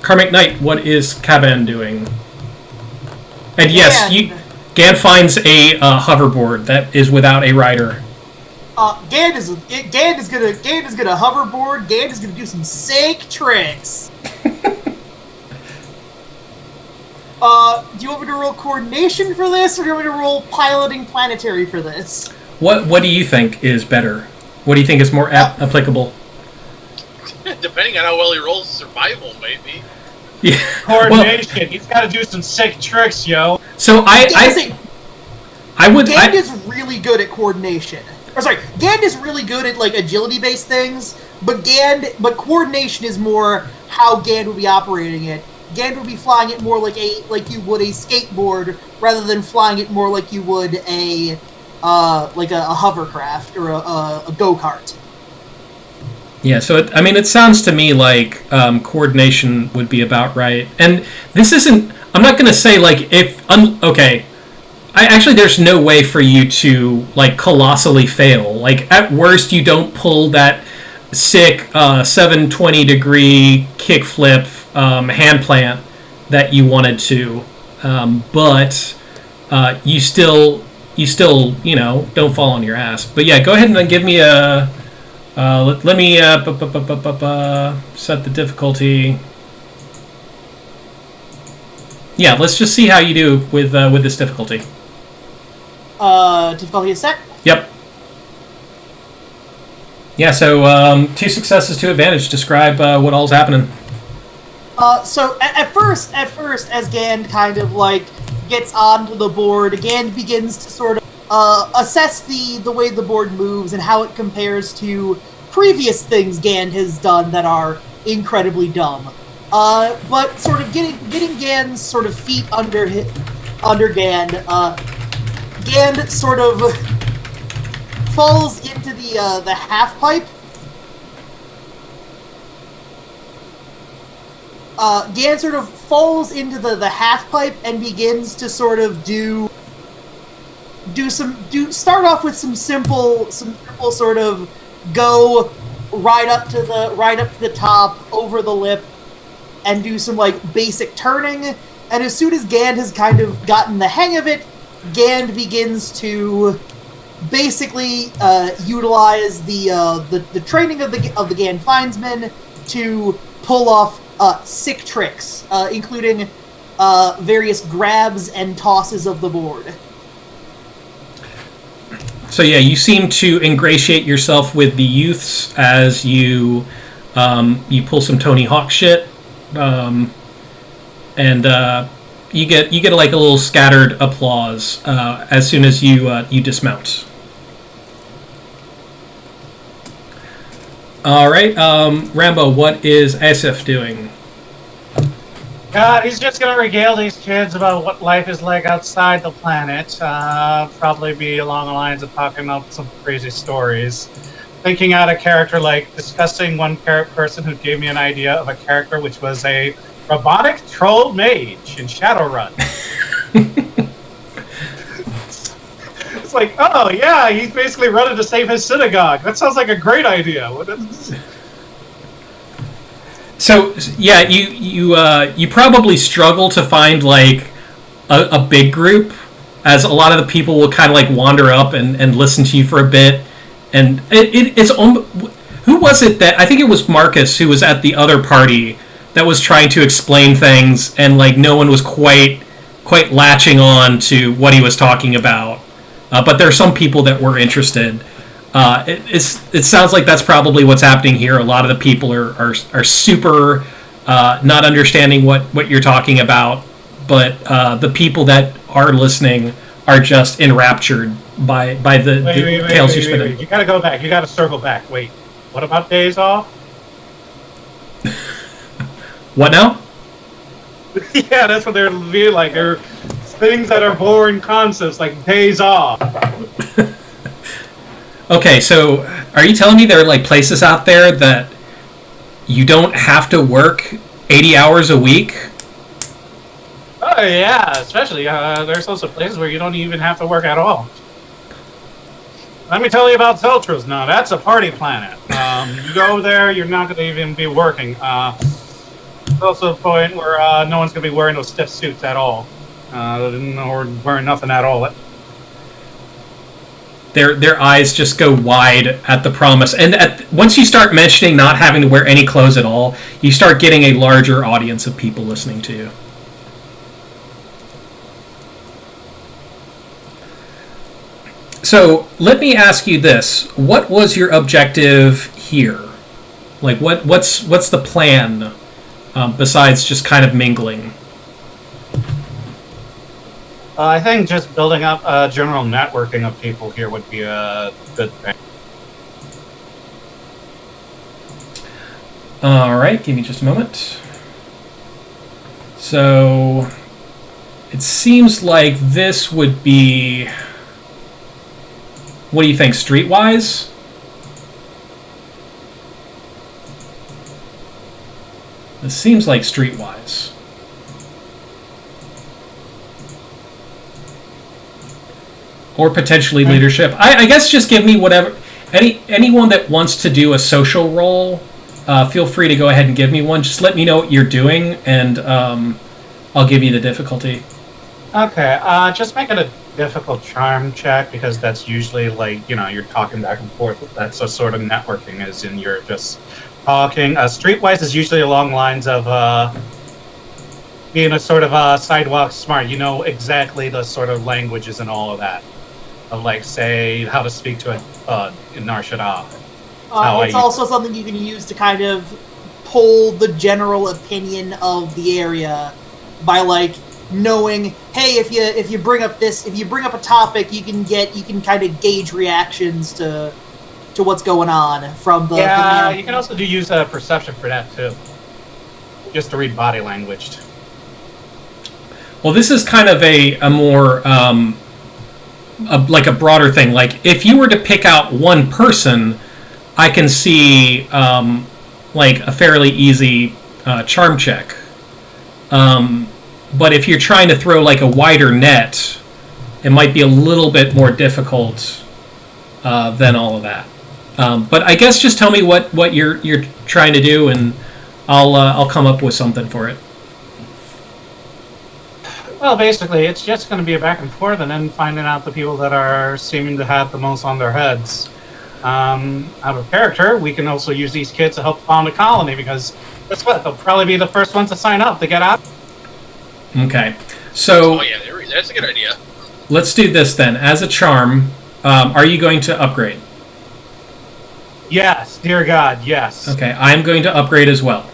Karmic Knight, what is Kaban doing? And yes, Gan. Gan finds a hoverboard that is without a rider. Gan is gonna hoverboard. Gan is gonna do some sick tricks. Do you want me to roll coordination for this, or do you want me to roll piloting planetary for this? What do you think is better? What do you think is more applicable? Depending on how well he rolls survival, maybe. Yeah. Coordination. Well, He's got to do some sick tricks, yo. so Gan I is really good at coordination. Or sorry, Gan is really good at, like, agility-based things, but coordination is more how Gan would be operating it. Gan would be flying it more like you would a skateboard, rather than flying it more like you would a hovercraft or a go-kart. Yeah, so it sounds to me like coordination would be about right. And this isn't. I'm not going to say like okay. Actually, there's no way for you to like colossally fail. Like at worst, you don't pull that sick 720 degree kickflip hand plant that you wanted to, but you still don't fall on your ass. But yeah, go ahead and then give me a. Let me set the difficulty. Yeah, let's just see how you do with this difficulty. Difficulty is set? Yep. Yeah, so 2 successes, 2 advantage. Describe what all's happening. So at first, as Gan kind of like gets onto the board, Gan begins to sort of assess the way the board moves and how it compares to previous things Gan has done that are incredibly dumb. But sort of getting Gan's sort of feet under Gan, Gan sort of falls into the half pipe. Gan sort of falls into the half pipe and begins to sort of start off with some simple sort of go right up to the top, over the lip, and do some like basic turning. And as soon as Gan has kind of gotten the hang of it, Gan begins to basically utilize the training of the Gan Findsmen to pull off sick tricks, including various grabs and tosses of the board. So yeah, you seem to ingratiate yourself with the youths as you pull some Tony Hawk shit, and you get like a little scattered applause as soon as you dismount. All right, Rambo, what is Asif doing? God, he's just gonna regale these kids about what life is like outside the planet. Probably be along the lines of talking about some crazy stories. Thinking out a character like discussing one person who gave me an idea of a character which was a robotic troll mage in Shadowrun. It's like, oh yeah, he's basically running to save his synagogue. That sounds like a great idea. So yeah, you probably struggle to find like a big group, as a lot of the people will kind of like wander up and listen to you for a bit, and it's who was it that I think it was Marcus who was at the other party that was trying to explain things, and like no one was quite latching on to what he was talking about. But there are some people that were interested. It sounds like that's probably what's happening here. A lot of the people are super not understanding what you're talking about, but the people that are listening are just enraptured by the tales you're spinning. You gotta go back. You gotta circle back. Wait, what about days off? What now? Yeah, that's what they're being like. They're things that are boring concepts like days off. Okay, so are you telling me there are like places out there that you don't have to work 80 hours a week? Oh yeah, especially there's also places where you don't even have to work at all. Let me tell you about Zeltros now. That's a party planet. You go there, you're not going to even be working. It's also a point where no one's going to be wearing those stiff suits at all. Or wearing nothing at all. Their eyes just go wide at the promise. And once you start mentioning not having to wear any clothes at all, you start getting a larger audience of people listening to you. So let me ask you this: what was your objective here? Like, what's the plan besides just kind of mingling? I think just building up a general networking of people here would be a good thing. All right, give me just a moment. So it seems like this would be. What do you think, streetwise? This seems like streetwise. Or potentially leadership. I guess just give me whatever. Anyone that wants to do a social role, feel free to go ahead and give me one. Just let me know what you're doing, and I'll give you the difficulty. Okay, just make it a difficult charm check, because that's usually like, you're talking back and forth. That's a sort of networking, as in you're just talking. Streetwise is usually along lines of being a sort of sidewalk smart. You know exactly the sort of languages and all of that. Of like, say, how to speak to a in Narshada. It's also something you can use to kind of pull the general opinion of the area by like knowing, hey, if you bring up a topic, you can kind of gauge reactions to what's going on from the. Yeah, you can also use perception for that too, just to read body language. Well, this is kind of a more like a broader thing. Like, if you were to pick out one person, I can see like a fairly easy charm check. But if you're trying to throw like a wider net, it might be a little bit more difficult than all of that. But I guess just tell me what you're trying to do, and I'll come up with something for it. Well, basically, it's just going to be a back and forth, and then finding out the people that are seeming to have the most on their heads. Out of character, we can also use these kids to help found a colony, because guess what? They'll probably be the first ones to sign up to get out. Okay, so oh yeah, that's a good idea. Let's do this then. As a charm, are you going to upgrade? Yes, dear God, yes. Okay, I'm going to upgrade as well.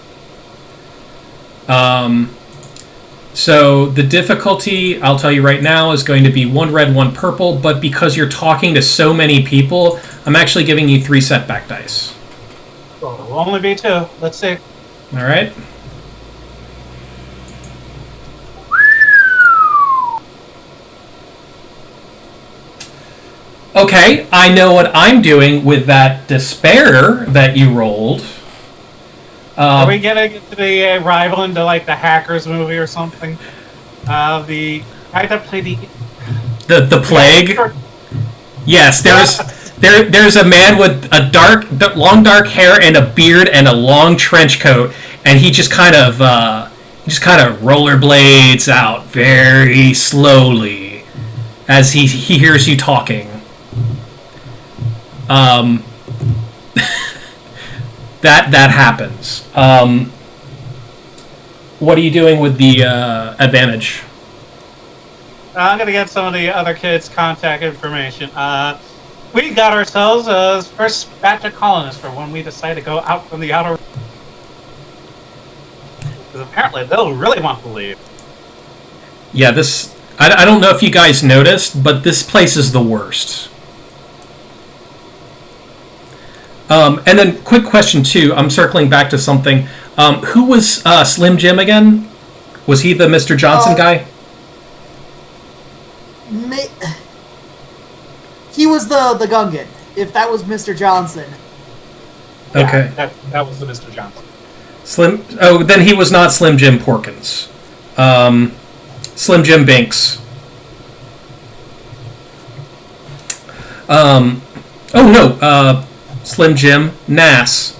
So the difficulty, I'll tell you right now, is going to be 1 red, 1 purple, but because you're talking to so many people, I'm actually giving you 3 setback dice. Well, it'll only be 2. Let's see. All right. Okay, I know what I'm doing with that despair that you rolled. Are we getting into the rival into like the Hackers movie or something? The guy that played the plague. Yes, there's a man with a long dark hair and a beard and a long trench coat, and he just kind of rollerblades out very slowly as he hears you talking. That happens. what are you doing with the advantage? I'm going to get some of the other kids' contact information. We got ourselves a first batch of colonists for when we decide to go out from the outer... Because apparently they'll really want to leave. Yeah, this... I don't know if you guys noticed, but this place is the worst. And then, quick question, too. I'm circling back to something. Who was Slim Jim again? Was he the Mr. Johnson guy? He was the Gungan, if that was Mr. Johnson. Okay. Yeah, that was the Mr. Johnson. Then he was not Slim Jim Porkins. Slim Jim Binks. Slim Jim Nass.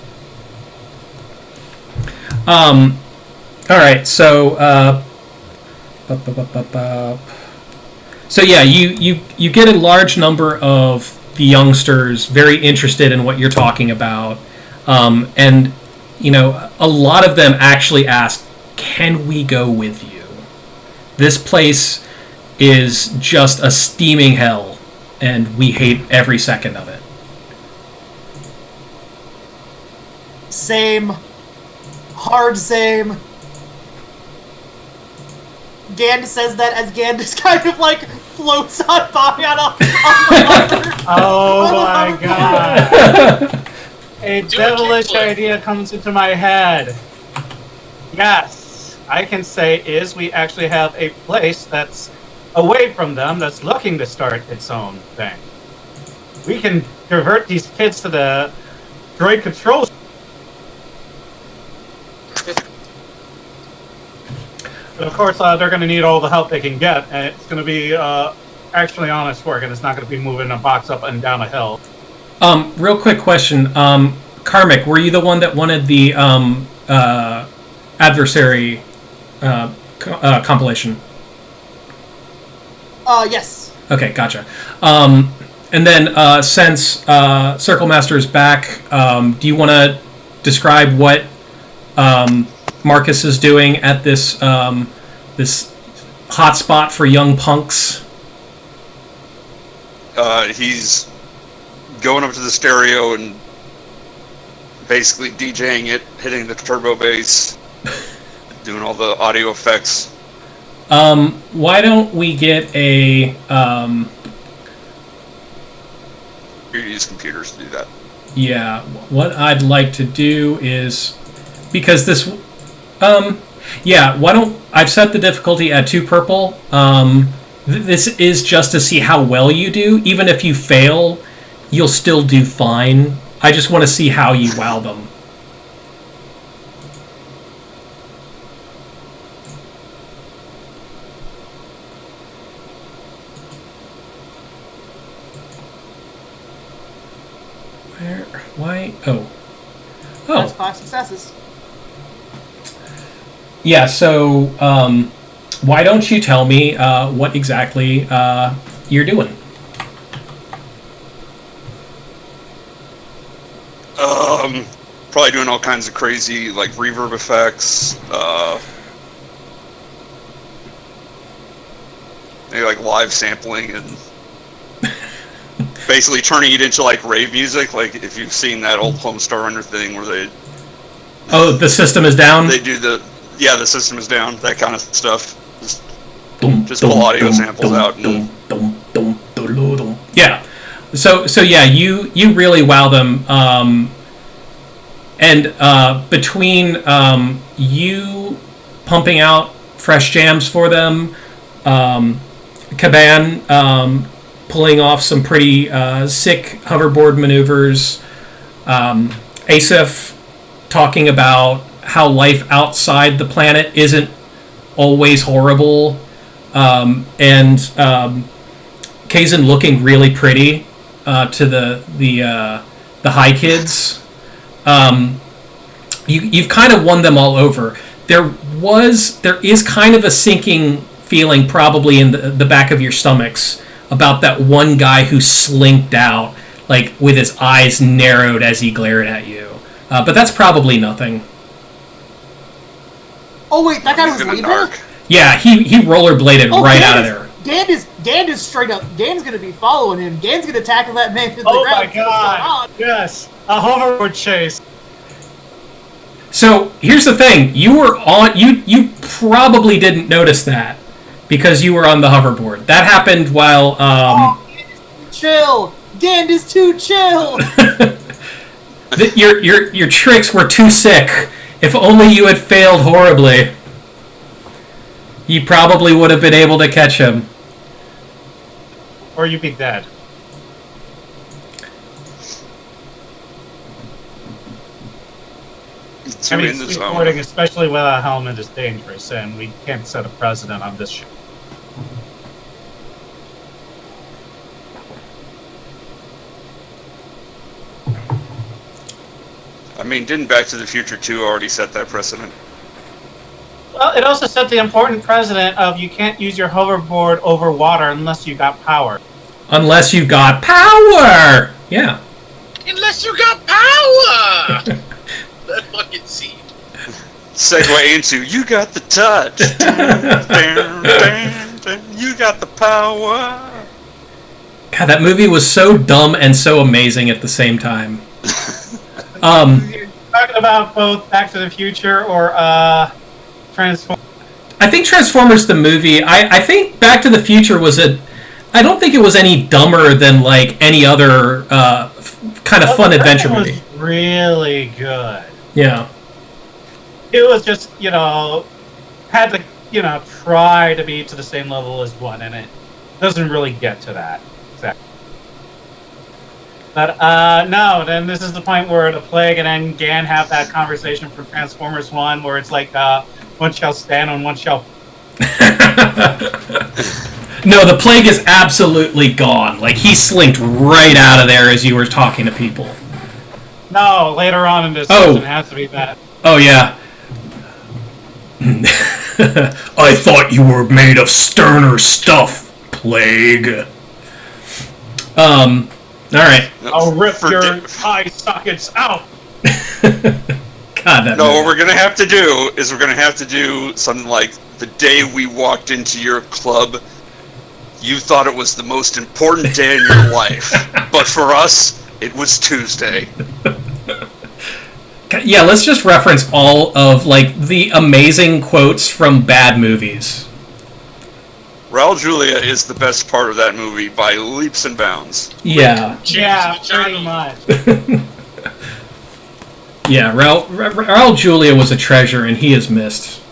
Alright, so yeah, you get a large number of the youngsters very interested in what you're talking about. And, you know, a lot of them actually ask, can we go with you? This place is just a steaming hell, and we hate every second of it. Same. Hard same. Gand says that as Gand just kind of like floats on by on the hover. Oh my god. A devilish idea comes into my head. Yes, I can say is we actually have a place that's away from them that's looking to start its own thing. We can divert these kids to the droid control. But of course, they're going to need all the help they can get, and it's going to be actually honest work, and it's not going to be moving a box up and down a hill. Real quick question. Karmic, were you the one that wanted the adversary compilation? Yes. Okay, gotcha. And then since Circle Master is back, do you want to describe what Marcus is doing at this this hotspot for young punks? He's going up to the stereo and basically DJing it, hitting the turbo bass, doing all the audio effects. Why don't we get a You use computers to do that. Yeah, what I'd like to do is, because this why don't I've set the difficulty at 2 purple. This is just to see how well you do. Even if you fail, you'll still do fine. I just want to see how you wow them. Where? Why? Oh. That's 5 successes. Yeah, so why don't you tell me what exactly you're doing? Probably doing all kinds of crazy, like, reverb effects, maybe, like, live sampling, and basically turning it into, like, rave music, like, if you've seen that old Homestar Runner thing where they... Oh, the system is down? They do the system is down, that kind of stuff. Just pull audio samples out. And... Yeah. So yeah, you really wow them. And between you pumping out fresh jams for them, Caban pulling off some pretty sick hoverboard maneuvers, Asif talking about how life outside the planet isn't always horrible, and Kazan looking really pretty to the high kids. You've kind of won them all over. There is kind of a sinking feeling probably in the back of your stomachs about that one guy who slinked out, like with his eyes narrowed as he glared at you. But that's probably nothing. Oh wait, that guy was He's leaving? gonna narc. Yeah, he rollerbladed right out of there. Gand is straight up. Gand's gonna be following him. Gand's gonna tackle that man to the Oh ground. my god! Yes, a hoverboard chase. So here's the thing: you were on. You probably didn't notice that because you were on the hoverboard. That happened while. Chill. Gand is too chill. Your tricks were too sick. If only you had failed horribly, you probably would have been able to catch him. Or you'd be dead. I mean, skateboarding, especially without a helmet, is dangerous, and we can't set a precedent on this shit. I mean, didn't Back to the Future 2 already set that precedent? Well, it also set the important precedent of you can't use your hoverboard over water unless you got power. Unless you got power! Yeah. Unless you got power! That fucking scene. Segue into, you got the touch. You got the power. God, that movie was so dumb and so amazing at the same time. You're talking about both Back to the Future or Transformers? I think Transformers the movie, I think Back to the Future was I don't think it was any dumber than like any other kind of fun adventure movie. It was really good. Yeah. It was just, had to, try to be to the same level as one, and it doesn't really get to that. Exactly. But, no, then this is the point where the Plague and then Gan have that conversation from Transformers 1, where it's like, one shall stand and one shall... No, the Plague is absolutely gone. Like, he slinked right out of there as you were talking to people. No, later on in this season, it has to be that. Oh, yeah. I thought you were made of sterner stuff, Plague. Alright. I'll rip your eye sockets out! God, that No, what we're gonna have to do is we're gonna have to do something like the day we walked into your club, you thought it was the most important day in your life. But for us, it was Tuesday. Yeah, let's just reference all of, like, the amazing quotes from bad movies. Raul Julia is the best part of that movie by leaps and bounds. Yeah. Yeah, pretty much. Yeah, Raul Julia was a treasure, and he is missed.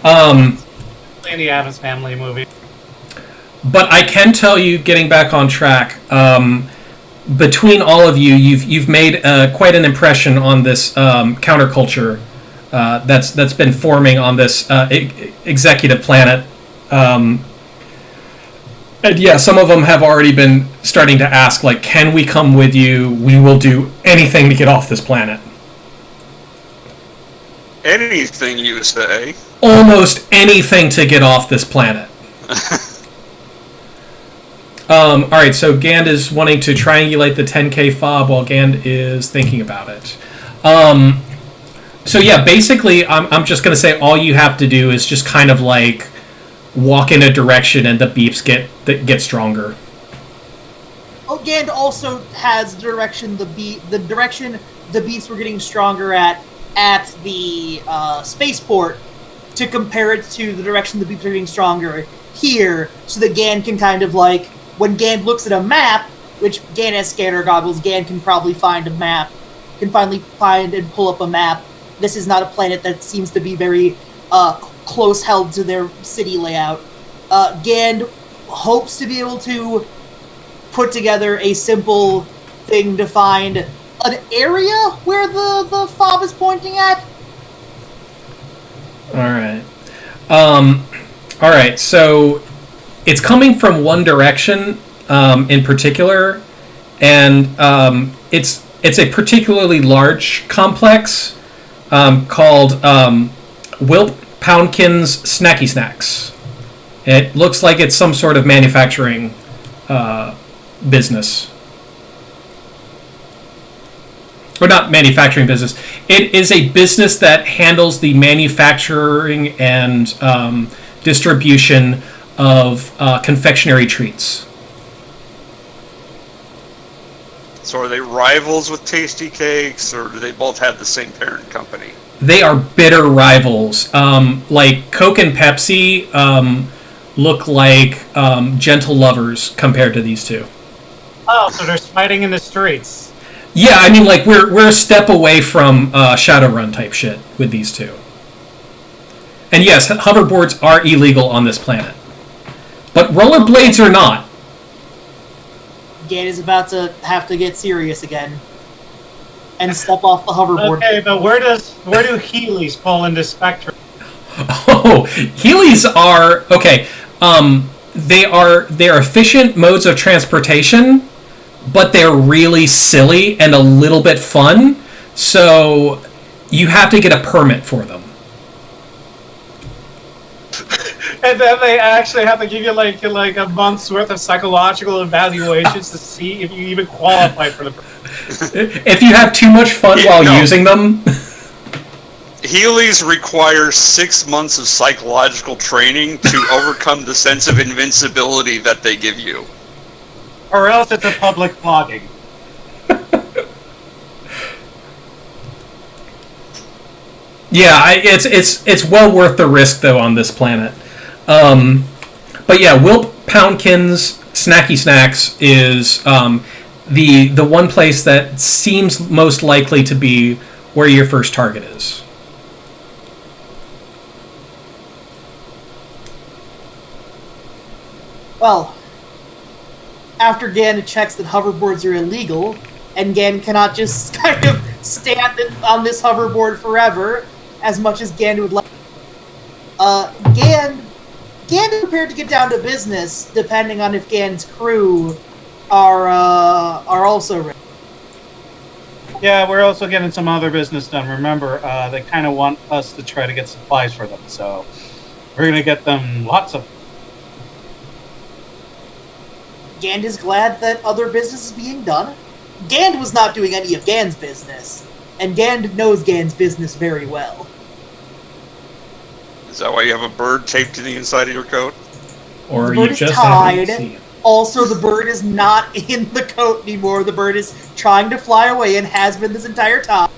Andy Adams Family movie. But I can tell you, getting back on track, between all of you, you've made quite an impression on this counterculture that's been forming on this executive planet. And yeah, some of them have already been starting to ask, like, can we come with you? We will do anything to get off this planet. Anything you say. Almost anything to get off this planet. Alright, so Gand is wanting to triangulate the 10k fob while Gand is thinking about it. So yeah, basically, I'm just going to say all you have to do is just kind of like walk in a direction and the beeps get stronger. Oh, Gand also has the direction the beeps were getting stronger at the spaceport to compare it to the direction the beeps are getting stronger here, so that Gand can kind of like, when Gand looks at a map, which Gand has scanner goggles, Gand can probably find a map, can finally find and pull up a map. This is not a planet that seems to be very close held to their city layout. Gand hopes to be able to put together a simple thing to find an area where the fob is pointing at. Alright, so it's coming from one direction in particular, and it's a particularly large complex called Wilp Poundkin's Snacky Snacks. It looks like it's some sort of manufacturing business. or not manufacturing business. It is a business that handles the manufacturing and distribution of confectionery treats. So are they rivals with Tasty Cakes, or do they both have the same parent company? They are bitter rivals. Like Coke and Pepsi look like gentle lovers compared to these two. Oh, so they're fighting in the streets. Yeah, I mean, like we're a step away from Shadowrun type shit with these two. And yes, hoverboards are illegal on this planet, but rollerblades are not. Gan is about to have to get serious again and step off the hoverboard. Okay, but where do Heelys fall into spectrum? Oh, Heelys are okay. They're efficient modes of transportation, but they're really silly and a little bit fun. So you have to get a permit for them. And then they actually have to give you like a month's worth of psychological evaluations to see if you even qualify for the. If you have too much fun using them. Heelys require 6 months of psychological training to overcome the sense of invincibility that they give you. Or else it's a public flogging. Yeah, it's well worth the risk though on this planet. But yeah, Wilp Poundkins Snacky Snacks is the one place that seems most likely to be where your first target is. Well, after Gan checks that hoverboards are illegal, and Gan cannot just kind of stand on this hoverboard forever, as much as Gan would like. Gan is prepared to get down to business, depending on if Gan's crew are also ready. Yeah, we're also getting some other business done. Remember, they kind of want us to try to get supplies for them, so we're gonna get them lots of. Gand is glad that other business is being done. Gand was not doing any of Gan's business, and Gand knows Gan's business very well. Is that why you have a bird taped to the inside of your coat? Or The you bird is just tied. haven't seen it. Also, the bird is not in the coat anymore. The bird is trying to fly away and has been this entire time.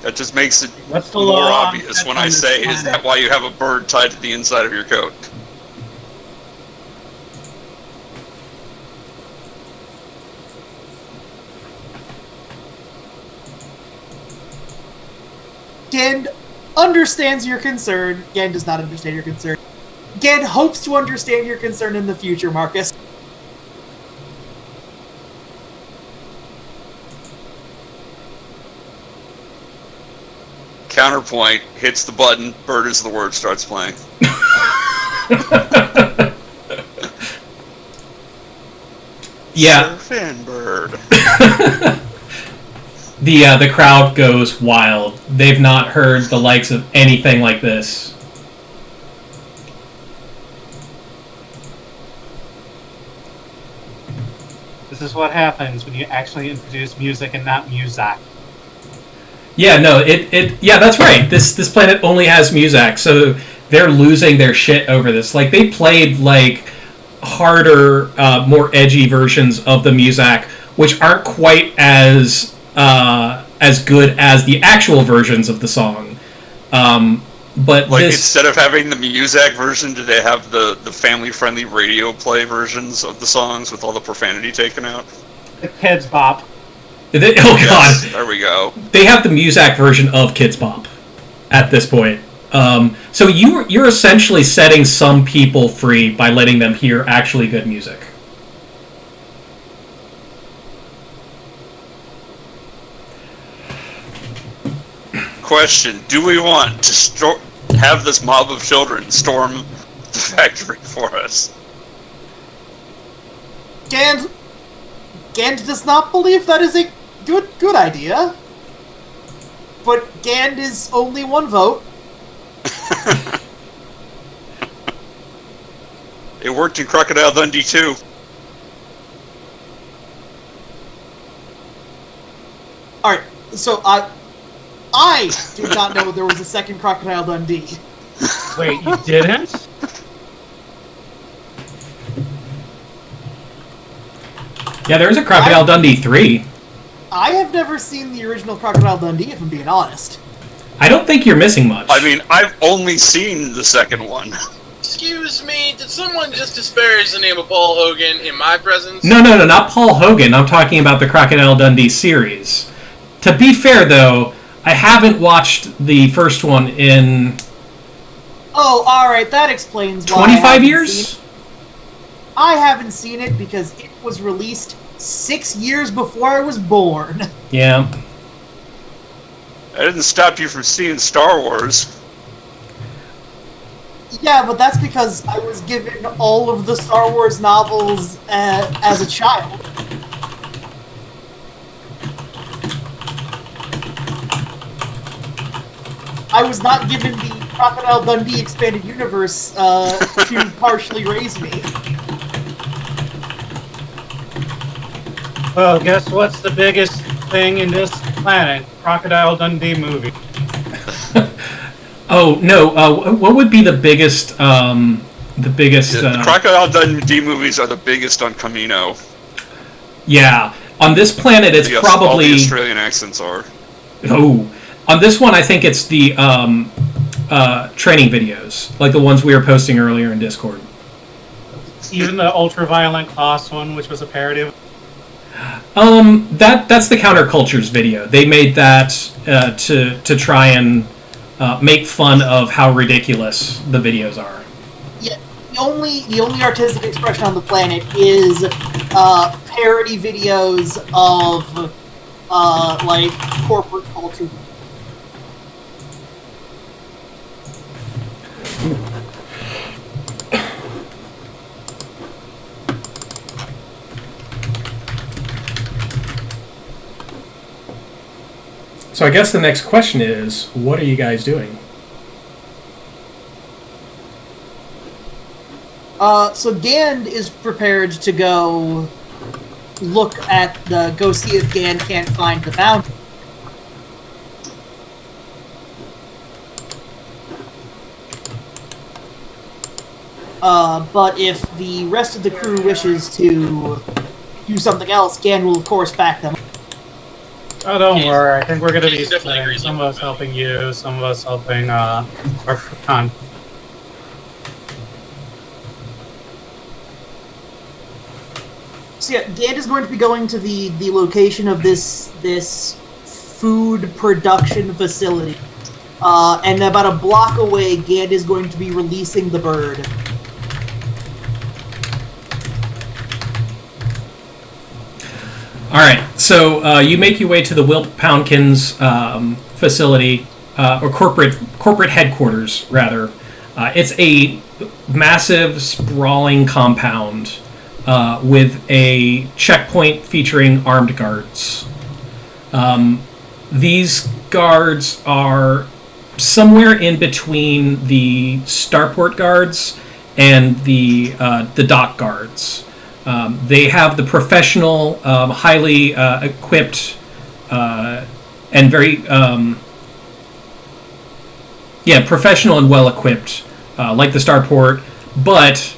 That just makes it What's the more law obvious on when I this say, planet? is that why you have a bird tied to the inside of your coat? Gand understands your concern. Gand does not understand your concern. Gand hopes to understand your concern in the future, Marcus. Counterpoint, hits the button, bird is the word, starts playing. Yeah. Surfing bird. The crowd goes wild. They've not heard the likes of anything like this. This is what happens when you actually introduce music and not Muzak. Yeah, no, yeah, that's right. This planet only has Muzak, so they're losing their shit over this. Like, they played, like, harder, more edgy versions of the Muzak, which aren't quite as good as the actual versions of the song. But like, instead of having the Muzak version, do they have the family-friendly radio play versions of the songs with all the profanity taken out? The Kids Bop. Oh, Yes, God. there we go. They have the Muzak version of Kids Bop at this point. So you're essentially setting some people free by letting them hear actually good music. Question, do we want to have this mob of children storm the factory for us? Gand does not believe that is a good idea. But Gand is only one vote. It worked in Crocodile Dundee too. So I did not know there was a second Crocodile Dundee. Wait, you didn't? Yeah, there's a Crocodile Dundee 3. I have never seen the original Crocodile Dundee, if I'm being honest. I don't think you're missing much. I mean, I've only seen the second one. Excuse me, did someone just disparage the name of Paul Hogan in my presence? No, not Paul Hogan. I'm talking about the Crocodile Dundee series. To be fair, though, I haven't watched the first one in... Oh, alright, that explains why 25 years? I haven't seen it because it was released 6 years before I was born. Yeah. That didn't stop you from seeing Star Wars. Yeah, but that's because I was given all of the Star Wars novels as a child. I was not given the Crocodile Dundee Expanded Universe to partially raise me. Well, guess what's the biggest thing in this planet? Crocodile Dundee movie. Oh, no, what would be the biggest, The Crocodile Dundee movies are the biggest on Camino. Yeah, on this planet it's Yes, probably... all the Australian accents are. Oh, on this one I think it's the training videos, like the ones we were posting earlier in Discord. Even the ultra-violent Class one, which was a parody of... That's the Countercultures video. They made that to try and make fun of how ridiculous the videos are. Yeah, the only artistic expression on the planet is parody videos of like corporate culture. So I guess the next question is, what are you guys doing? So Gand is prepared to go go see if Gand can't find the bounty. But if the rest of the crew wishes to do something else, Gand will of course back them. Oh, don't worry. I think we're gonna be definitely splitting. agrees Some on of us that. helping you, some of us helping our con. So yeah, Gand is going to be going to the location of this food production facility. And about a block away, Gand is going to be releasing the bird. All right, so you make your way to the Wilp Poundkins facility, or corporate headquarters, rather. It's a massive, sprawling compound with a checkpoint featuring armed guards. These guards are somewhere in between the starport guards and the dock guards. They have the professional, highly equipped, and very, professional and well-equipped, like the starport, but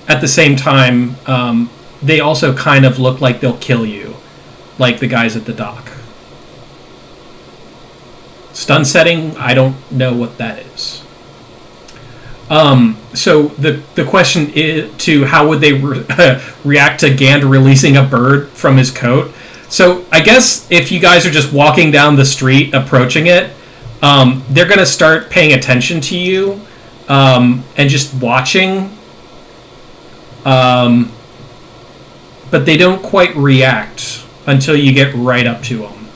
at the same time, they also kind of look like they'll kill you, like the guys at the dock. Stun setting, I don't know what that is. So the question is to how would they react to Gand releasing a bird from his coat? So I guess if you guys are just walking down the street approaching it, they're going to start paying attention to you and just watching. But they don't quite react until you get right up to them.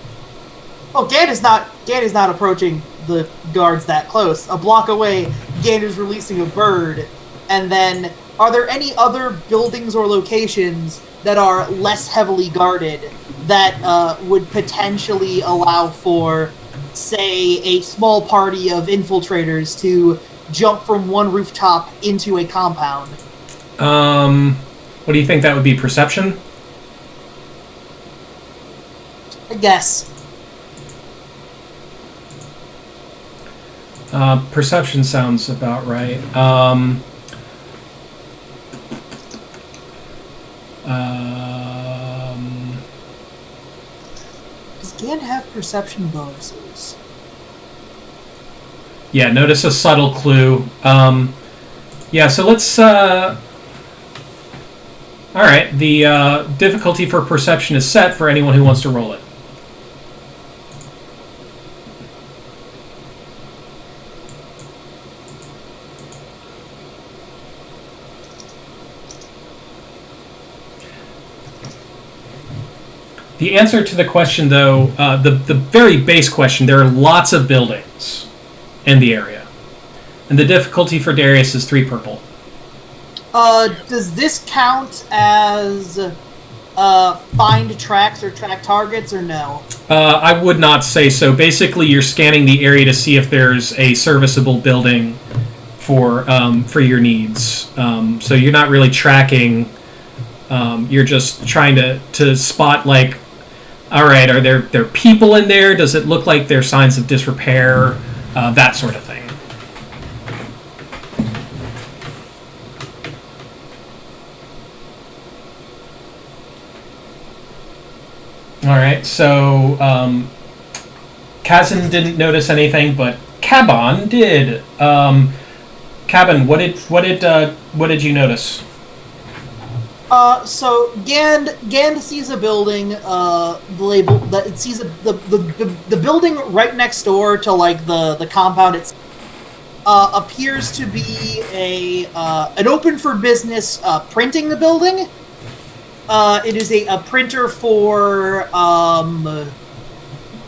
Oh, Gand is not approaching the guards that close. A block away, Gand is releasing a bird. And then, are there any other buildings or locations that are less heavily guarded that would potentially allow for, say, a small party of infiltrators to jump from one rooftop into a compound? What do you think that would be? Perception? I guess. Perception sounds about right. Does Gan have perception bonuses? Yeah, notice a subtle clue. Yeah, so let's... Alright, the difficulty for perception is set for anyone who wants to roll it. The answer to the question, though, the very base question, there are lots of buildings in the area. And the difficulty for Darius is 3 purple. Does this count as find tracks or track targets, or no? I would not say so. Basically, you're scanning the area to see if there's a serviceable building for your needs. So you're not really tracking. You're just trying to spot, like, all right, are there people in there? Does it look like there are signs of disrepair? That sort of thing. All right, so Kazan didn't notice anything, but Caban did. Caban, what did you notice? So Gand sees a building, label that it sees the building right next door to, like, the compound. It appears to be an open for business printing the building. It is a printer for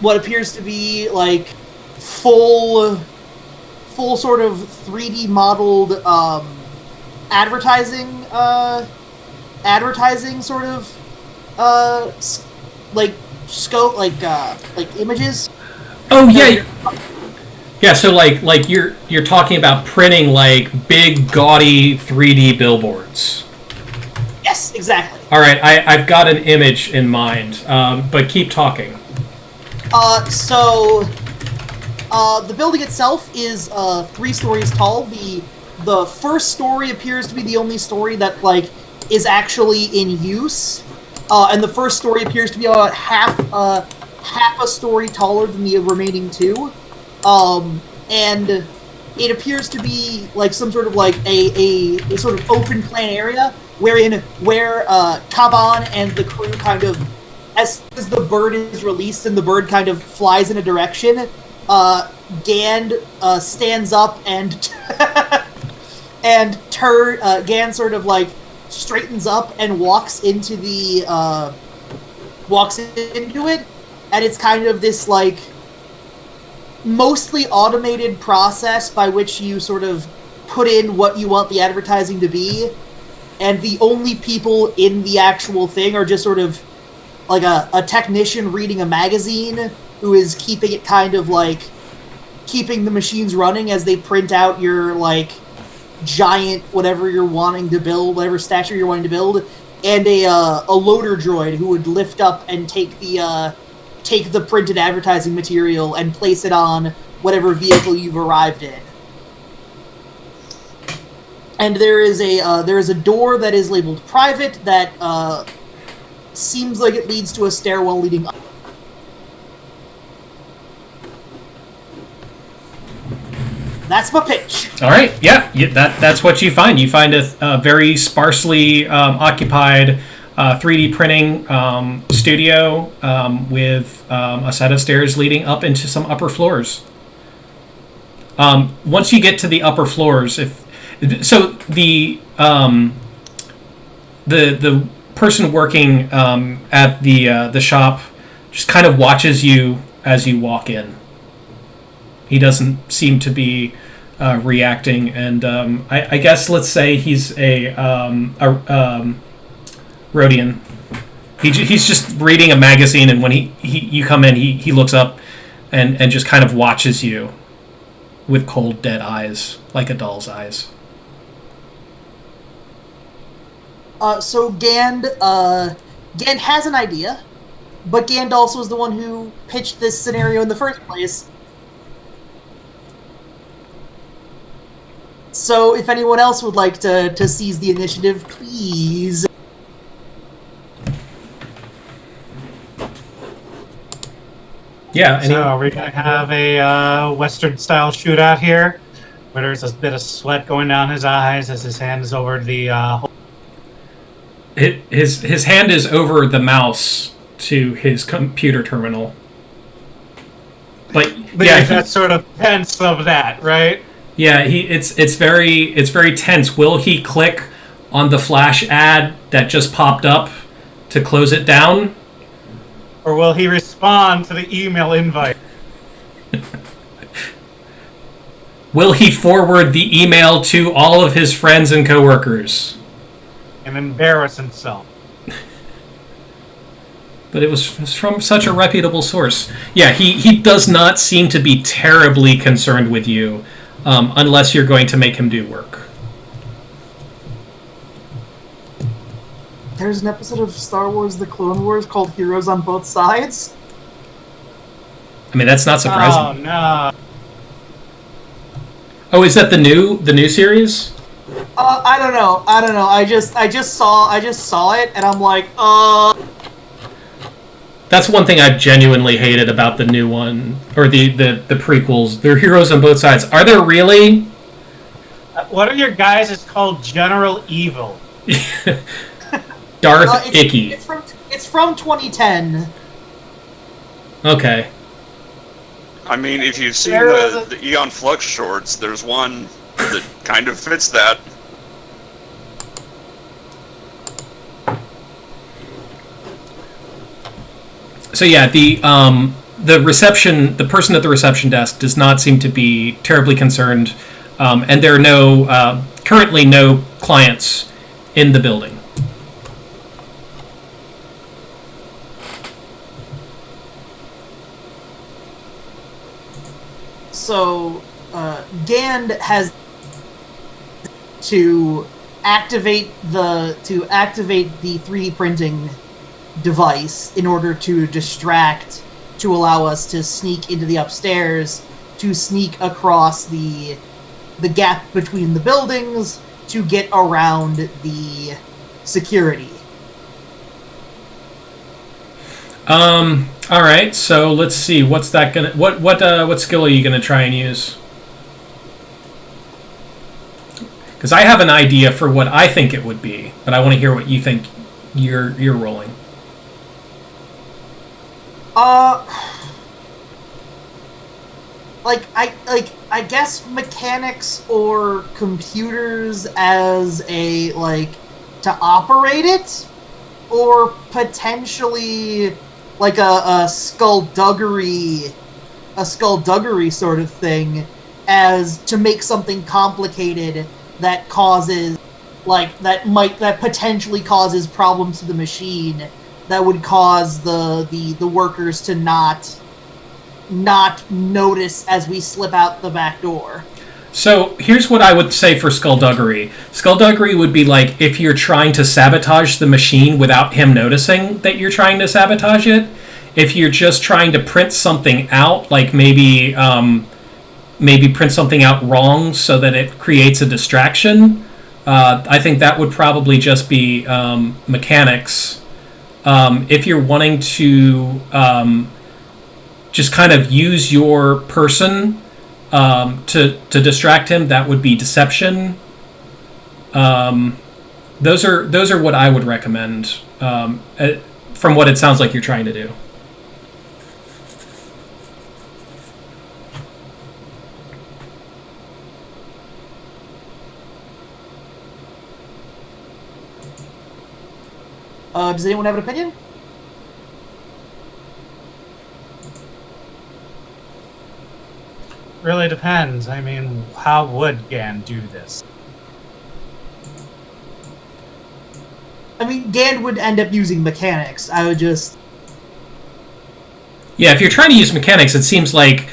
what appears to be, like, full sort of 3D modeled advertising sort of like scope, like images. Oh yeah, yeah. So like you're talking about printing, like, big gaudy 3D billboards. Yes, exactly. All right, I've got an image in mind, but keep talking. So the building itself is 3 stories tall. The first story appears to be the only story that, like, is actually in use, and the first story appears to be about half a story taller than the remaining 2, and it appears to be, like, some sort of, like, a sort of open plan area where Caban and the crew kind of, as the bird is released and the bird kind of flies in a direction, Gand stands up and Gand sort of, like, straightens up and walks into it, and it's kind of this, like, mostly automated process by which you sort of put in what you want the advertising to be, and the only people in the actual thing are just sort of like a technician reading a magazine who is keeping it kind of, like, keeping the machines running as they print out your, like, giant whatever you're wanting to build, whatever statue you're wanting to build, and a loader droid who would lift up and take the printed advertising material and place it on whatever vehicle you've arrived in. And there is a door that is labeled private that seems like it leads to a stairwell leading up. That's my pitch. All right, yeah, that's what you find. You find a very sparsely occupied 3D printing studio with a set of stairs leading up into some upper floors. Once you get to the upper floors, the person working at the shop just kind of watches you as you walk in. He doesn't seem to be reacting, and I guess let's say he's a Rhodian. He's just reading a magazine, and when you come in, he looks up and just kind of watches you with cold, dead eyes, like a doll's eyes. So Gand has an idea. but Gandalf was the one who pitched this scenario in the first place. So if anyone else would like to seize the initiative, please. Yeah. So are we going to have a Western-style shootout here? Where there's a bit of sweat going down his eyes as his hand is over the... His hand is over the mouse to his computer terminal. But yeah, that sort of tense of that, right? Yeah, it's very tense. Will he click on the flash ad that just popped up to close it down? Or will he respond to the email invite? Will he forward the email to all of his friends and coworkers? And embarrass himself. But it was from such a reputable source. Yeah, he does not seem to be terribly concerned with you, unless you're going to make him do work. There's an episode of Star Wars: The Clone Wars called Heroes on Both Sides. I mean, that's not surprising. Oh, no. Oh, is that the new series? I don't know. I just saw it, and I'm like, That's one thing I've genuinely hated about the new one, or the prequels. They're heroes on both sides. Are there really? What are your guys? It's called General Evil. Darth Icky. It's from 2010. Okay. I mean, if you've seen the Eon Flux shorts, there's one that kind of fits that. So yeah, the person at the reception desk does not seem to be terribly concerned, and there are currently no clients in the building. So, Gand has to activate the 3D printing device in order to distract, to allow us to sneak into the upstairs, to sneak across the gap between the buildings, to get around the security. All right. So let's see. What's that gonna? What skill are you gonna try and use? Because I have an idea for what I think it would be, but I want to hear what you think you're rolling. I guess mechanics or computers as a to operate it, or potentially like a skullduggery sort of thing, as to make something complicated that causes that potentially causes problems to the machine, that would cause the workers to not notice as we slip out the back door. So here's what I would say for skullduggery. Skullduggery would be like if you're trying to sabotage the machine without him noticing that you're trying to sabotage it. If you're just trying to print something out, like maybe print something out wrong so that it creates a distraction, I think that would probably just be mechanics. If you're wanting to just kind of use your person to distract him, that would be deception. Those are what I would recommend from what it sounds like you're trying to do. Does anyone have an opinion? Really depends. I mean, how would Gand do this? I mean, Gand would end up using mechanics. I would just... Yeah, if you're trying to use mechanics, it seems like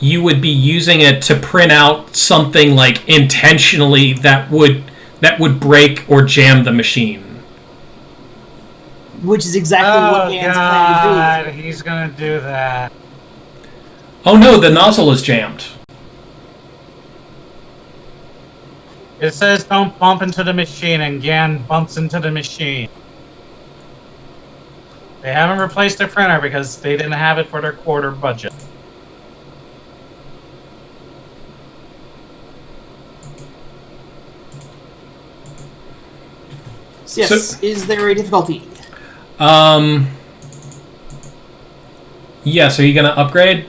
you would be using it to print out something like intentionally that would break or jam the machine. which is exactly what Gann's plan to do. He's gonna do that. Oh no, the nozzle is jammed. It says don't bump into the machine, and Gann bumps into the machine. They haven't replaced their printer because they didn't have it for their quarter budget. Yes, so, is there a difficulty? Yes, are you going to upgrade?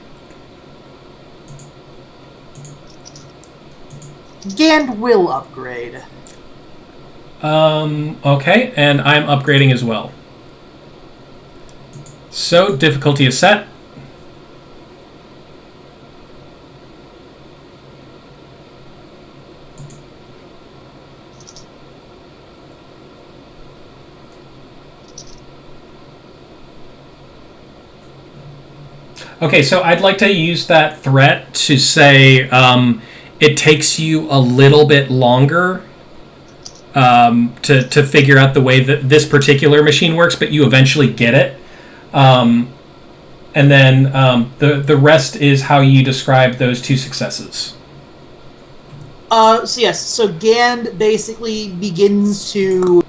Gann will upgrade. Okay, and I'm upgrading as well. So, difficulty is set. Okay, so I'd like to use that threat to say it takes you a little bit longer to figure out the way that this particular machine works, but you eventually get it. And then the rest is how you describe those two successes. So Gann basically begins to...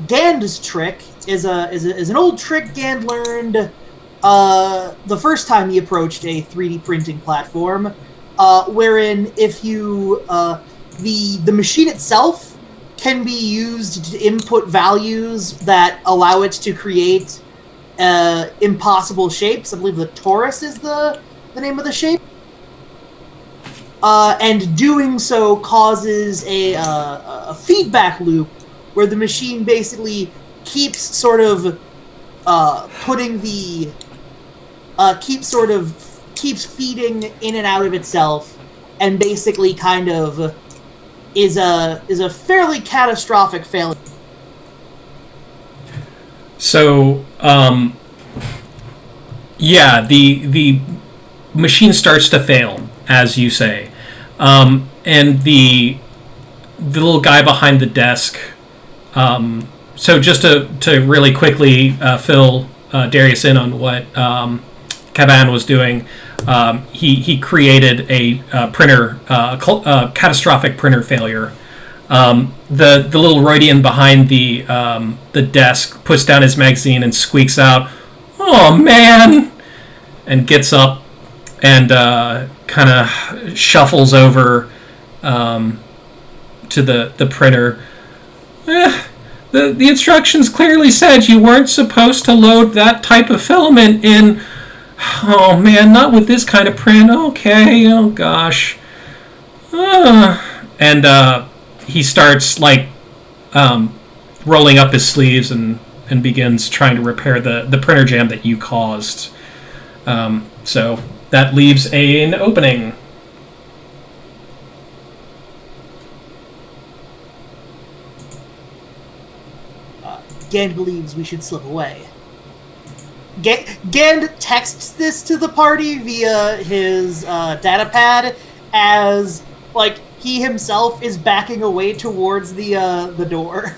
Gann's trick is an old trick Gann learned the first time he approached a 3D printing platform, wherein if you... the machine itself can be used to input values that allow it to create impossible shapes. I believe the torus is the name of the shape. And doing so causes a feedback loop where the machine basically keeps sort of putting the keeps feeding in and out of itself, and basically kind of is a fairly catastrophic failure. So, yeah, the machine starts to fail, as you say, and the little guy behind the desk. So just to really quickly fill Darius in on what Caban was doing, he created a printer, catastrophic printer failure. The little Roidian behind the desk puts down his magazine and squeaks out, "Oh man!" and gets up and kind of shuffles over to the printer. The instructions clearly said you weren't supposed to load that type of filament in. Oh man, not with this kind of print. Okay, oh gosh. And he starts like rolling up his sleeves and begins trying to repair the printer jam that you caused. So that leaves an opening. Gann believes we should slip away. Gann texts this to the party via his data pad as, like, he himself is backing away towards the door,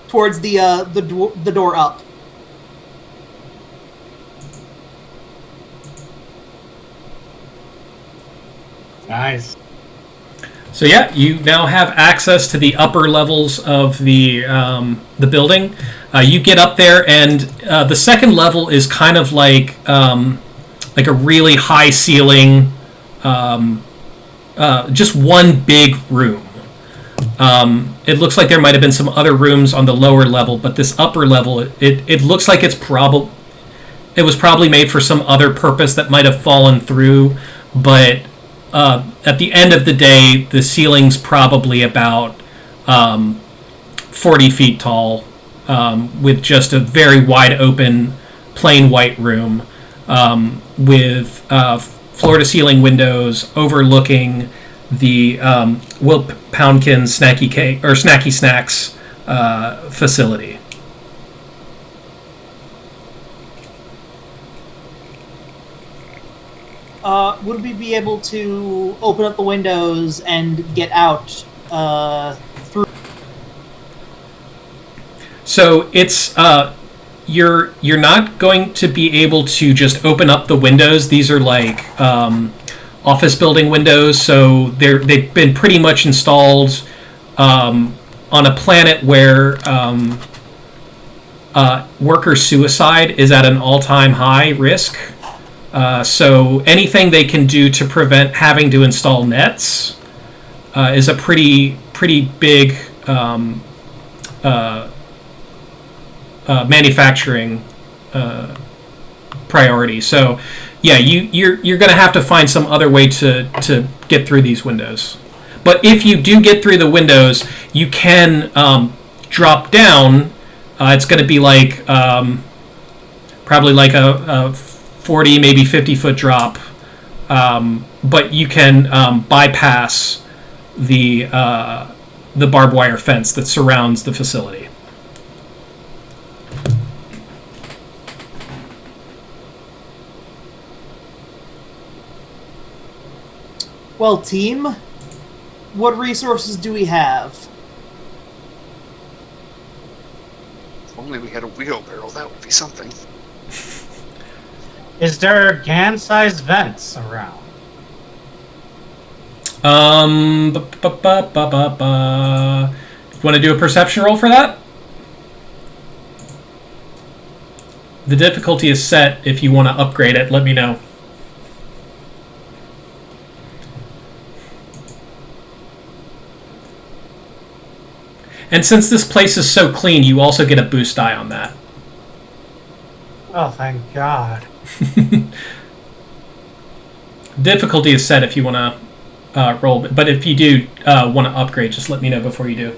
towards the door up. Nice. So yeah, you now have access to the upper levels of the building. You get up there, and the second level is kind of like a really high ceiling, just one big room. It looks like there might have been some other rooms on the lower level, but this upper level, it looks like it was probably made for some other purpose that might have fallen through, but at the end of the day, the ceiling's probably about 40 feet tall, with just a very wide open, plain white room, with floor-to-ceiling windows overlooking the Wilp Poundkin Snacky Snacks facility. Would we be able to open up the windows and get out through? So it's you're not going to be able to just open up the windows. These are like office building windows, so they've been pretty much installed on a planet where worker suicide is at an all-time high risk. So anything they can do to prevent having to install nets is a pretty big manufacturing priority. So yeah, you're going to have to find some other way to get through these windows. But if you do get through the windows, you can drop down. It's going to be like probably like a 40, maybe 50-foot drop. But you can bypass the barbed wire fence that surrounds the facility. Well, team, what resources do we have? If only we had a wheelbarrow, that would be something. Is there GAN-sized vents around? You want to do a perception roll for that? The difficulty is set. If you want to upgrade it, let me know. And since this place is so clean, you also get a boost die on that. Oh, thank God. Difficulty is set if you want to roll, but if you do want to upgrade, just let me know before you do.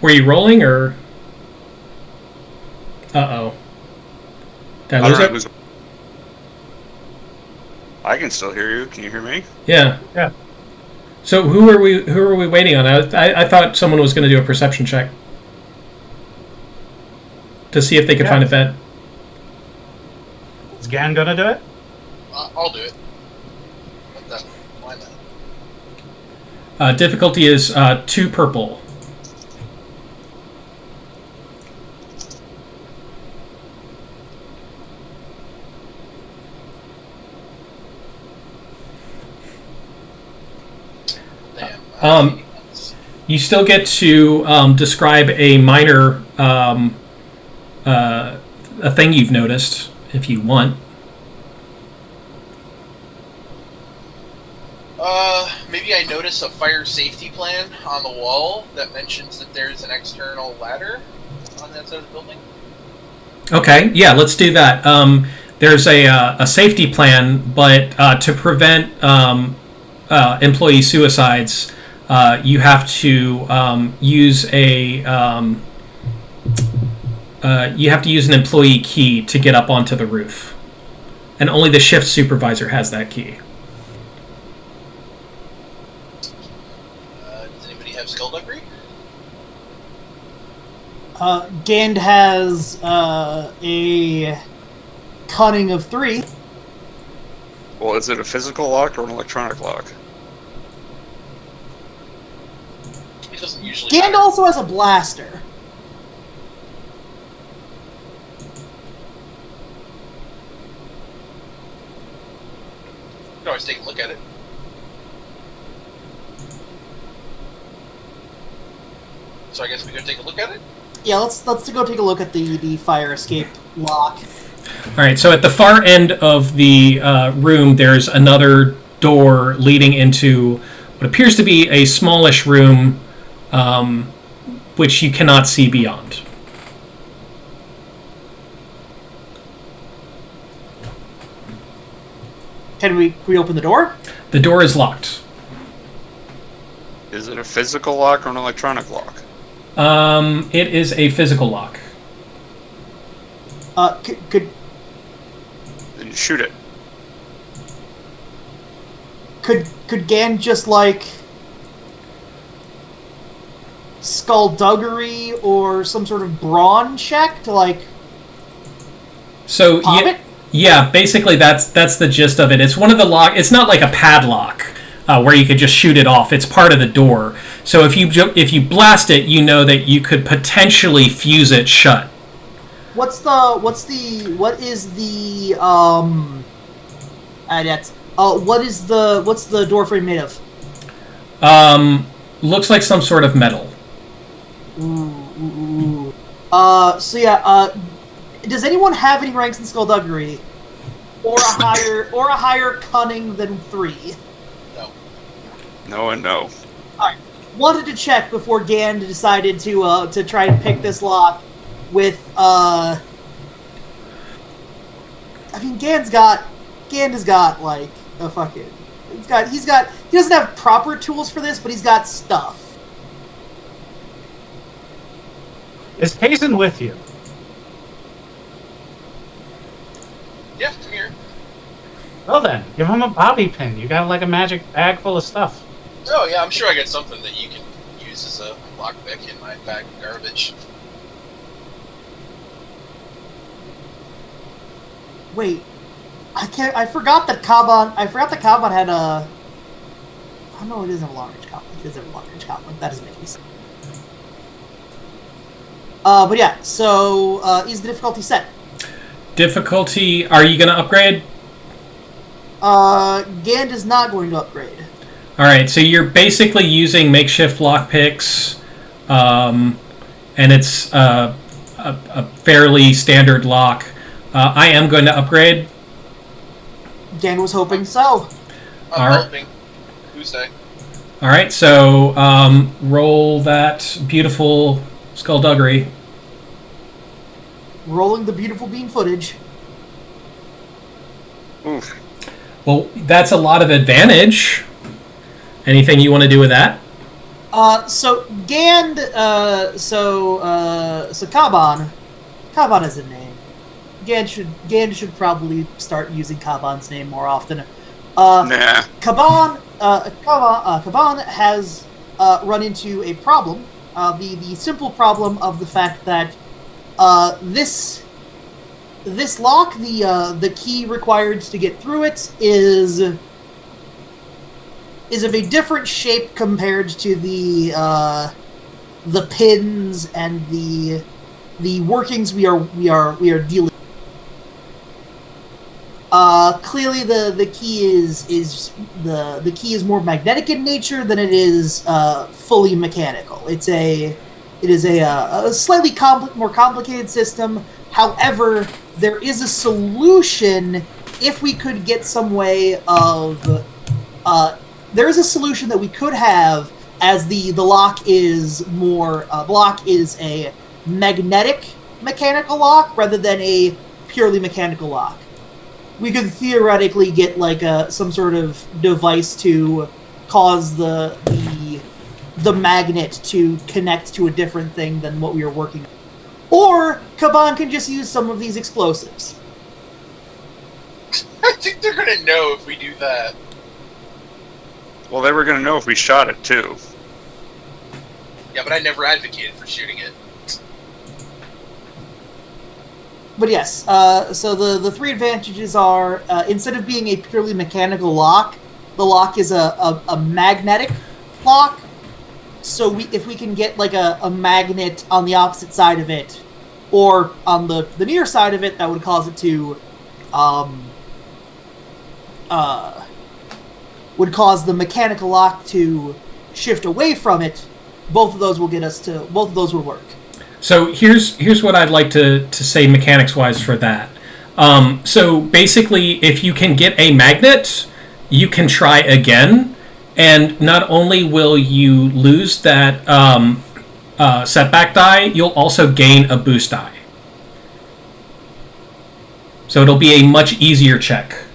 Were you rolling, or... Uh-oh. Did I lose it? I can still hear you. Can you hear me? Yeah. Yeah. So who are we waiting on? I thought someone was going to do a perception check to see if they could find a vent. Is GAN gonna do it? I'll do it. Why not? Difficulty is 2 purple. You still get to describe a minor a thing you've noticed if you want. Maybe I notice a fire safety plan on the wall that mentions that there's an external ladder on that side of the building. Okay, yeah, let's do that. There's a safety plan, but to prevent employee suicides, you have to use an employee key to get up onto the roof, and only the shift supervisor has that key. Does anybody have skullduggery? Gand has a cunning of 3. Well, is it a physical lock or an electronic lock? It doesn't usually Gand matter. also has a blaster. You can always take a look at it. So I guess we could take a look at it? Yeah, let's go take a look at the fire escape lock. All right, so at the far end of the room, there's another door leading into what appears to be a smallish room, which you cannot see beyond. Can we open the door? The door is locked. Is it a physical lock or an electronic lock? It is a physical lock. Could Then shoot it. could Gan just like skullduggery or some sort of brawn check to like So pop it? yeah, basically that's the gist of it. It's one of the lock. It's not like a padlock where you could just shoot it off. It's part of the door. So if you blast it, you know that you could potentially fuse it shut. What is the what's the door frame made of? Looks like some sort of metal. Ooh. So yeah, does anyone have any ranks in skullduggery? Or a higher cunning than 3? No. No and no. Alright. Wanted to check before Gan decided to try and pick this lock with I mean Gan has got like a fucking he doesn't have proper tools for this, but he's got stuff. Is Kazan with you? Yeah, come here. Well then, give him a bobby pin. You got like a magic bag full of stuff. Oh yeah, I'm sure I got something that you can use as a lockpick in my bag of garbage. Wait, I forgot that Kaban had a. Oh no, it doesn't have a long range conflict. It doesn't have a long range conflict. That doesn't make any sense. But yeah, so is the difficulty set? Difficulty, are you going to upgrade? Gand is not going to upgrade. Alright, so you're basically using makeshift lockpicks, and it's a fairly standard lock. I am going to upgrade. Gand was hoping so. I'm hoping. Who's say? Alright, so roll that beautiful skullduggery. Rolling the beautiful bean footage. Oof. Well, that's a lot of advantage. Anything you want to do with that? So Gand, so Kaban has a name. Gand should probably start using Kaban's name more often. Nah. Kaban has run into a problem. The simple problem of the fact that this lock, the key required to get through it is of a different shape compared to the pins and the workings we are dealing. Clearly the key is more magnetic in nature than it is fully mechanical. It is a slightly more complicated system. However, there is a solution if we could get some way of. There is a solution that we could have, as the lock is more. The lock is a magnetic mechanical lock rather than a purely mechanical lock. We could theoretically get like some sort of device to cause the magnet to connect to a different thing than what we are working on. Or Kaban can just use some of these explosives. I think they're gonna know if we do that. Well, they were going to know if we shot it, too. Yeah, but I never advocated for shooting it. But yes, so the 3 advantages are, instead of being a purely mechanical lock, the lock is a magnetic lock. So if we can get like a magnet on the opposite side of it, or on the near side of it, that would cause it to, would cause the mechanical lock to shift away from it. Both of those will work. So here's what I'd like to say mechanics-wise for that. So basically, if you can get a magnet, you can try again, and not only will you lose that setback die, you'll also gain a boost die. So it'll be a much easier check.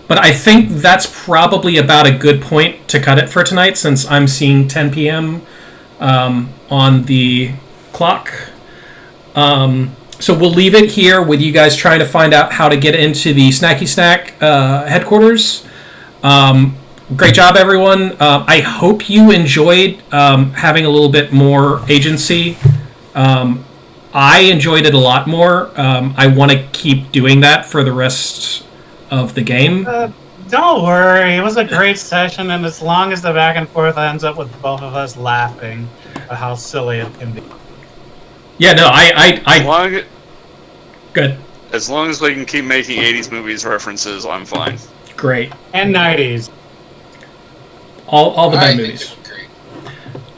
But I think that's probably about a good point to cut it for tonight, since I'm seeing 10 p.m. On the clock. So we'll leave it here with you guys trying to find out how to get into the Snacky Snack headquarters. Great job, everyone. I hope you enjoyed having a little bit more agency. I enjoyed it a lot more. I want to keep doing that for the rest of the game. Don't worry, it was a great session, and as long as the back and forth ends up with both of us laughing at how silly it can be. Yeah, no, Good. As long as we can keep making 80s movies references, I'm fine. Great. And 90s. All the bad movies.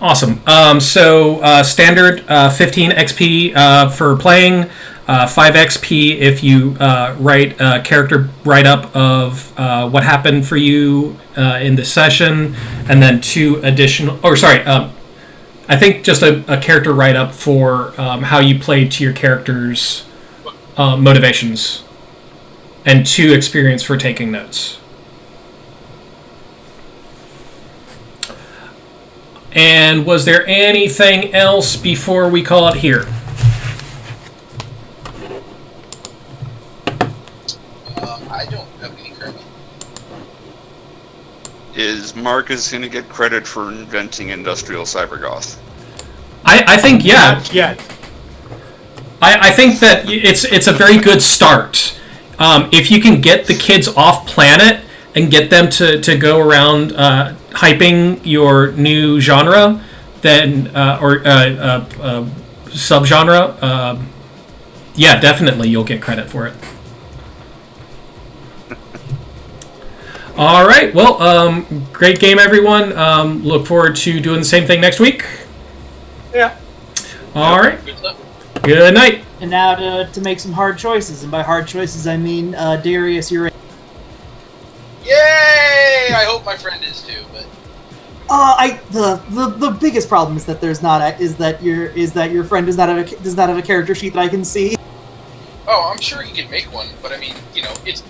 Awesome. So standard 15 XP for playing, 5 XP if you write a character write-up of what happened for you in the session, and then 2 additional... I think just a character write-up for how you played to your character's motivations, and 2 experience for taking notes. And was there anything else before we call it here? I don't have any currently. Is Marcus going to get credit for inventing industrial cybergoth? I think, yeah. Not yet. I think that it's a very good start. If you can get the kids off planet and get them to go around hyping your new genre, then or subgenre, yeah, definitely you'll get credit for it. All right, well, great game, everyone. Look forward to doing the same thing next week. Yeah. All right. Good night. And now to make some hard choices, and by hard choices I mean Darius, you're in. Yay! I hope my friend is too, but the biggest problem is that your friend does not have a character sheet that I can see. oh, I'm sure he can make one. But I mean, it's